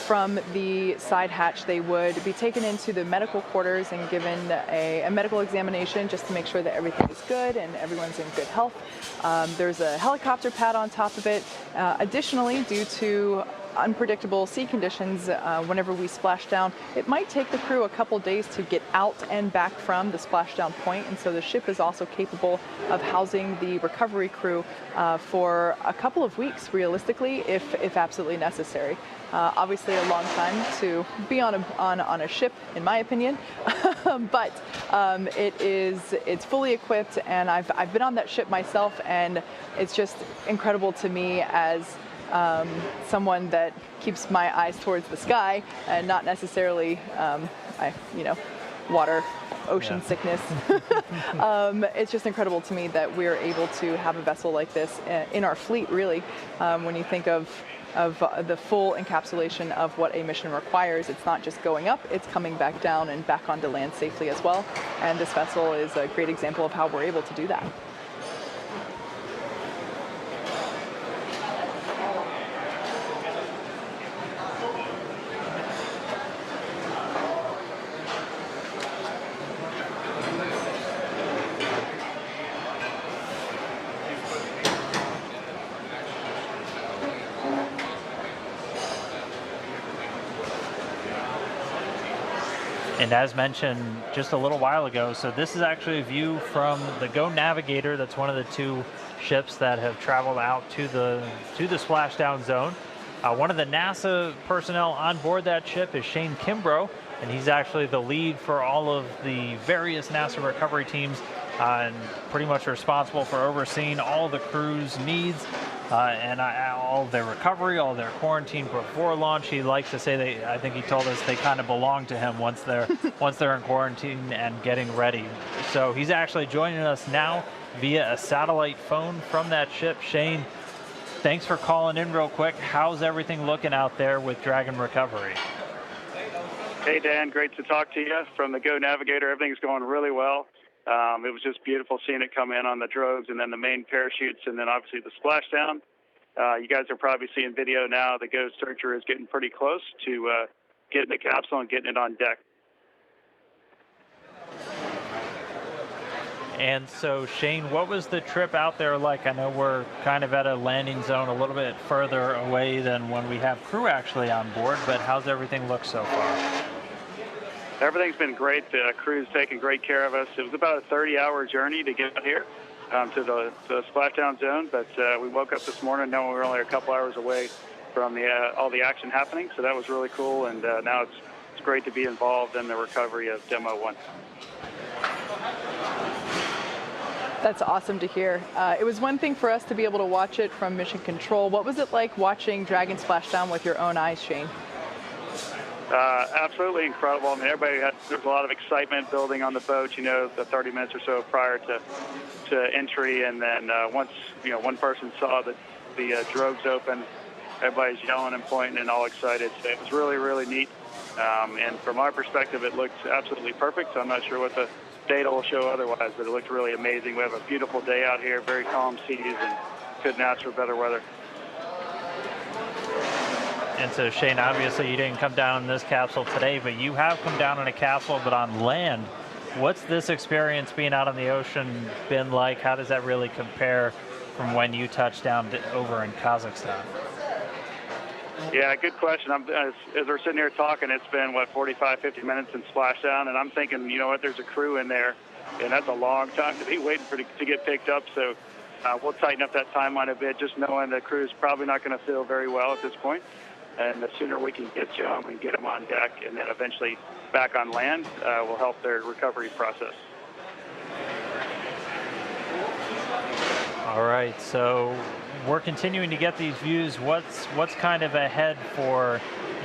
from the side hatch, they would be taken into the medical quarters and given a medical examination just to make sure that everything is good and everyone's in good health. There's a helicopter pad on top of it. Additionally, due to unpredictable sea conditions, whenever we splash down, it might take the crew a couple days to get out and back from the splashdown point, and so the ship is also capable of housing the recovery crew for a couple of weeks, realistically, if absolutely necessary. Obviously, a long time to be on a ship, in my opinion, but it's fully equipped, and I've been on that ship myself, and it's just incredible to me as someone that keeps my eyes towards the sky and not necessarily, water, ocean sickness. It's just incredible to me that we're able to have a vessel like this in our fleet, really, when you think of the full encapsulation of what a mission requires. It's not just going up, it's coming back down and back onto land safely as well. And this vessel is a great example of how we're able to do that. And as mentioned just a little while ago, so this is actually a view from the Go Navigator. That's one of the two ships that have traveled out to the splashdown zone. One of the NASA personnel on board that ship is Shane Kimbrough, and he's actually the lead for all of the various NASA recovery teams and pretty much responsible for overseeing all the crew's needs and all their recovery, all their quarantine before launch. He likes to say I think he told us they kind of belong to him once they're in quarantine and getting ready. So he's actually joining us now via a satellite phone from that ship. Shane, thanks for calling in real quick. How's everything looking out there with Dragon Recovery? Hey, Dan, great to talk to you from the Go Navigator. Everything's going really well. It was just beautiful seeing it come in on the drogues and then the main parachutes and then obviously the splashdown. You guys are probably seeing video now. The Go Searcher is getting pretty close to getting the capsule and getting it on deck. And so, Shane, what was the trip out there like? I know we're kind of at a landing zone a little bit further away than when we have crew actually on board, but how's everything look so far? Everything's been great. The crew's taken great care of us. It was about a 30-hour journey to get out here to the splashdown zone, but we woke up this morning knowing we were only a couple hours away from all the action happening, so that was really cool, and now it's great to be involved in the recovery of Demo 1. That's awesome to hear. It was one thing for us to be able to watch it from Mission Control. What was it like watching Dragon splash down with your own eyes, Shane? Absolutely incredible. I mean, there was a lot of excitement building on the boat, you know, the 30 minutes or so prior to entry, and then once, you know, one person saw the drogues open, everybody's yelling and pointing and all excited. So it was really, really neat. And from our perspective, it looked absolutely perfect. So I'm not sure what the data will show otherwise, but it looked really amazing. We have a beautiful day out here, very calm seas, and couldn't ask for better weather. And so, Shane, obviously you didn't come down in this capsule today, but you have come down in a capsule, but on land. What's this experience being out on the ocean been like? How does that really compare from when you touched down over in Kazakhstan? Yeah, good question. As we're sitting here talking, it's been, 45, 50 minutes in splashdown, and I'm thinking, you know what, there's a crew in there, and that's a long time to be waiting to get picked up, so we'll tighten up that timeline a bit, just knowing the crew's probably not going to feel very well at this point. And the sooner we can get to them and get them on deck and then eventually back on land will help their recovery process. All right, so we're continuing to get these views. What's kind of ahead for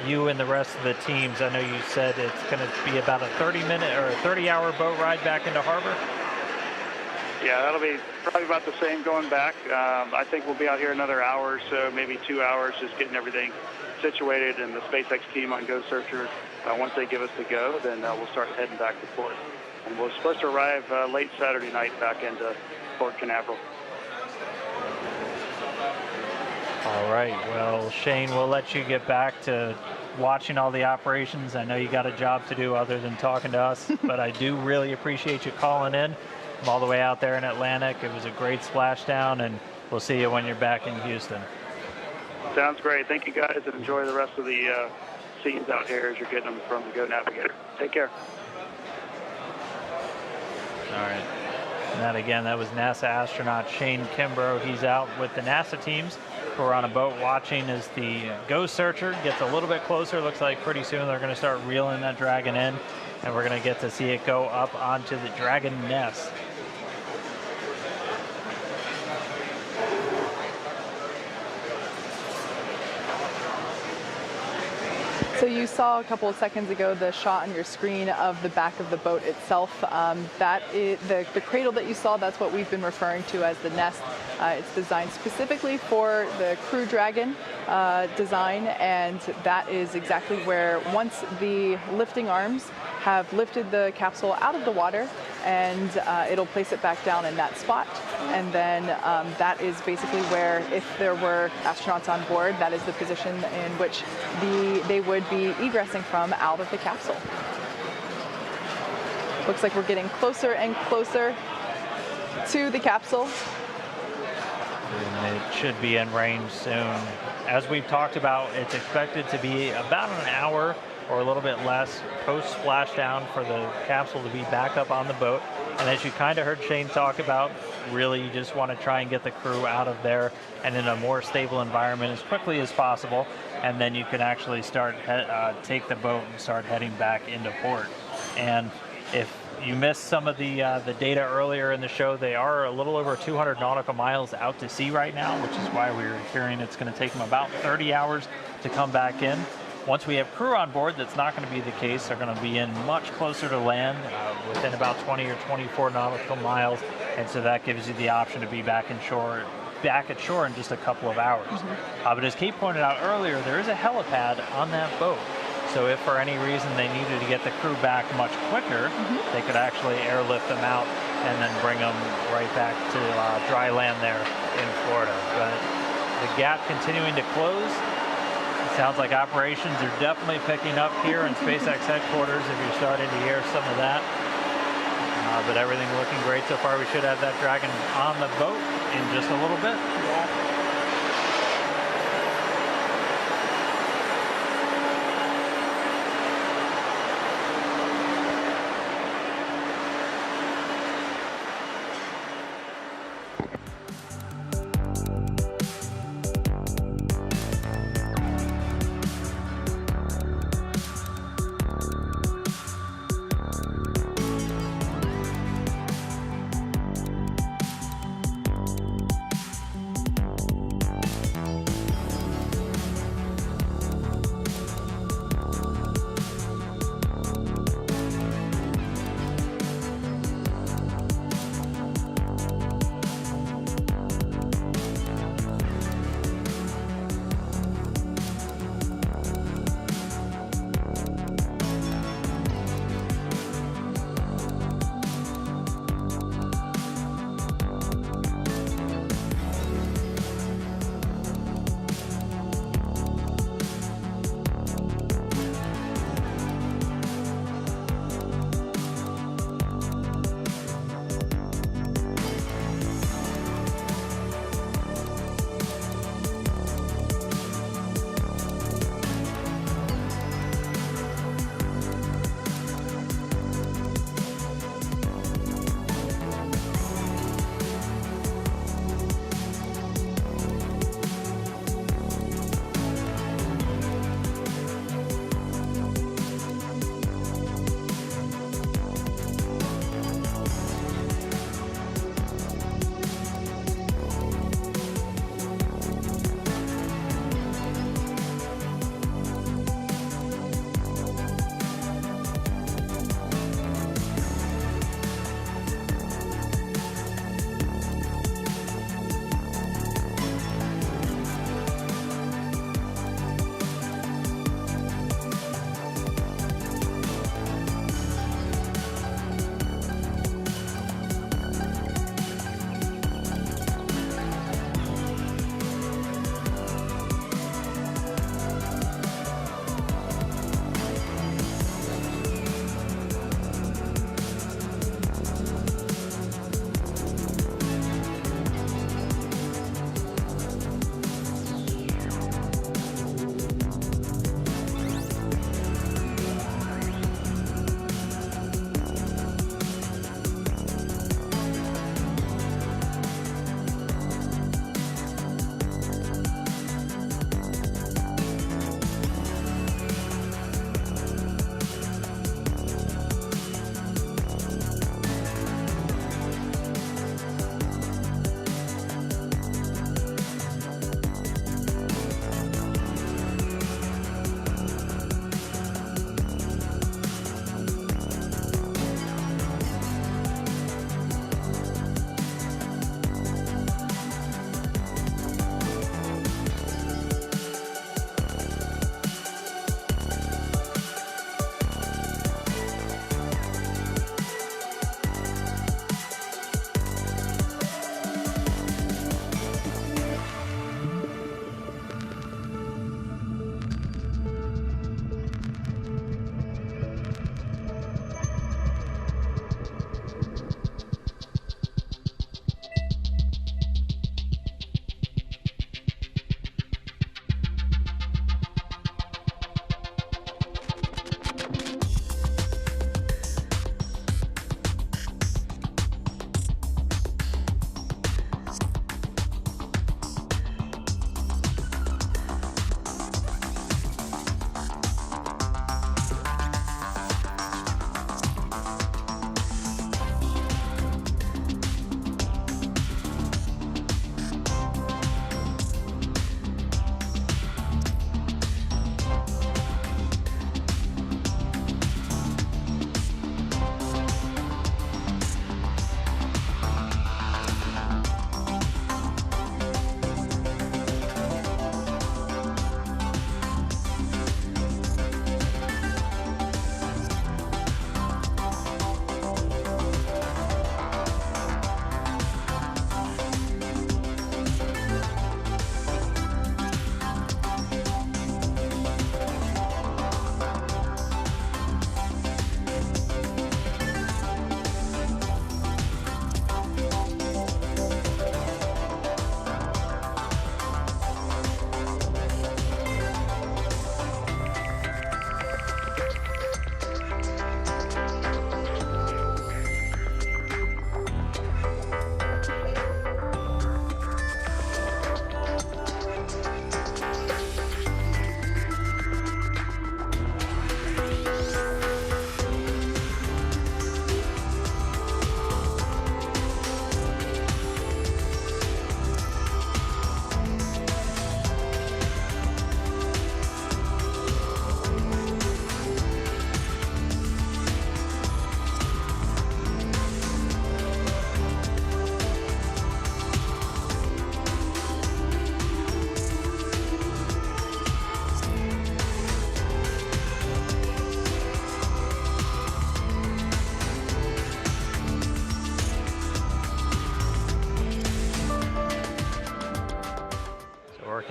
you and the rest of the teams? I know you said it's going to be about a 30-minute or a 30-hour boat ride back into harbor. Yeah, that'll be probably about the same going back. I think we'll be out here another hour or so, maybe 2 hours, just getting everything situated, and the SpaceX team on Go Searcher, once they give us the go, then we'll start heading back to port. And we're supposed to arrive late Saturday night back into Port Canaveral. All right, well, Shane, we'll let you get back to watching all the operations. I know you got a job to do other than talking to us, but I do really appreciate you calling in from all the way out there in Atlantic. It was a great splashdown, and we'll see you when you're back in Houston. Sounds great. Thank you, guys, and enjoy the rest of the scenes out here as you're getting them from the Go Navigator. Take care. All right. And that was NASA astronaut Shane Kimbrough. He's out with the NASA teams who are on a boat watching as the Go Searcher gets a little bit closer. Looks like pretty soon they're going to start reeling that Dragon in, and we're going to get to see it go up onto the Dragon nest. So you saw a couple of seconds ago the shot on your screen of the back of the boat itself. That is the cradle that you saw. That's what we've been referring to as the nest. It's designed specifically for the Crew Dragon design, and that is exactly where, once the lifting arms have lifted the capsule out of the water, and it'll place it back down in that spot. And then that is basically where, if there were astronauts on board, that is the position in which they would be egressing from out of the capsule. Looks like we're getting closer and closer to the capsule. And it should be in range soon. As we've talked about, it's expected to be about an hour or a little bit less post splashdown for the capsule to be back up on the boat. And as you kind of heard Shane talk about, really you just want to try and get the crew out of there and in a more stable environment as quickly as possible, and then you can actually start take the boat and start heading back into port. And if you missed some of the data earlier in the show, they are a little over 200 nautical miles out to sea right now, which is why we were hearing it's going to take them about 30 hours to come back in. Once we have crew on board, that's not going to be the case. They're going to be in much closer to land, within about 20 or 24 nautical miles, and so that gives you the option to be back at shore in just a couple of hours. But as Kate pointed out earlier, there is a helipad on that boat. So if for any reason they needed to get the crew back much quicker, they could actually airlift them out and then bring them right back to dry land there in Florida. But the gap continuing to close. It sounds like operations are definitely picking up here in SpaceX headquarters, if you're starting to hear some of that. But everything looking great so far. We should have that Dragon on the boat in just a little bit.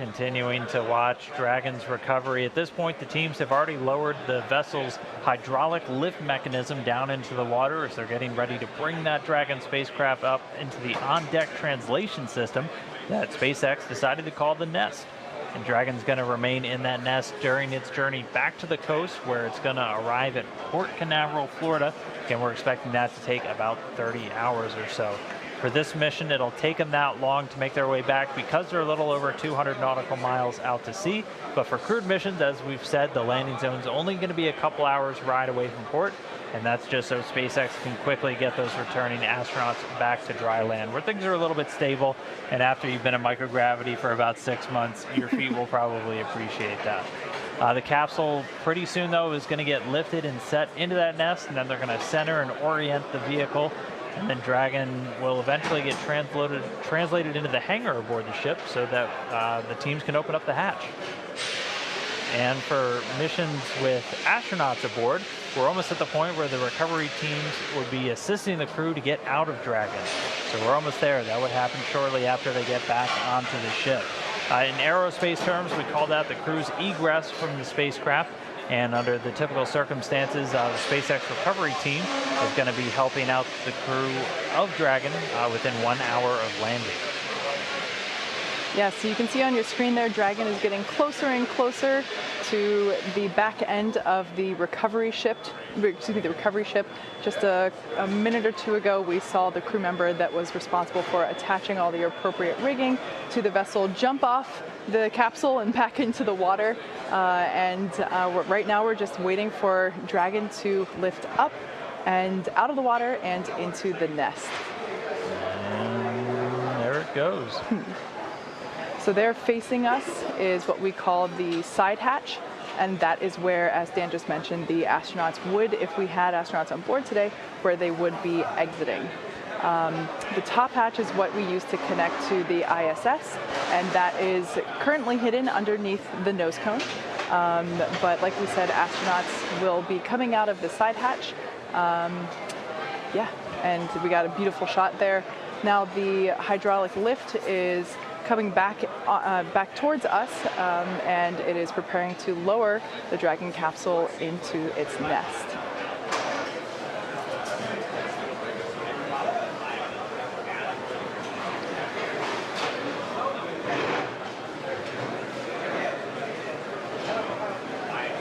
continuing to watch Dragon's recovery. At this point, the teams have already lowered the vessel's hydraulic lift mechanism down into the water as they're getting ready to bring that Dragon spacecraft up into the on-deck translation system that SpaceX decided to call the Nest. And Dragon's going to remain in that nest during its journey back to the coast, where it's going to arrive at Port Canaveral, Florida. Again, we're expecting that to take about 30 hours or so. For this mission, it'll take them that long to make their way back because they're a little over 200 nautical miles out to sea. But for crewed missions, as we've said, the landing zone's only going to be a couple hours ride away from port. And that's just so SpaceX can quickly get those returning astronauts back to dry land, where things are a little bit stable. And after you've been in microgravity for about 6 months, your feet will probably appreciate that. The capsule pretty soon, though, is going to get lifted and set into that nest, and then they're going to center and orient the vehicle. And then Dragon will eventually get translated into the hangar aboard the ship so that the teams can open up the hatch. And for missions with astronauts aboard, we're almost at the point where the recovery teams would be assisting the crew to get out of Dragon. So we're almost there. That would happen shortly after they get back onto the ship. In aerospace terms, we call that the crew's egress from the spacecraft. And under the typical circumstances, the SpaceX recovery team is going to be helping out the crew of Dragon within 1 hour of landing. Yeah, so you can see on your screen there, Dragon is getting closer and closer to the back end of the recovery ship. Just a minute or two ago, we saw the crew member that was responsible for attaching all the appropriate rigging to the vessel jump off the capsule and back into the water. Right now, we're just waiting for Dragon to lift up and out of the water and into the nest. And there it goes. So there facing us is what we call the side hatch, and that is where, as Dan just mentioned, the astronauts would, if we had astronauts on board today, where they would be exiting. The top hatch is what we use to connect to the ISS, and that is currently hidden underneath the nose cone. But like we said, astronauts will be coming out of the side hatch. And we got a beautiful shot there. Now the hydraulic lift is coming back towards us, and it is preparing to lower the Dragon capsule into its nest.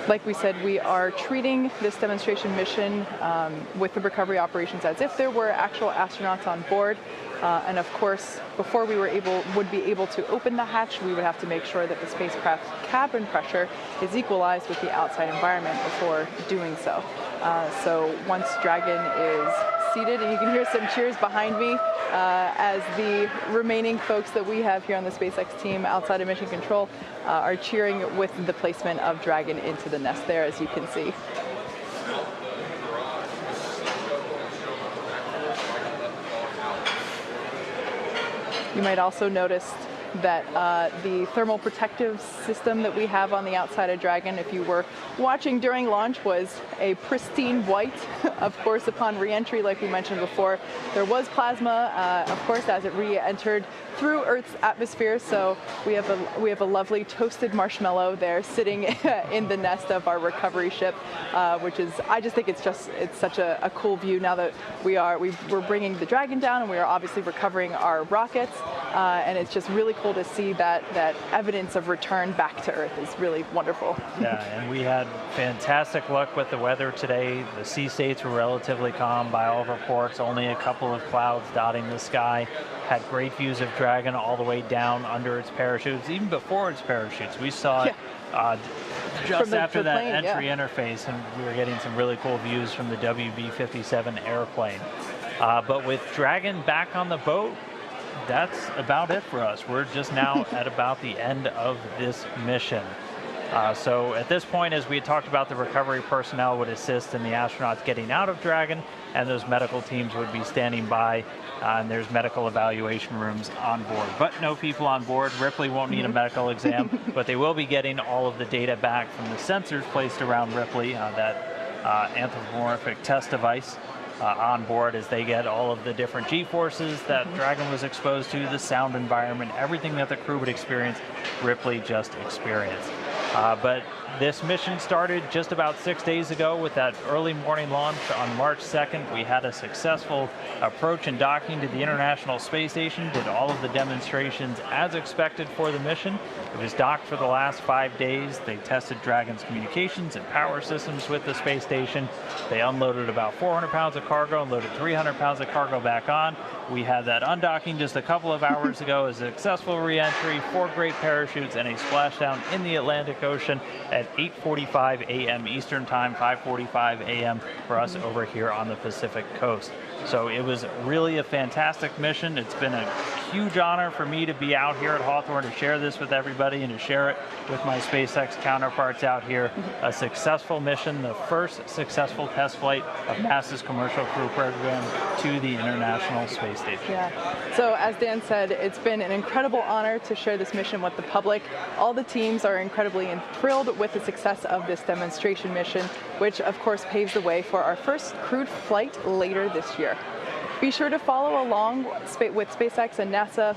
Like we said, we are treating this demonstration mission with the recovery operations as if there were actual astronauts on board. And of course, before we would be able to open the hatch, we would have to make sure that the spacecraft cabin pressure is equalized with the outside environment before doing so. So once Dragon is seated, and you can hear some cheers behind me as the remaining folks that we have here on the SpaceX team outside of Mission Control are cheering with the placement of Dragon into the nest there, as you can see. You might also notice that the thermal protective system that we have on the outside of Dragon, if you were watching during launch, was a pristine white. Of course, upon re-entry, like we mentioned before, there was plasma, of course, as it re-entered through Earth's atmosphere. So we have a lovely toasted marshmallow there sitting in the nest of our recovery ship, which is, I just think it's such a cool view now that we're bringing the Dragon down, and we are obviously recovering our rockets, and it's just really cool to see that evidence of return back to Earth is really wonderful. Yeah, and we had fantastic luck with the weather today. The sea states were relatively calm by all reports, only a couple of clouds dotting the sky. Had great views of Dragon all the way down under its parachutes, even before its parachutes. We saw it just after that entry interface, and we were getting some really cool views from the WB-57 airplane. But with Dragon back on the boat, that's about it for us. We're just now at about the end of this mission. So at this point, as we had talked about, the recovery personnel would assist in the astronauts getting out of Dragon, and those medical teams would be standing by, and there's medical evaluation rooms on board. But no people on board. Ripley won't need a medical exam, but they will be getting all of the data back from the sensors placed around Ripley, that anthropomorphic test device. on board as they get all of the different G-forces that Dragon was exposed to, the sound environment, everything that the crew would experience, Ripley just experienced. But this mission started just about 6 days ago with that early morning launch on March 2nd. We had a successful approach and docking to the International Space Station, did all of the demonstrations as expected for the mission. It was docked for the last 5 days. They tested Dragon's communications and power systems with the space station. They unloaded about 400 pounds of cargo and loaded 300 pounds of cargo back on. We had that undocking just a couple of hours ago, a successful re-entry, 4 great parachutes, and a splashdown in the Atlantic Ocean at 8:45 a.m. Eastern Time, 5:45 a.m. for us over here on the Pacific Coast. So it was really a fantastic mission. It's been a huge honor for me to be out here at Hawthorne to share this with everybody and to share it with my SpaceX counterparts out here. A successful mission, the first successful test flight of NASA's Commercial Crew Program to the International Space Station. Yeah. So as Dan said, it's been an incredible honor to share this mission with the public. All the teams are incredibly thrilled with the success of this demonstration mission, which of course paves the way for our first crewed flight later this year. Be sure to follow along with SpaceX and NASA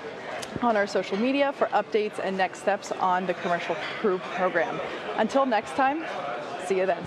on our social media for updates and next steps on the Commercial Crew Program. Until next time, see you then.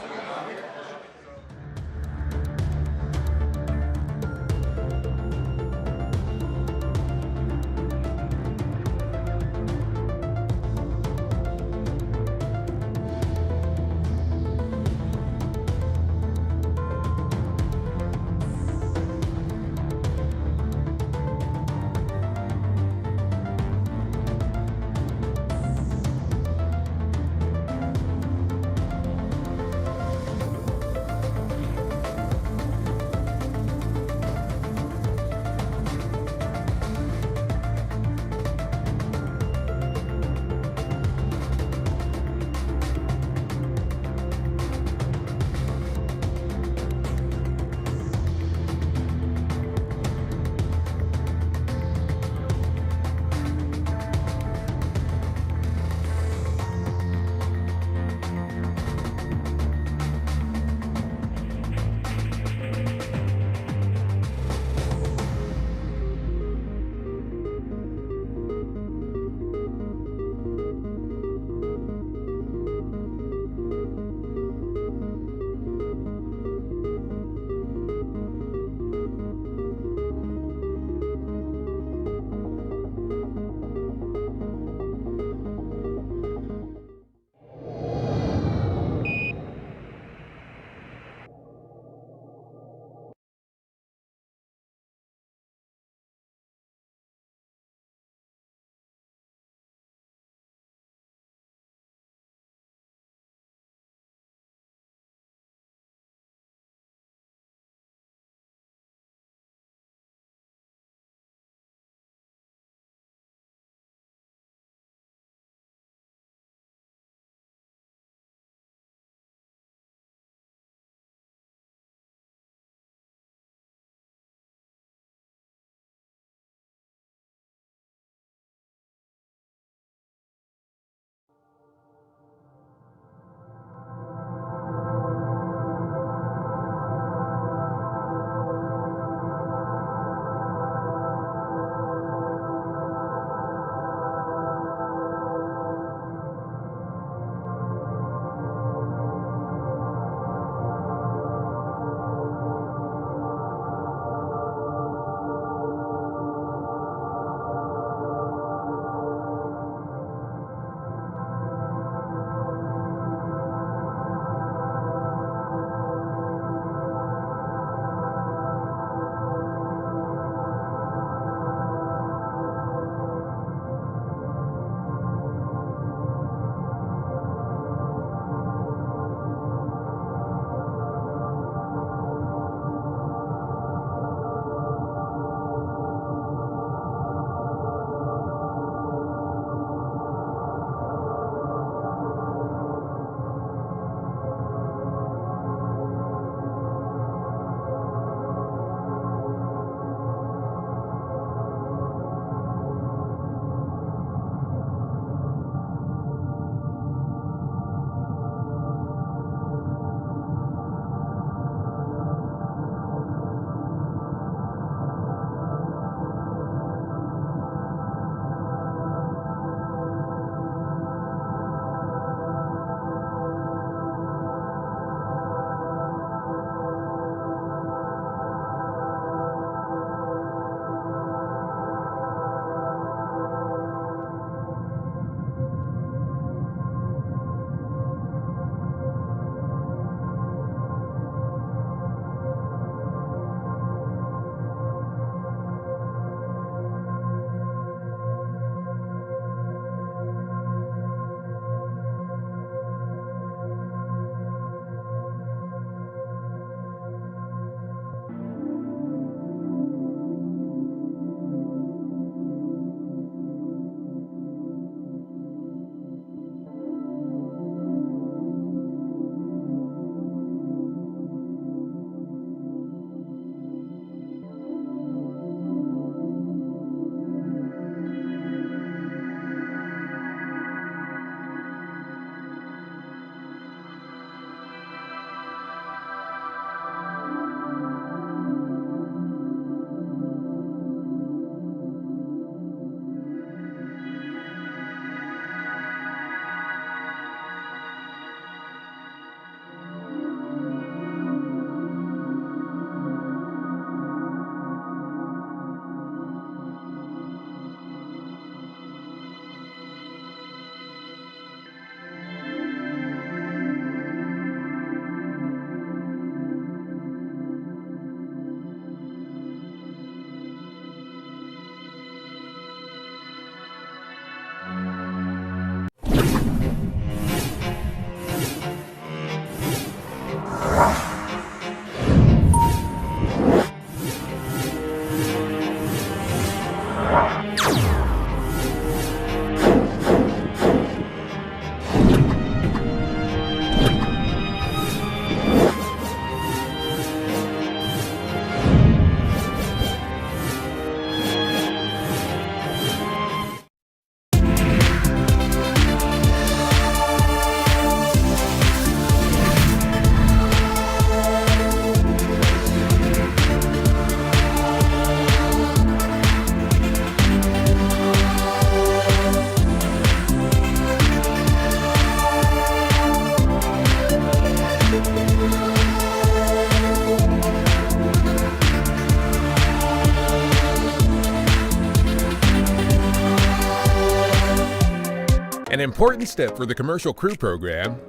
An important step for the Commercial Crew program,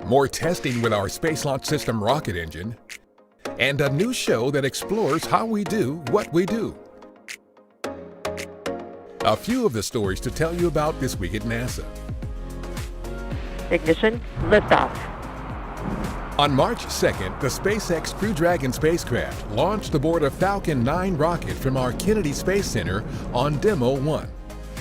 more testing with our Space Launch System rocket engine, and a new show that explores how we do what we do. A few of the stories to tell you about this week at NASA. Ignition, liftoff. On March 2nd, the SpaceX Crew Dragon spacecraft launched aboard a Falcon 9 rocket from our Kennedy Space Center on Demo 1.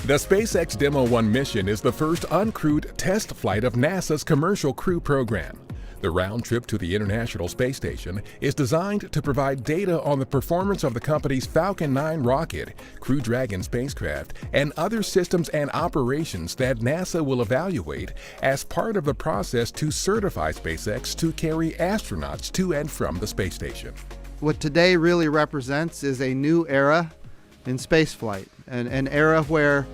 The SpaceX Demo 1 mission is the first uncrewed test flight of NASA's Commercial Crew program. The round trip to the International Space Station is designed to provide data on the performance of the company's Falcon 9 rocket, Crew Dragon spacecraft, and other systems and operations that NASA will evaluate as part of the process to certify SpaceX to carry astronauts to and from the space station. What today really represents is a new era in spaceflight, an era where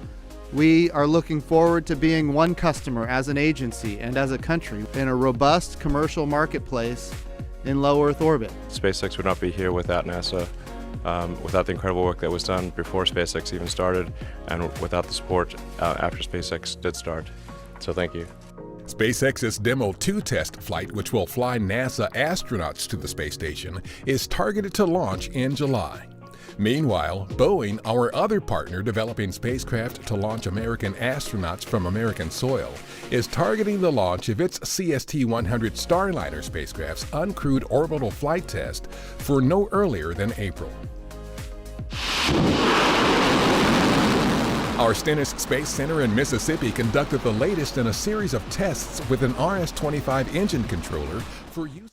we are looking forward to being one customer as an agency and as a country in a robust commercial marketplace in low Earth orbit. SpaceX would not be here without NASA, without the incredible work that was done before SpaceX even started, and without the support after SpaceX did start. So thank you. SpaceX's Demo 2 test flight, which will fly NASA astronauts to the space station, is targeted to launch in July. Meanwhile, Boeing, our other partner developing spacecraft to launch American astronauts from American soil, is targeting the launch of its CST-100 Starliner spacecraft's uncrewed orbital flight test for no earlier than April. Our Stennis Space Center in Mississippi conducted the latest in a series of tests with an RS-25 engine controller for use.